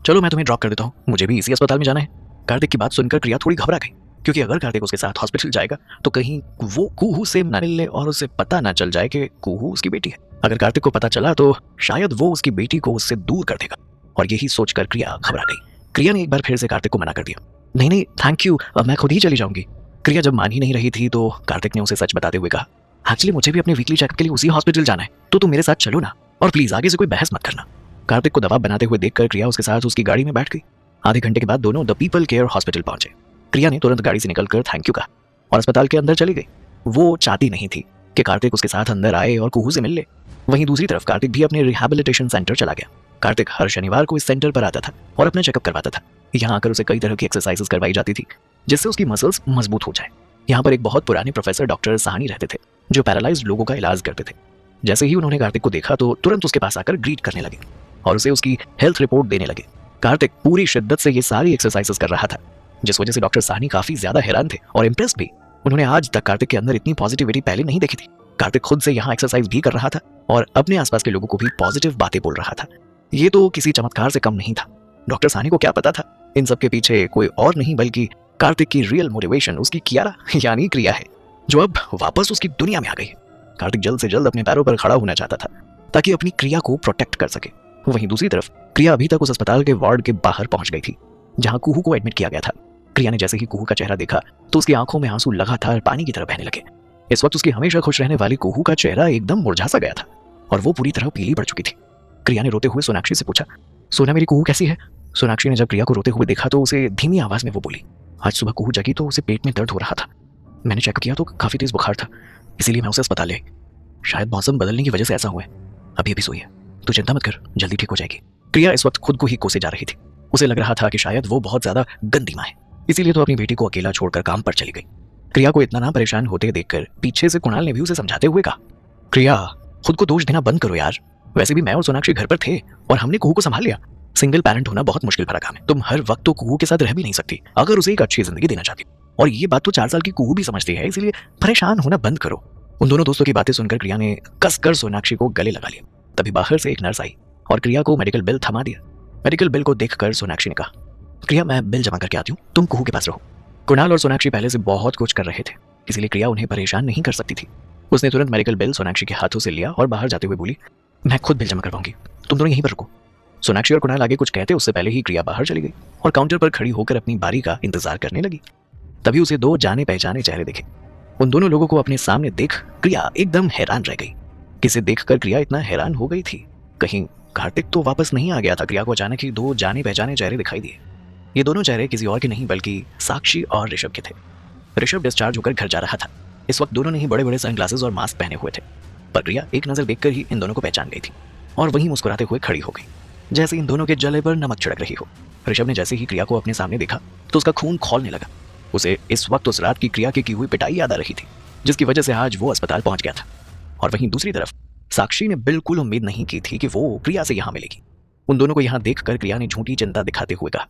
चलो मैं तुम्हें ड्रॉप कर देता हूँ, मुझे भी इसी अस्पताल में जाना है। कार्तिक की बात सुनकर क्रिया थोड़ी घबरा गई, क्योंकि अगर कार्तिक उसके साथ हॉस्पिटल जाएगा तो कहीं वो कुहू से न मिलने और उसे पता ना चल जाए कि कुहू उसकी बेटी है। अगर कार्तिक को पता चला तो शायद वो उसकी बेटी को उससे दूर कर देगा, और यही सोचकर क्रिया घबरा गई। क्रिया ने एक बार फिर से कार्तिक को मना कर दिया, नहीं नहीं थैंक यू, मैं खुद ही चली जाऊंगी। क्रिया जब मान ही नहीं रही थी तो कार्तिक ने उसे सच बताते हुए कहा, एक्चुअली मुझे भी अपने वीकली चेकअप के लिए उसी हॉस्पिटल जाना है, तो तुम मेरे साथ चलो ना, और प्लीज आगे से कोई बहस मत करना। कार्तिक को दबाव बनाते हुए देखकर क्रिया उसके साथ उसकी गाड़ी में बैठ गई। आधे घंटे के बाद दोनों द पीपल केयर हॉस्पिटल पहुंचे। क्रिया ने तुरंत गाड़ी से निकलकर थैंक यू कहा और अस्पताल के अंदर चली गई। वो चाहती नहीं थी कि कार्तिक उसके साथ अंदर आए और कुहू से मिल ले। वहीं दूसरी तरफ कार्तिक भी अपने रिहैबिलिटेशन सेंटर चला गया। कार्तिक हर शनिवार को इस सेंटर पर आता था और अपना चेकअप करवाता था। यहाँ आकर उसे कई तरह की एक्सरसाइजेस करवाई जाती थी जिससे उसकी मसल्स मजबूत हो जाए। यहाँ पर एक बहुत पुराने प्रोफेसर डॉक्टर साहनी रहते थे जो पैरालाइज्ड लोगों का इलाज करते थे। जैसे ही उन्होंने कार्तिक को देखा तो तुरंत उसके पास आकर ग्रीट करने लगे और उसे उसकी हेल्थ रिपोर्ट देने लगे। कार्तिक पूरी शिद्दत से ये सारी एक्सरसाइजेस कर रहा था, जिस वजह से डॉक्टर साहनी काफी ज्यादा हैरान थे और इम्प्रेस भी। उन्होंने आज तक कार्तिक के अंदर इतनी पॉजिटिविटी पहले नहीं देखी थी। कार्तिक खुद से यहाँ एक्सरसाइज भी कर रहा था और अपने आसपास के लोगों को भी पॉजिटिव बातें बोल रहा था। ये तो किसी चमत्कार से कम नहीं था। डॉक्टर साहनी को क्या पता था इन सब के पीछे कोई और नहीं बल्कि कार्तिक की रियल मोटिवेशन उसकी कियारा यानी क्रिया है, जो अब वापस उसकी दुनिया में आ गई। कार्तिक जल्द से जल्द अपने पैरों पर खड़ा होना चाहता था ताकि अपनी क्रिया को प्रोटेक्ट कर सके। वहीं दूसरी तरफ क्रिया अभी तक उस अस्पताल के वार्ड के बाहर पहुंच गई थी जहां कुहू को एडमिट किया गया था। क्रिया ने जैसे ही कुहू का चेहरा देखा तो उसकी आंखों में आंसू लगातार पानी की तरह बहने लगे। इस वक्त उसकी हमेशा खुश रहने वाली कुहू का चेहरा एकदम मुरझा सा गया था और वो पूरी तरह पीली पड़ चुकी थी। क्रिया ने रोते हुए सोनाक्षी से पूछा, सोना मेरी कुहू कैसी है? सोनाक्षी ने जब क्रिया को रोते हुए देखा तो उसे धीमी आवाज में वो बोली, आज सुबह कुहू जगी तो उसे पेट में दर्द हो रहा था। मैंने चेक किया तो काफी तेज बुखार था, इसीलिए मैं उसे अस्पताल ले आई। शायद मौसम बदलने की वजह से ऐसा हुआ है। अभी अभी सोई है, तू चिंता मत कर, जल्दी ठीक हो जाएगी। क्रिया इस वक्त खुद को ही कोसे जा रही थी। उसे लग रहा था कि शायद वो बहुत ज्यादा गंदी माँ है, इसीलिए तो अपनी बेटी को अकेला छोड़कर काम पर चली गई। क्रिया को इतना ना परेशान होते देखकर पीछे से कुणाल ने भी उसे समझाते हुए कहा, क्रिया खुद को दोष देना बंद करो यार। वैसे भी मैं और सोनाक्षी घर पर थे और हमने कुहू को संभाल लिया। सिंगल पेरेंट होना बहुत मुश्किल भरा काम है। तुम हर वक्त तो कुहू के साथ रह भी नहीं सकती अगर उसे एक अच्छी जिंदगी देना चाहती। और ये बात तो 4 साल की कुहू भी समझती है, इसलिए परेशान होना बंद करो। उन दोनों दोस्तों की बातें सुनकर क्रिया ने कसकर सोनाक्षी को गले लगा लिया। तभी बाहर से एक नर्स आई और क्रिया को मेडिकल बिल थमा दिया। मेडिकल बिल को देखकर सोनाक्षी ने कहा, क्रिया मैं बिल जमा करके आती हूँ, तुम कुहू के पास रहो। कुणाल और सोनाक्षी पहले से बहुत कुछ कर रहे थे, इसलिए क्रिया उन्हें परेशान नहीं कर सकती थी। उसने तुरंत मेडिकल बिल सोनाक्षी के हाथों से लिया और बाहर जाते हुए बोली, मैं खुद बिल जमा करवाऊंगी, तुम दोनों यहीं पर रुको। सोनाक्षी और कुणाल आगे कुछ कहते उससे पहले ही क्रिया बाहर चली गई और काउंटर पर खड़ी होकर अपनी बारी का इंतजार करने लगी। तभी उसे 2 जाने पहचाने चेहरे दिखे। उन दोनों लोगों को अपने सामने देख क्रिया एकदम हैरान रह गई। किसे देखकर क्रिया इतना हैरान हो गई थी? कहीं कार्तिक तो वापस नहीं आ गया था? क्रिया को अचानक ही 2 जाने पहचाने चेहरे दिखाई दिए। ये दोनों चेहरे किसी और के नहीं बल्कि साक्षी और ऋषभ के थे। ऋषभ डिस्चार्ज होकर घर जा रहा था। इस वक्त दोनों ने ही बड़े बड़े सनग्लासेस और मास्क पहने हुए थे, पर क्रिया एक नजर देखकर ही इन दोनों को पहचान गई थी और वहीं मुस्कुराते हुए खड़ी हो गई, जैसे इन दोनों के जले पर नमक छिड़क रही हो। ऋषभ ने जैसे ही क्रिया को अपने सामने देखा तो उसका खून खौलने लगा। उसे इस वक्त उस रात की क्रिया की हुई पिटाई याद आ रही थी, जिसकी वजह से आज वो अस्पताल पहुंच गया था। और वहीं दूसरी तरफ साक्षी ने बिल्कुल उम्मीद नहीं की थी कि वो क्रिया से यहाँ मिलेगी। उन दोनों को यहाँ देखकर क्रिया ने झूठी चिंता दिखाते हुए कहा,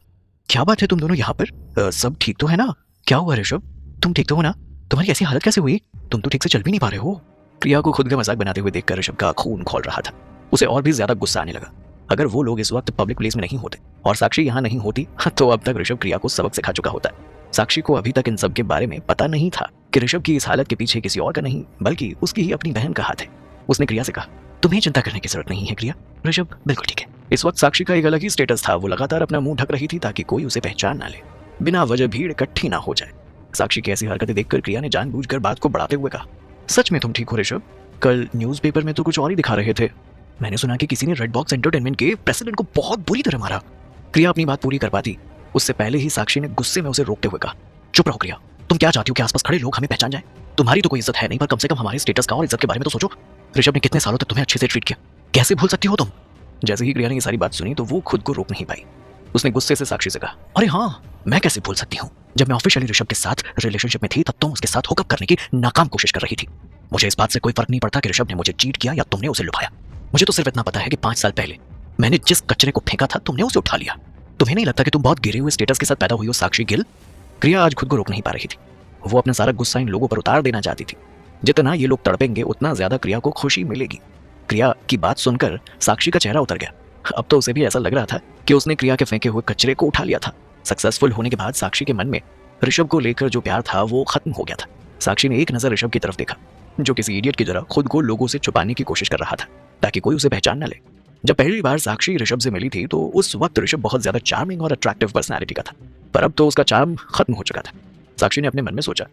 क्या बात है तुम दोनों यहाँ पर? सब ठीक तो है ना? क्या हुआ ऋषभ, तुम ठीक तो हो ना? तुम्हारी ऐसी हालत कैसे हुई? तुम तो ठीक से चल भी नहीं पा रहे हो। क्रिया को खुद का मजाक बनाते हुए देखकर ऋषभ का खून खौल रहा था। उसे और भी ज्यादा गुस्सा आने लगा। अगर वो लोग इस वक्त पब्लिक प्लेस में नहीं होते और साक्षी यहाँ नहीं होती तो अब तक ऋषभ क्रिया को सबक सिखा चुका होता। साक्षी को अभी तक इन सब के बारे में पता नहीं था कि ऋषभ की इस हालत के पीछे किसी और का नहीं बल्कि उसकी ही अपनी बहन का हाथ है। उसने क्रिया से कहा, तुम्हें चिंता करने की जरूरत नहीं है क्रिया, ऋषभ बिल्कुल ठीक है। इस वक्त साक्षी का एक अलग ही स्टेटस था। वो लगातार अपना मुंह ढक रही थी ताकि कोई उसे पहचान ना ले, बिना वजह भीड़ इकट्ठी ना हो जाए। साक्षी की ऐसी हरकतें देखकर क्रिया ने जानबूझकर बात को बढ़ाते हुए कहा, सच में तुम ठीक हो ऋषभ? कल न्यूज़पेपर में तो कुछ और ही दिखा रहे थे। मैंने सुना कि किसी ने रेड बॉक्स एंटरटेनमेंट के प्रेसिडेंट को बहुत बुरी तरह मारा। क्रिया अपनी बात पूरी कर पाती उससे पहले ही साक्षी ने गुस्से में उसे रोकते हुए कहा, चुप रहो क्रिया, तुम क्या चाहती हो कि आसपास खड़े लोग हमें पहचान जाए? तुम्हारी तो कोई इज्जत है नहीं, पर कम से कम हमारे स्टेटस का और इज्जत के बारे में तो सोचो। ऋषभ ने कितने सालों तक तुम्हें अच्छे से ट्रीट किया, कैसे भूल सकती हो तुम? जैसे ही क्रिया ने ये सारी बात सुनी तो वो खुद को रोक नहीं पाई। उसने गुस्से से साक्षी से कहा, अरे हाँ, मैं कैसे भूल सकती हूँ? जब मैं ऑफिशियली ऋषभ के साथ रिलेशनशिप में थी तब तुम उसके साथ हुकअप करने की नाकाम कोशिश कर रही थी। मुझे इस बात से कोई फर्क नहीं पड़ता कि ऋषभ ने मुझे चीट किया या तुमने उसे लुभाया। मुझे तो सिर्फ इतना पता है कि 5 साल पहले मैंने जिस कचरे को फेंका था तुमने उसे उठा लिया। तुम्हें नहीं लगता कि तुम बहुत गिरे हुए स्टेटस के साथ पैदा हुई हो साक्षी गिल? क्रिया आज खुद को रोक नहीं पा रही थी। वो अपना सारा गुस्सा इन लोगों पर उतार देना चाहती थी। जितना ये लोग तड़पेंगे उतना ज्यादा क्रिया को खुशी मिलेगी। क्रिया की बात सुनकर साक्षी का चेहरा उतर गया। अब तो उसे भी ऐसा लग रहा था कि उसने क्रिया के फेंके हुए कचरे को उठा लिया था। सक्सेसफुल होने के बाद साक्षी के मन में ऋषभ को लेकर जो प्यार था वो खत्म हो गया था। साक्षी ने एक नजर ऋषभ की तरफ देखा, जो किसी इडियट की तरह खुद को लोगों से छुपाने की कोशिश कर रहा था ताकि कोई उसे पहचान न ले। जब पहली बार साक्षी ऋषभ से मिली थी तो उस वक्त ऋषभ बहुत ज्यादा चार्मिंग और अट्रैक्टिव पर्सनैलिटी का था, पर अब तो उसका चार्म खत्म हो चुका था। साक्षी ने अपने मन में सोचा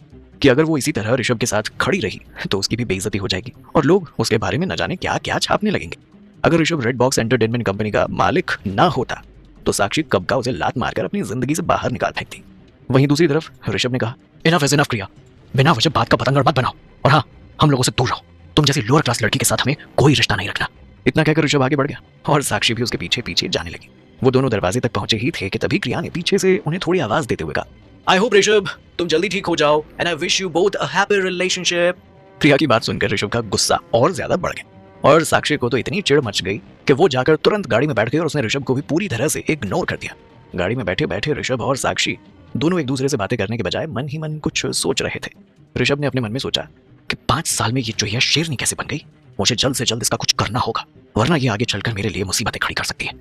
कि अगर वो इसी तरह ऋषभ के साथ खड़ी रही तो उसकी भी बेइज्जती हो जाएगी और लोग उसके बारे में न जाने क्या क्या छापने लगेंगे। अगर Rishabh red box entertainment company का मालिक ना होता तो साक्षी कब का उसे लात मारकर अपनी जिंदगी से बाहर निकाल फेंकती। वहीं दूसरी तरफ ऋषभ ने कहा, इनफ इज इनफ क्रिया, बिना वजह बात का पतंगड़ मत बनाओ और हाँ, हम लोगों से दूर रहो। तुम जैसी लोअर क्लास लड़की के साथ हमें कोई रिश्ता नहीं रखना। इतना कहकर ऋषभ आगे बढ़ गया और साक्षी भी उसके पीछे पीछे जाने लगी। वो दोनों दरवाजे तक पहुंचे ही थे कि तभी क्रिया ने पीछे से उन्हें थोड़ी आवाज देते हुए कहा, आई होप ऋषभ तुम जल्दी ठीक हो जाओ and I wish you both a happy relationship. क्रिया की बात सुनकर ऋषभ का गुस्सा और ज्यादा बढ़ गया और साक्षी को तो इतनी चिढ़ मच गई कि वो जाकर तुरंत गाड़ी में बैठ गई और उसने ऋषभ को भी पूरी तरह से इग्नोर कर दिया। गाड़ी में बैठे बैठे ऋषभ और साक्षी दोनों एक दूसरे से बातें करने के बजाय मन ही मन कुछ सोच रहे थे। ऋषभ ने अपने मन में सोचा कि 5 साल में ये चुहिया शेरनी कैसे बन गई। मुझे जल्द से जल्द इसका कुछ करना होगा, वरना ये आगे चलकर मेरे लिए मुसीबतें खड़ी कर सकती है।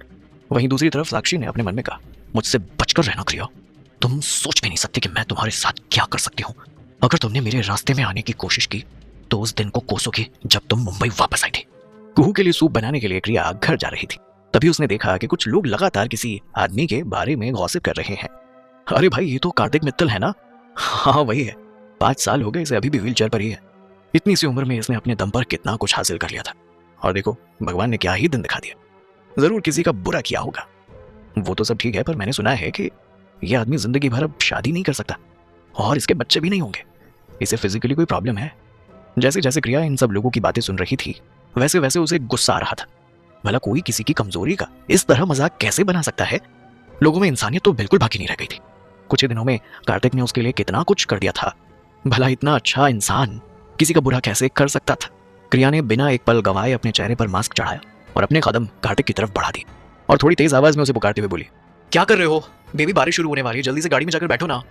वहीं दूसरी तरफ साक्षी ने अपने मन में कहा, मुझसे बचकर रहना क्रिया, तुम सोच भी नहीं सकती कि मैं तुम्हारे साथ क्या कर सकती हूँ। अगर तुमने मेरे रास्ते में आने की कोशिश की तो उस दिन को कोसोगी जब तुम मुंबई वापस आई थी। कुहू के लिए सूप बनाने के लिए क्रिया घर जा रही थी। तभी उसने देखा कि कुछ लोग लगातार किसी आदमी के बारे में गॉसिप कर रहे हैं। अरे भाई, ये तो कार्तिक मित्तल है ना? हाँ वही है। 5 साल हो गए इसे, अभी भी व्हील चेयर पर ही है। इतनी सी उम्र में इसने अपने दम पर कितना कुछ हासिल कर लिया था, और देखो भगवान ने क्या ही दिन दिखा दिया। जरूर किसी का बुरा किया होगा। वो तो सब ठीक है, पर मैंने सुना है कि यह आदमी जिंदगी भर अब शादी नहीं कर सकता, और इसके बच्चे भी नहीं होंगे। इसे फिजिकली कोई प्रॉब्लम है। जैसे जैसे क्रिया इन सब लोगों की बातें सुन रही थी, वैसे वैसे उसे गुस्सा आ रहा था। भला कोई किसी की कमजोरी का इस तरह मजाक कैसे बना सकता है? लोगों में इंसानियत तो बिल्कुल बाकी नहीं रह गई थी। कुछ ही दिनों में कार्तिक ने उसके लिए कितना कुछ कर दिया था। भला इतना अच्छा इंसान किसी का बुरा कैसे कर सकता था? क्रिया ने बिना एक पल गंवाए अपने चेहरे पर मास्क चढ़ाया और अपने कदम कार्तिक की तरफ बढ़ा दिए, और थोड़ी तेज आवाज में उसे पुकारते हुए बोली, क्या कर रहे हो बेबी? बारिश शुरू होने वाली है, जल्दी से गाड़ी में जाकर बैठो ना।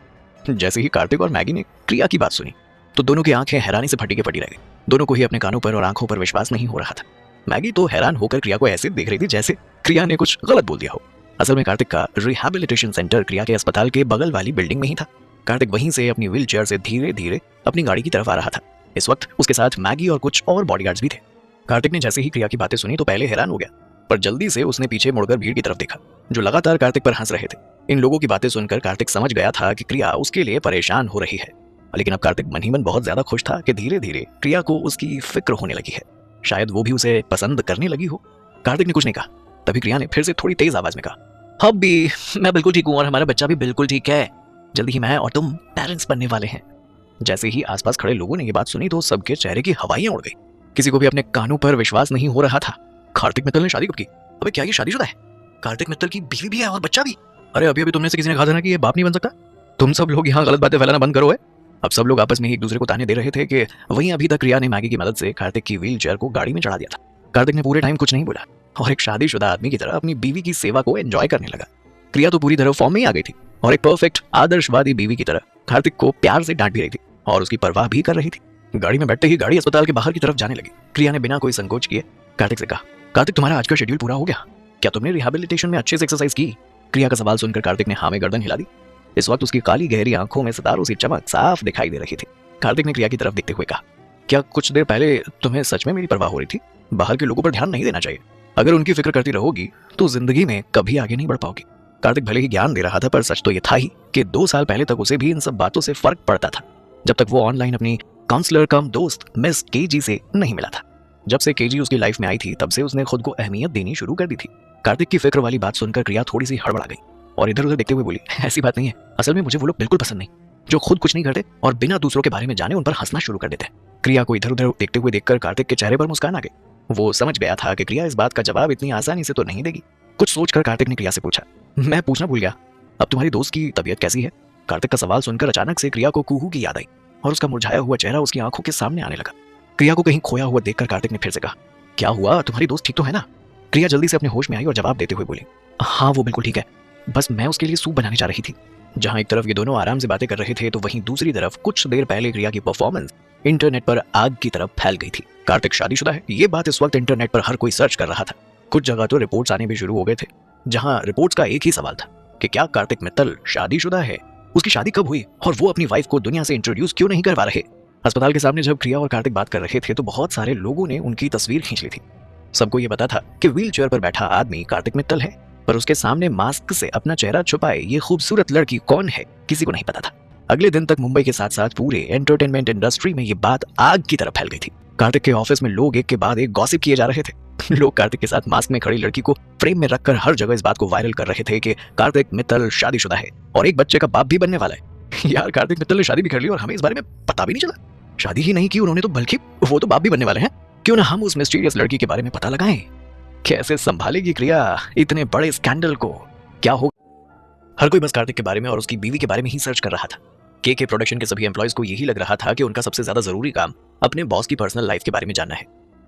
जैसे ही कार्तिक और मैगी ने क्रिया की बात सुनी तो दोनों की आंखें हैरानी से फटी के फटी रह गई। दोनों को ही अपने कानों पर और आंखों पर विश्वास नहीं हो रहा था। मैगी तो हैरान होकर क्रिया को ऐसे देख रही थी जैसे क्रिया ने कुछ गलत बोल दिया हो। असल में कार्तिक का रिहैबिलिटेशन सेंटर क्रिया के अस्पताल के बगल वाली बिल्डिंग में ही था। कार्तिक वहीं से अपनी व्हील चेयर से धीरे धीरे अपनी गाड़ी की तरफ आ रहा था। इस वक्त उसके साथ मैगी और कुछ और बॉडीगार्ड्स भी थे। कार्तिक ने जैसे ही क्रिया की बातें सुनी तो पहले हैरान हो गया, पर जल्दी से उसने पीछे मुड़कर भीड़ की तरफ देखा जो लगातार कार्तिक पर हंस रहे थे। इन लोगों की बातें सुनकर कार्तिक समझ गया था कि क्रिया उसके लिए परेशान हो रही है, लेकिन अब कार्तिक मन ही मन बहुत ज्यादा खुश था कि धीरे धीरे क्रिया को उसकी फिक्र होने लगी है। शायद वो भी उसे पसंद करने लगी हो। कार्तिक ने कुछ नहीं कहा, तभी क्रिया ने फिर से थोड़ी तेज आवाज में कहा, हब्बी मैं बिल्कुल ठीक हूँ और हमारा बच्चा भी बिल्कुल ठीक है। जल्दी ही मैं और तुम पेरेंट्स बनने वाले हैं। जैसे ही आसपास खड़े लोगों ने ये बात सुनी तो सबके चेहरे की हवाइयां उड़ गई। किसी को भी अपने कानों पर विश्वास नहीं हो रहा था। कार्तिक मित्तल ने शादी कब की? अबे क्या ये शादीशुदा है? कार्तिक मित्तल की बीवी भी है और बच्चा भी। अरे अभी अभी तुमने से किसी ने कहा था ना कि ये बाप नहीं बन सकता। तुम सब लोग यहाँ गलत बातें फैलाना बंद करो है। अब सब लोग आपस में ही एक दूसरे को ताने दे रहे थे कि वहीं अभी तक क्रिया ने मैगी की मदद से कार्तिक की व्हील चेयर को गाड़ी में चढ़ा दिया था। कार्तिक ने पूरे टाइम कुछ नहीं बोला और एक शादीशुदा आदमी की तरह अपनी बीवी की सेवा को एंजॉय करने लगा। क्रिया तो पूरी तरह फॉर्म में ही आ गई थी और एक परफेक्ट आदर्शवादी बीवी की तरह कार्तिक को प्यार से डांट भी रही थी और उसकी परवाह भी कर रही थी। गाड़ी में बैठते ही गाड़ी अस्पताल के बाहर की तरफ जाने लगी। क्रिया ने बिना कोई संकोच किए कार्तिक से कहा, कार्तिक तुम्हारा आज का शेड्यूल पूरा हो गया? क्या तुमने रिहैबिलिटेशन में अच्छे से एक्सरसाइज की? क्रिया का सवाल सुनकर कार्तिक ने हाँ में गर्दन हिला दी। इस वक्त उसकी काली गहरी आंखों में सितारों की चमक साफ दिखाई दे रही थी। कार्तिक ने क्रिया की तरफ देखते हुए कहा, क्या कुछ देर पहले तुम्हें सच में मेरी परवाह हो रही थी? बाहर के लोगों पर ध्यान नहीं देना चाहिए। अगर उनकी फिक्र करती रहोगी तो जिंदगी में कभी आगे नहीं बढ़ पाओगी। कार्तिक भले ही ज्ञान दे रहा था, पर सच तो यह था ही कि 2 साल पहले तक उसे भी इन सब बातों से फर्क पड़ता था, जब तक वो ऑनलाइन अपनी काउंसलर कम दोस्त मिस केजी से नहीं मिला था। जब से केजी उसकी लाइफ में आई थी तब से उसने खुद को अहमियत देनी शुरू कर दी थी। कार्तिक की फिक्र वाली बात सुनकर क्रिया थोड़ी सी हड़बड़ा गई और इधर उधर देखते हुए बोली, ऐसी बात नहीं है। असल में मुझे वो लोग बिल्कुल पसंद नहीं जो खुद कुछ नहीं करते और बिना दूसरों के बारे में जाने उन पर हंसना शुरू कर देते हैं। क्रिया को इधर उधर देखते हुए देखकर कार्तिक के चेहरे पर मुस्कान आ गई। वो समझ गया था कि क्रिया इस बात का जवाब इतनी आसानी से तो नहीं देगी। कुछ सोचकर कार्तिक ने क्रिया से पूछा, मैं पूछना भूल गया, अब तुम्हारी दोस्त की तबीयत कैसी है? कार्तिक का सवाल सुनकर अचानक से क्रिया को कुहू की याद आई और उसका मुरझाया हुआ चेहरा उसकी आंखों के सामने आने लगा। क्रिया को कहीं खोया हुआ देखकर कार्तिक ने फिर से कहा, क्या हुआ? तुम्हारी दोस्त ठीक तो है ना? क्रिया जल्दी से अपने होश में आई और जवाब देते हुए बोली, हाँ वो बिल्कुल ठीक है, बस मैं उसके लिए सूप बनाने जा रही थी। जहां एक तरफ ये दोनों आराम से बातें कर रहे थे तो वहीं दूसरी तरफ कुछ देर पहले क्रिया की परफॉर्मेंस इंटरनेट पर आग की तरफ फैल गई थी। कार्तिक शादीशुदा है, ये बात इस वक्त इंटरनेट पर हर कोई सर्च कर रहा था। कुछ जगह तो रिपोर्ट्स आने भी शुरू हो गए थे, जहां रिपोर्ट्स का एक ही सवाल था कि क्या कार्तिक मित्तल शादीशुदा है? उसकी शादी कब हुई और वो अपनी वाइफ को दुनिया से इंट्रोड्यूस क्यों नहीं करवा रहे? अस्पताल के सामने जब क्रिया और कार्तिक बात कर रहे थे तो बहुत सारे लोगों ने उनकी तस्वीर खींच ली थी। सबको ये पता था कि व्हील चेयर पर बैठा आदमी कार्तिक मित्तल है, पर उसके सामने मास्क से अपना चेहरा छुपाए ये खूबसूरत लड़की कौन है किसी को नहीं पता था। अगले दिन तक मुंबई के साथ साथ पूरे एंटरटेनमेंट इंडस्ट्री में ये बात आग की तरफ फैल गई थी। कार्तिक के ऑफिस में लोग एक के बाद एक गॉसिप किए जा रहे थे। लोग कार्तिक के साथ मास्क में खड़ी लड़की को फ्रेम में रखकर हर जगह इस बात को वायरल कर रहे थे कि कार्तिक मित्तल शादीशुदा है और एक बच्चे का बाप भी बनने वाला है। यार कार्तिक मित्तल ने शादी भी कर ली और हमें इस बारे में पता भी नहीं चला। शादी ही नहीं की उन्होंने तो, बल्कि वो तो बाप भी बनने वाले हैं। क्यों ना हम उस मिस्टीरियस लड़की के बारे में पता लगाएं? कैसे संभालेगी क्रिया इतने बड़े स्कैंडल को? क्या हो? हर कोई बस कार्तिक के बारे में और उसकी बीवी के बारे में ही सर्च कर रहा था। के प्रोडक्शन के सभी एम्प्लॉयज को यही लग रहा था कि उनका सबसे ज्यादा जरूरी काम अपने बॉस की पर्सनल लाइफ के बारे में जानना है।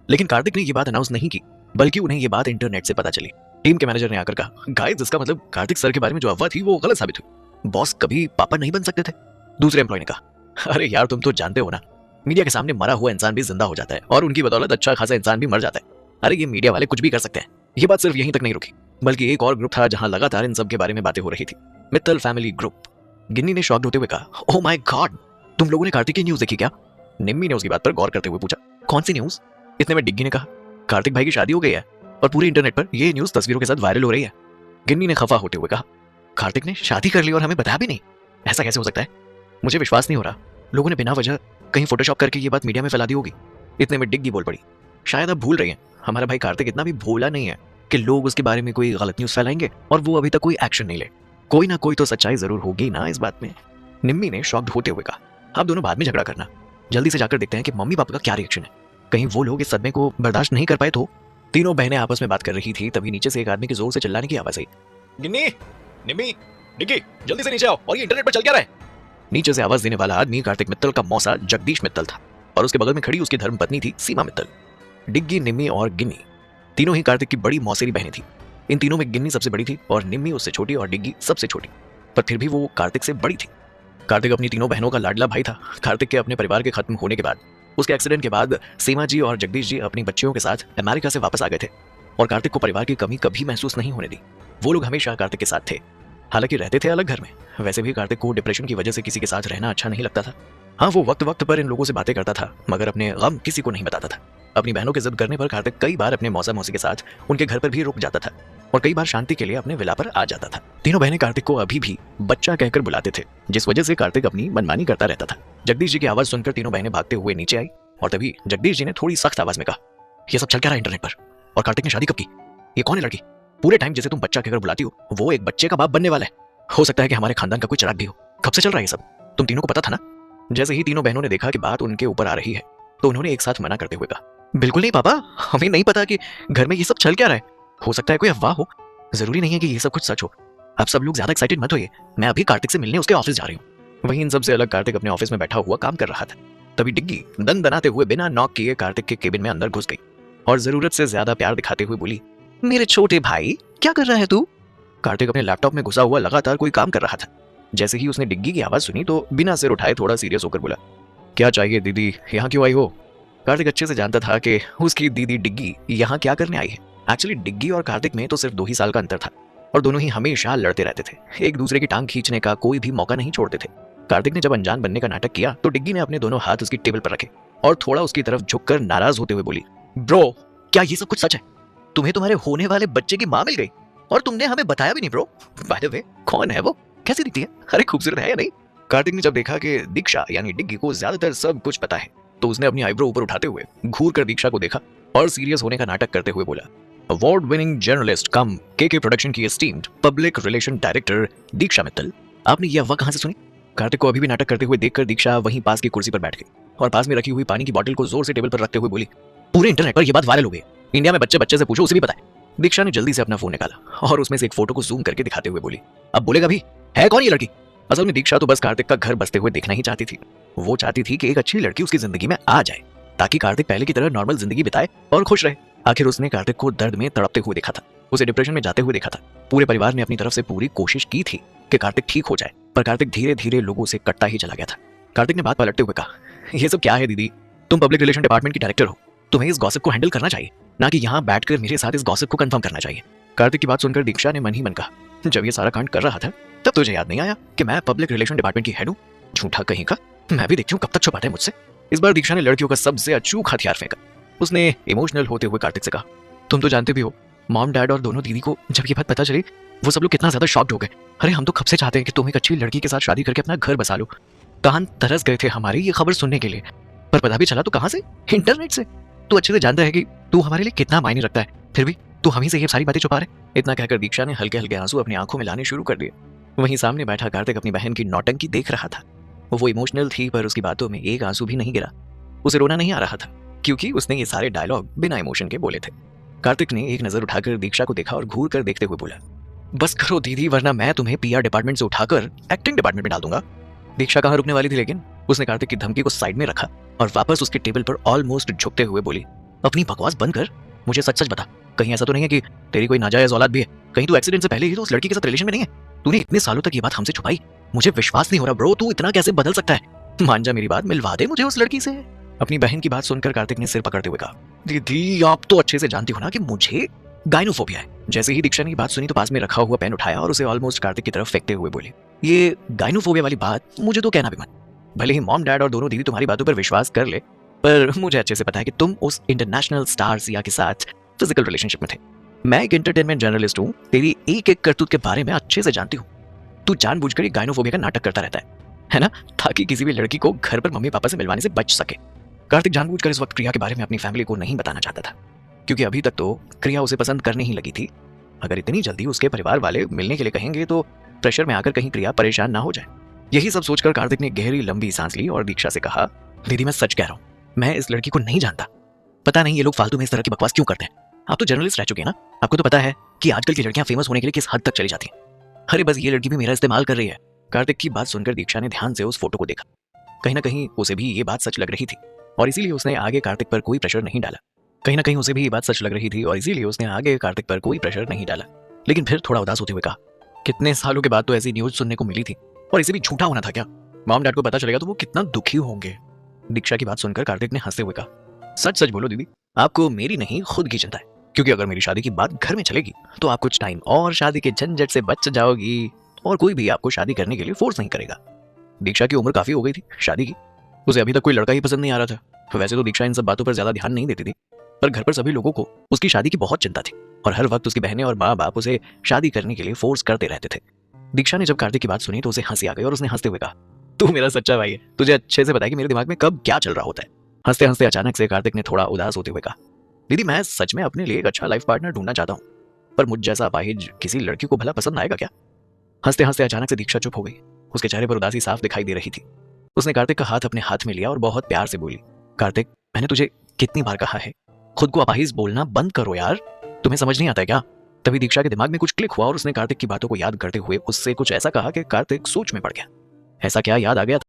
लेकिन कार्तिक ने ये बात अनाउंस नहीं की, बल्कि उन्हें ये बात इंटरनेट से पता चली। टीम के मैनेजर ने आकर कहा, गाइस इसका मतलब कार्तिक सर के बारे में जो अफवाह थी वो गलत साबित हुई। बॉस कभी पापा नहीं बन सकते थे। दूसरे एम्प्लॉय ने कहा, अरे यार तुम तो जानते हो ना, मीडिया के सामने मरा हुआ इंसान भी जिंदा हो जाता है और उनकी बदौलत अच्छा खासा इंसान भी मर जाता है। अरे ये मीडिया वाले कुछ भी कर सकते हैं। ये बात सिर्फ यहीं तक नहीं रुकी, बल्कि एक और ग्रुप था जहां लगातार इन सब के बारे में बातें हो रही थी, मित्तल फैमिली ग्रुप। गिन्नी ने शॉक्ड होते हुए कहा, ओह माय गॉड, तुम लोगों ने कार्तिक की न्यूज देखी क्या? निम्मी ने उसकी बात पर गौर करते हुए पूछा, कौन सी न्यूज? इतने में डिग्गी ने कहा, कार्तिक भाई की शादी हो गई है और पूरे इंटरनेट पर ये न्यूज तस्वीरों के साथ वायरल हो रही है। गिन्नी ने खफा होते हुए कहा, कार्तिक ने शादी कर ली और हमें बताया भी नहीं? ऐसा कैसे हो सकता है? मुझे विश्वास नहीं हो रहा। लोगों ने बिना वजह कहीं फोटोशॉप करके ये बात मीडिया में फैला दी होगी। इतने में डिग्गी बोल पड़ी, शायद आप भूल रही हैं, हमारा भाई कार्तिक इतना भी भोला नहीं है कि लोग उसके बारे में कोई गलत न्यूज़ फैलाएंगे और वो अभी तक कोई एक्शन नहीं ले। कोई ना कोई तो सच्चाई जरूर होगी ना इस बात में। निम्मी ने शॉक्ड होते हुए कहा, आप दोनों बाद में झगड़ा करना, जल्दी से जाकर देखते हैं कि मम्मी पापा का क्या रिएक्शन है। कहीं वो लोग इस सदमे को बर्दाश्त नहीं कर पाए तो। तीनों बहनें आपस में बात कर रही थी, तभी नीचे से एक आदमी की जोर से चिल्लाने की आवाज आई, गिन्नी, निम्मी, डिग्गी, जल्दी से नीचे आओ, और ये इंटरनेट पर चल क्या रहा है? नीचे से आवाज देने वाला आदमी कार्तिक मित्तल का मौसा जगदीश मित्तल था और उसके बगल में खड़ी उसकी धर्मपत्नी थी सीमा मित्तल। डिग्गी, निम्मी और गिन्नी तीनों ही कार्तिक की बड़ी मौसेरी बहनें थी। इन तीनों में गिन्नी सबसे बड़ी थी और निम्मी उससे छोटी और डिग्गी सबसे छोटी, पर फिर भी वो कार्तिक से बड़ी थी। कार्तिक अपनी तीनों बहनों का लाडला भाई था। कार्तिक के अपने परिवार के खत्म होने के बाद, उसके एक्सीडेंट के बाद सीमा जी और जगदीश जी अपनी बच्चियों के साथ अमेरिका से वापस आ गए थे और कार्तिक को परिवार की कमी कभी महसूस नहीं होने दी। वो लोग हमेशा कार्तिक के साथ थे, हालांकि रहते थे अलग घर में। वैसे भी कार्तिक को डिप्रेशन की वजह से किसी के साथ रहना अच्छा नहीं लगता था। हाँ, वो वक्त वक्त पर इन लोगों से बातें करता था, मगर अपने गम किसी को नहीं बताता था। अपनी बहनों की जिद करने पर कार्तिक कई बार अपने मौसा मौसी के साथ उनके घर पर भी रुक जाता था और कई बार शांति के लिए अपने विला पर आ जाता था। तीनों बहनें कार्तिक को अभी भी बच्चा कहकर बुलाते थे, जिस वजह से कार्तिक अपनी मनमानी करता रहता था। जगदीश जी की आवाज सुनकर तीनों बहनें भागते हुए नीचे आई और तभी जगदीश जी ने थोड़ी सख्त आवाज में कहा, ये सब चल क्या रहा है इंटरनेट पर? और कार्तिक ने शादी कब की? ये कौन है लड़की? पूरे टाइम जिसे तुम बच्चा कहकर बुलाती हो, वो एक बच्चे का बाप बनने वाला है। हो सकता है कि हमारे खानदान का कोई चिराग भी हो। कब से चल रहा है ये सब? तुम तीनों को पता था ना? जैसे ही तीनों बहनों ने देखा कि बात उनके ऊपर आ रही है, तो उन्होंने एक साथ मना करते हुए कहा, बिल्कुल नहीं पापा, हमें नहीं पता कि घर में ये सब चल क्या रहा है। हो सकता है कोई अफवाह हो, जरूरी नहीं है कि ये सब कुछ सच हो। आप सब लोग ज्यादा एक्साइटेड मत होइए, मैं अभी कार्तिक से मिलने उसके ऑफिस जा रही हूँ। वहीं इन सबसे अलग कार्तिक अपने ऑफिस में बैठा हुआ काम कर रहा था। तभी डिग्गी दन दनाते हुए बिना नॉक किए कार्तिक के केबिन में अंदर घुस गई और जरूरत से ज्यादा प्यार दिखाते हुए बोली, मेरे छोटे भाई, क्या कर रहा है तू? कार्तिक अपने लैपटॉप में घुसा हुआ लगातार कोई काम कर रहा था। जैसे ही उसने डिग्गी की आवाज सुनी तो बिना सिर उठाए थोड़ा सीरियस होकर बोला, क्या चाहिए दीदी, यहाँ क्यों आई हो? कार्तिक अच्छे से जानता था कि उसकी दीदी डिग्गी यहाँ क्या करने आई है। एक्चुअली डिग्गी और कार्तिक में तो सिर्फ 2 ही साल का अंतर था और दोनों ही हमेशा लड़ते रहते थे, एक दूसरे की टांग खींचने का कोई भी मौका नहीं छोड़ते थे। कार्तिक ने जब अनजान बनने का नाटक किया तो डिग्गी ने अपने दोनों हाथ उसकी टेबल पर रखे और थोड़ा उसकी तरफ झुककर नाराज होते हुए बोली, ब्रो, क्या ये सब कुछ सच है? तुम्हें तुम्हारे होने वाले बच्चे की माँ मिल गई और तुमने हमें बताया भी नहीं ब्रो। बाय द वे, कौन है वो? कैसी दिखती है? अरे खूबसूरत है या नहीं? कार्तिक ने जब देखा कि दीक्षा यानी डिग्गी को ज्यादातर सब कुछ पता है, तो उसने अपनी आईब्रो ऊपर उठाते हुए घूर कर दीक्षा को देखा और सीरियस होने का नाटक करते हुए बोला, अवार्ड विनिंग जर्नलिस्ट कम के प्रोडक्शन की एस्टीम्ड पब्लिक रिलेशन डायरेक्टर दीक्षा मित्तल, आपने ये अफवाह कहां से सुनी? कार्तिक को अभी भी नाटक करते हुए देखकर दीक्षा वहीं पास की कुर्सी पर बैठ गई और पास में रखी हुई पानी की बोतल को जोर से टेबल पर रखते हुए बोली, पूरे इंटरनेट पर यह बात वायरल हो गई, इंडिया में बच्चे बच्चे से पूछो, उसे भी पता है। दीक्षा ने जल्दी से अपना फोन निकाला और उसमें से एक फोटो को जूम करके दिखाते हुए बोली, अब बोलेगा भी, है कौन ये लड़की? असल में दीक्षा तो बस कार्तिक का घर बसते हुए देखना ही चाहती थी। वो चाहती थी कि एक अच्छी लड़की उसकी जिंदगी में आ जाए ताकि कार्तिक पहले की तरह नॉर्मल जिंदगी बिताए और खुश रहे। आखिर उसने कार्तिक को दर्द में तड़पते हुए देखा था, उसे डिप्रेशन में जाते हुए देखा था। पूरे परिवार ने अपनी तरफ से पूरी कोशिश की थी कि कार्तिक ठीक हो जाए, पर कार्तिक धीरे धीरे लोगों से कटता ही चला गया था। कार्तिक ने बात पलटते हुए कहा, ये सब क्या है दीदी? तुम पब्लिक रिलेशन डिपार्टमेंट की डायरेक्टर हो, तुम्हें इस गॉसिप को हैंडल करना चाहिए, ना कि यहाँ बैठकर मेरे साथ इस गॉसिप को कंफर्म करना चाहिए। कार्तिक की बात सुनकर दीक्षा ने मन ही मन कहा, जब ये सारा कांड कर रहा था तब तुझे याद नहीं आया कि मैं पब्लिक रिलेशन डिपार्टमेंट की हेड हूँ? झूठा कहीं का, मैं भी देखती हूँ कब तक छुपाता है मुझसे। इस बार दीक्षा ने लड़कियों का सबसे अचूक हथियार फेंका। उसने इमोशनल होते हुए कार्तिक से कहा, तुम तो जानते भी हो, मॉम डैड और दोनों दीदी को जब ये बात पता चली वो सब लोग कितना ज्यादा शॉक्ड हो गए। अरे हम तो कब से चाहते हैं कि तुम एक अच्छी लड़की के साथ शादी करके अपना घर बसा लो। कान तरस गए थे हमारे ये खबर सुनने के लिए, पर पता भी चला तो कहां से? इंटरनेट से। तू अच्छे से जानता है कि तू हमारे लिए कितना मायने रखता है, फिर भी तू हम ही से ये सारी बातें छुपा रहे। इतना कहकर दीक्षा ने हल्के हल्के आंसू अपनी आंखों में लाने शुरू कर दिए। वहीं सामने बैठा कार्तिक अपनी बहन की नौटंकी देख रहा था। वो इमोशनल थी पर उसकी बातों में एक आंसू भी नहीं गिरा। उसे रोना नहीं आ रहा था क्योंकि उसने ये सारे डायलॉग बिना इमोशन के बोले थे। कार्तिक ने एक नजर उठाकर दीक्षा को देखा और घूर कर देखते हुए बोला, बस करो दीदी, वरना मैं तुम्हें पीआर डिपार्टमेंट से उठाकर एक्टिंग डिपार्टमेंट में डाल दूंगा। दीक्षा कहाँ रुकने वाली थी, लेकिन उसने कार्तिक की धमकी को साइड में रखा और वापस उसके टेबल पर ऑलमोस्ट झुकते हुए बोली, अपनी बकवास बंद कर, मुझे सच सच बता, कहीं ऐसा तो नहीं है कि तेरी कोई नाजायज औलाद भी है? कहीं तू एक्सीडेंट से पहले ही तो उस लड़की के साथ रिलेशन में नहीं है? तूने इतने सालों तक ये बात हमसे छुपाई, मुझे विश्वास नहीं हो रहा ब्रो, तू इतना कैसे बदल सकता है? मान जा मेरी बात, मिलवा दे मुझे उस लड़की से। अपनी बहन की बात सुनकर कार्तिक ने सिर पकड़ते हुए कहा, दीदी आप तो अच्छे से जानती हो ना कि मुझे गाइनोफोबिया है। जैसे ही दीक्षा ने बात सुनी तो पास में रखा हुआ पेन उठाया और उसे ऑलमोस्ट कार्तिक की तरफ फेंकते हुए बोले, ये गाइनोफोबिया वाली बात मुझे तो कहना भी मत। भले ही मॉम डैड और दोनों दीदी तुम्हारी बातों पर विश्वास कर ले, पर मुझे अच्छे से पता है कि तुम उस इंटरनेशनल स्टार सिया के साथ फिजिकल रिलेशनशिप में थे। मैं एक एंटरटेनमेंट जर्नलिस्ट हूँ, तेरी एक एक करतूत के बारे में अच्छे से जानती हूँ। तू जानबूझकर ये गायनोफोबिया का नाटक करता रहता है ना, ताकि किसी भी लड़की को घर पर मम्मी पापा से मिलवाने से बच सके। कार्तिक जानबूझकर इस वक्त क्रिया के बारे में अपनी फैमिली को नहीं बताना चाहता था, क्योंकि अभी तक तो क्रिया उसे पसंद करने ही लगी थी। अगर इतनी जल्दी उसके परिवार वाले मिलने के लिए कहेंगे तो प्रेशर में आकर कहीं क्रिया परेशान ना हो जाए। यही सब सोचकर कार्तिक ने गहरी लंबी सांस ली और दीक्षा से कहा, दीदी मैं सच कह रहा हूँ, मैं इस लड़की को नहीं जानता। पता नहीं ये लोग फालतू में इस तरह की बकवास क्यों करते हैं। आप तो जर्नलिस्ट रह चुके हैं ना, आपको तो पता है कि आजकल की लड़कियां फेमस होने के लिए किस हद तक चली जाती हैं। अरे बस ये लड़की भी मेरा इस्तेमाल कर रही है। कार्तिक की बात सुनकर दीक्षा ने ध्यान से उस फोटो को देखा। कहीं ना कहीं उसे भी ये बात सच लग रही थी और इसीलिए उसने आगे कार्तिक पर कोई प्रेशर नहीं डाला। लेकिन फिर थोड़ा उदास होते हुए कहा, कितने सालों के बाद तो ऐसी न्यूज सुनने को मिली थी और इसे भी झूठा होना था क्या? मॉम डैड को पता चलेगा तो वो कितना दुखी होंगे। दीक्षा की बात सुनकर कार्तिक ने हंसते हुए कहा, सच सच बोलो दीदी, आपको मेरी नहीं खुद की चिंता है, क्योंकि अगर मेरी शादी की बात घर में चलेगी तो आप कुछ टाइम और शादी के झंझट से बच जाओगी और कोई भी आपको शादी करने के लिए फोर्स नहीं करेगा। दीक्षा की उम्र काफी हो गई थी शादी की, उसे अभी तक कोई लड़का ही पसंद नहीं आ रहा था। वैसे तो दीक्षा इन सब बातों पर ज्यादा ध्यान नहीं देती थी, पर घर पर सभी लोगों को उसकी शादी की बहुत चिंता थी और हर वक्त उसकी बहनें और माँ बाप उसे शादी करने के लिए फोर्स करते रहते थे। दीक्षा ने जब कार्तिक की बात सुनी तो उसे हंसी आ गई और उसने हंसते हुए कहा, तू मेरा सच्चा भाई है, तुझे अच्छे से पता है कि मेरे दिमाग में कब क्या चल रहा होता है। हंसते हंसते अचानक से कार्तिक ने थोड़ा उदास होते हुए कहा, दीदी मैं सच में अपने लिए एक अच्छा लाइफ पार्टनर ढूंढना चाहता हूँ, पर मुझ जैसा अपाहिज किसी लड़की को भला पसंद आएगा क्या? हंसते हंसते अचानक से दीक्षा चुप हो गई। उसके चेहरे पर उदासी साफ दिखाई दे रही थी। उसने कार्तिक का हाथ अपने हाथ में लिया और बहुत प्यार से बोली, कार्तिक मैंने तुझे कितनी बार कहा है, खुद को अपाहिज बोलना बंद करो यार, तुम्हें समझ नहीं आता है क्या? तभी दीक्षा के दिमाग में कुछ क्लिक हुआ और उसने कार्तिक की बातों को याद करते हुए उससे कुछ ऐसा कहा कि कार्तिक सोच में पड़ गया। ऐसा क्या याद आ गया था